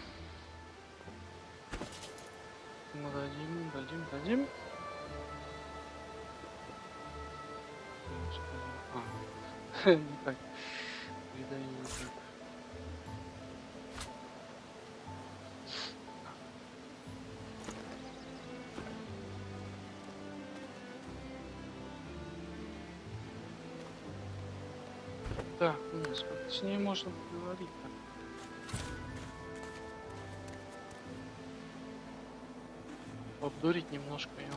Дадим. А, никак. Передаю никак. Так, ну, сколько с ней можно поговорить-то? Обдурить немножко ее.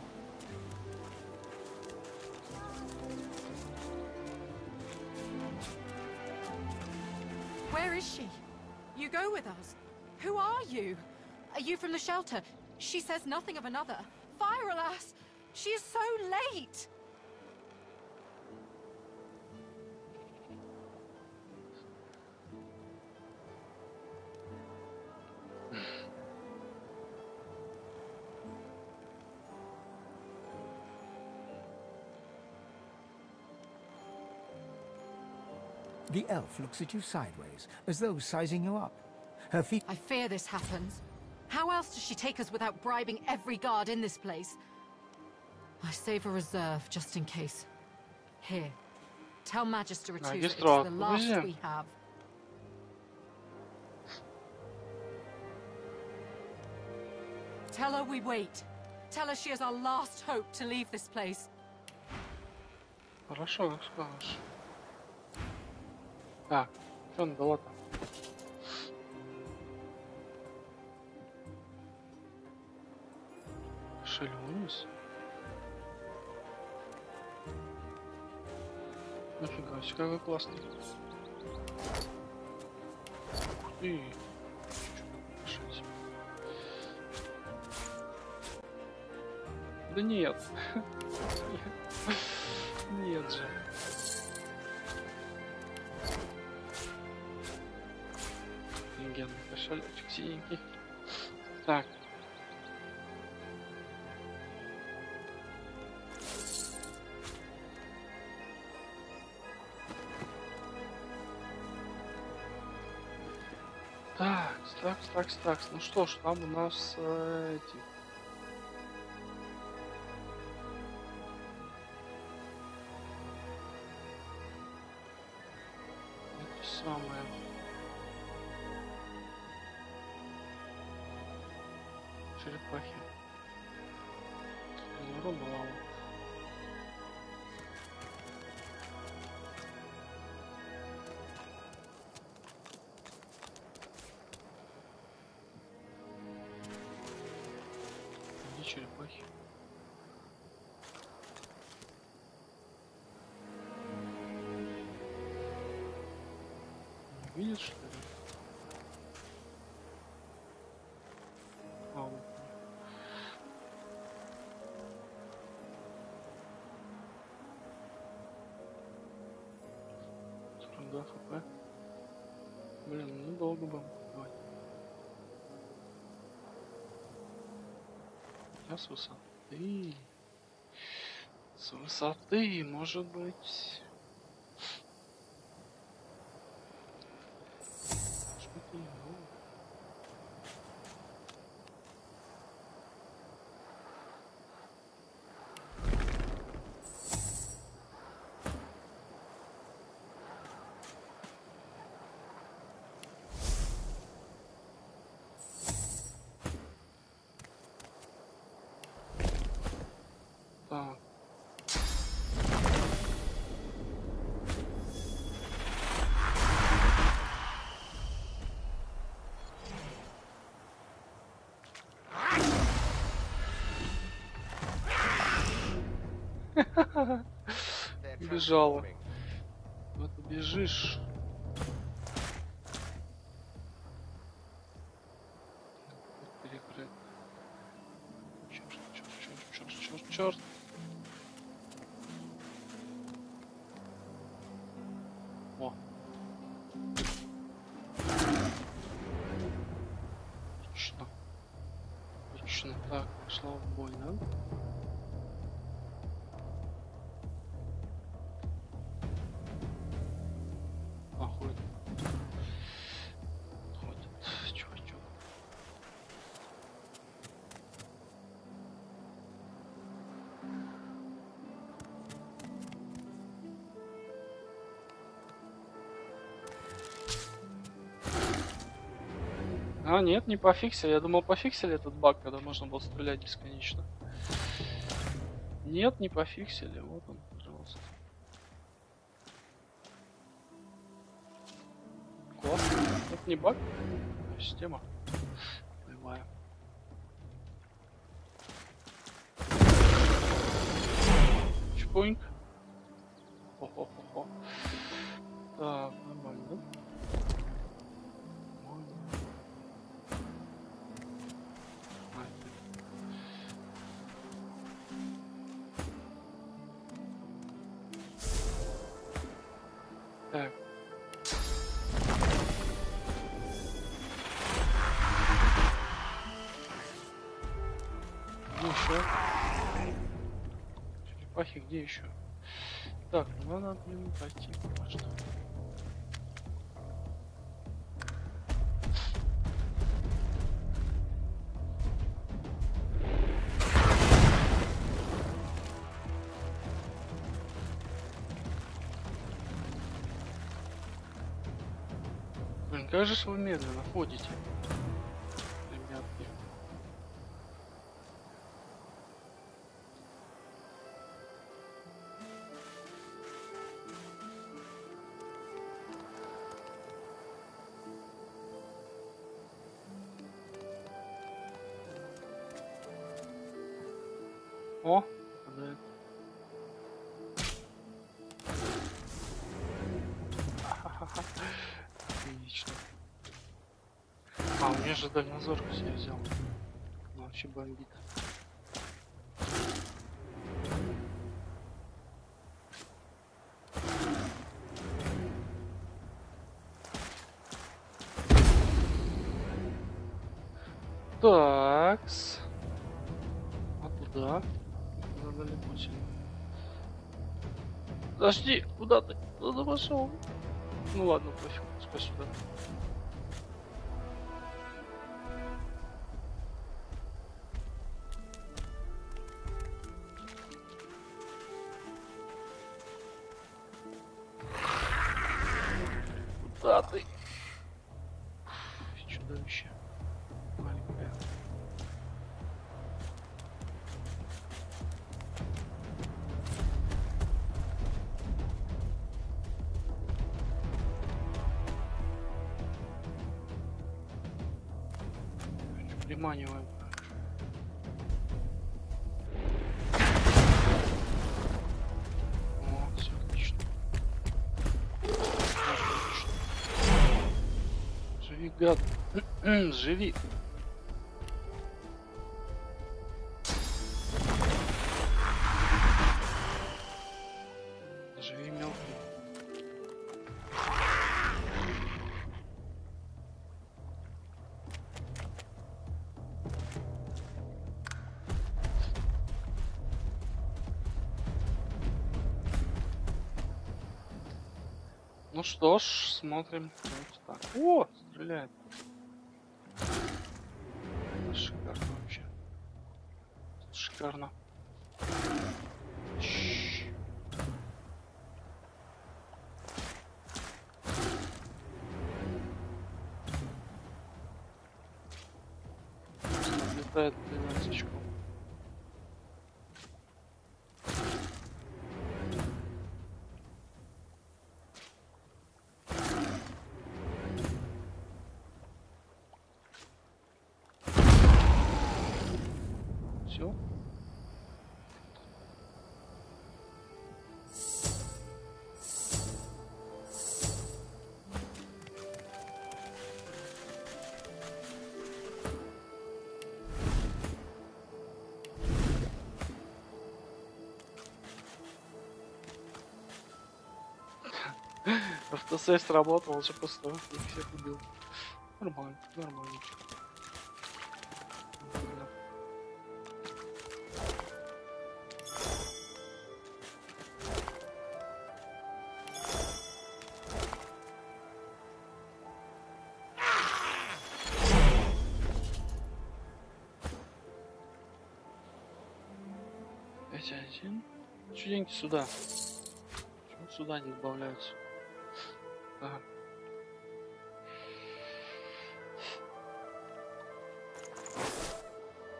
Where is she? You go with us. Who are you? Are you from the shelter? She says nothing of another. Fire, alas! She is so late! The elf looks at you sideways, as though sizing you up. Her feet... I fear this happens. How else does she take us without bribing every guard in this place? I save a reserve just in case. Here. Tell Magister too that it's the last we have. Tell her we wait. Tell her she is our last hope to leave this place. Хорошо, как скажешь. Так, что надо-то? Кошелек вниз. Нафига, все какой классный. Ух ты. Да нет. Нет же. Офигенный кошелечек синенький. Так. Так. Ну что ж, там у нас эти... Это самое... Черепахи. Народу мало. Черепахи. Не видишь, что ли? А, вот. Ерунда, хп. Блин, ну долго будем покупать. С высоты. С высоты, может быть. Что-то его. Так. Бежала. Вот бежишь. Перекрыт. Черт. О. Отлично. Так, пошла в бой, да? Ходит. Чувачок. А, нет, не пофиксили. Я думал, пофиксили этот баг, когда можно было стрелять бесконечно. Нет, не пофиксили. Вот он, пожалуйста. Классно. Это не баг, а система. Боевая. Чпуньк. Хо-хо-хо-хо. Так, нормально, да? Так. Где еще? Черепахи, где еще? Так, ну надо, блин, пойти, конечно. Блин, как же вы медленно ходите, ребятки. О, попадает. Отлично. А, у меня же дальнозорку я взял. Ну, вообще бомбит. Такс. А куда? Надо далеко сильно. Подожди, куда ты? Куда пошел? Ну ладно, пофиг, пускай сюда. Куда ты? Чудовище. Маленькое. Приманиваем. О, все отлично. Живи, гад. Живи. Живи, мелкий. Ну что ж, смотрим. Вот так. О, стреляет. Это шикарно вообще. Шикарно. Летает 12 очков. Все. Автосейв сработал, уже после того, как я всех убил. Нормально, нормально. Один. Чё деньги сюда? Почему сюда не добавляются? Ага.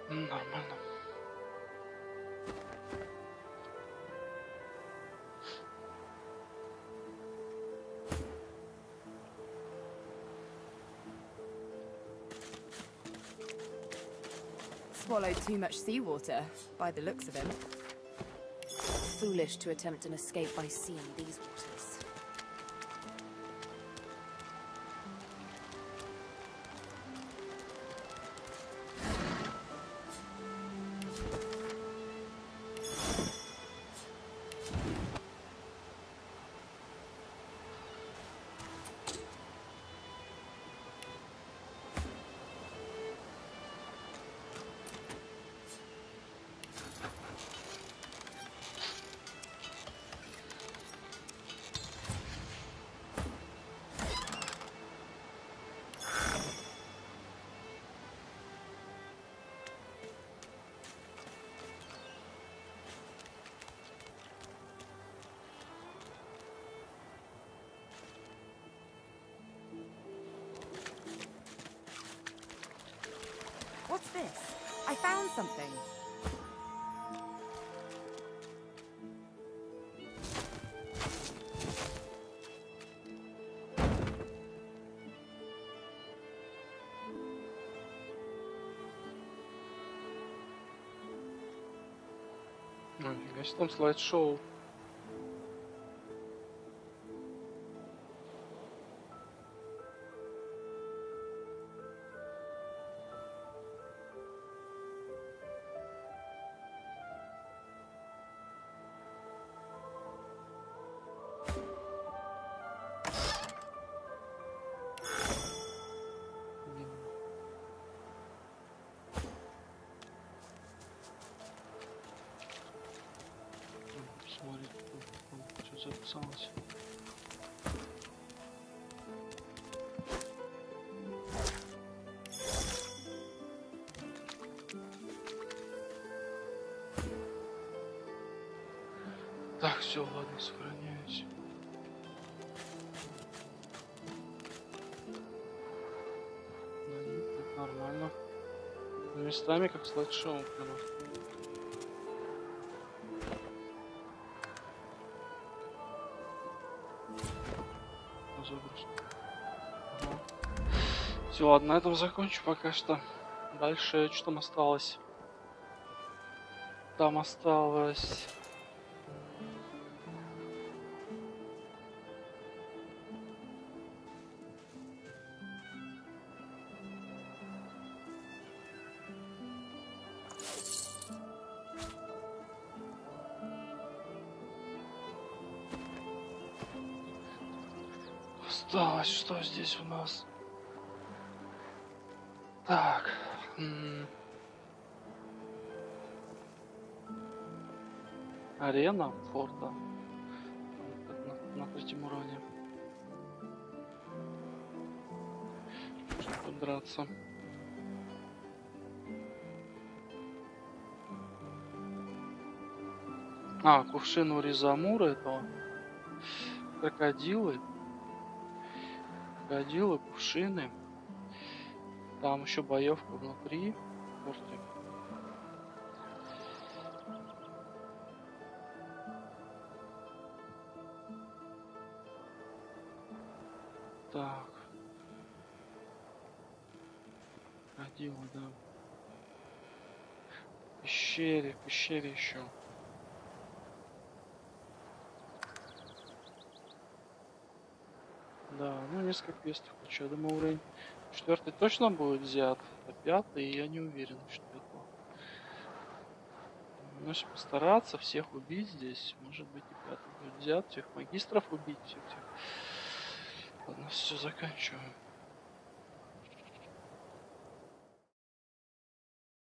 Нормально. Swallowed too much seawater, by the looks of him. Foolish to attempt an escape by sea in these waters. What's this? I found something. Нифига себе, там слайд-шоу. Смотри, что записалось. Так, все, ладно, сохраняюсь. Да, нормально. Местами как слайд-шоу прямо. Ага. Все, ладно, на этом закончу пока что. Дальше что там осталось? Там осталось... Осталось, что здесь у нас? Так. Арена форта. На третьем уровне. Можно подраться. А, кувшин у Ризамура этого. Крокодилы. Крокодилы, кувшины. Там еще боевка внутри форта. Так. Крокодилы, да. Пещере еще. Да, ну несколько квестов хочу. Я думаю, уровень 4 точно будет взят, а 5 я не уверен, что это. Но если постараться всех убить здесь, может быть и 5 будет взят, всех магистров убить, всех. Ладно, все, заканчиваю.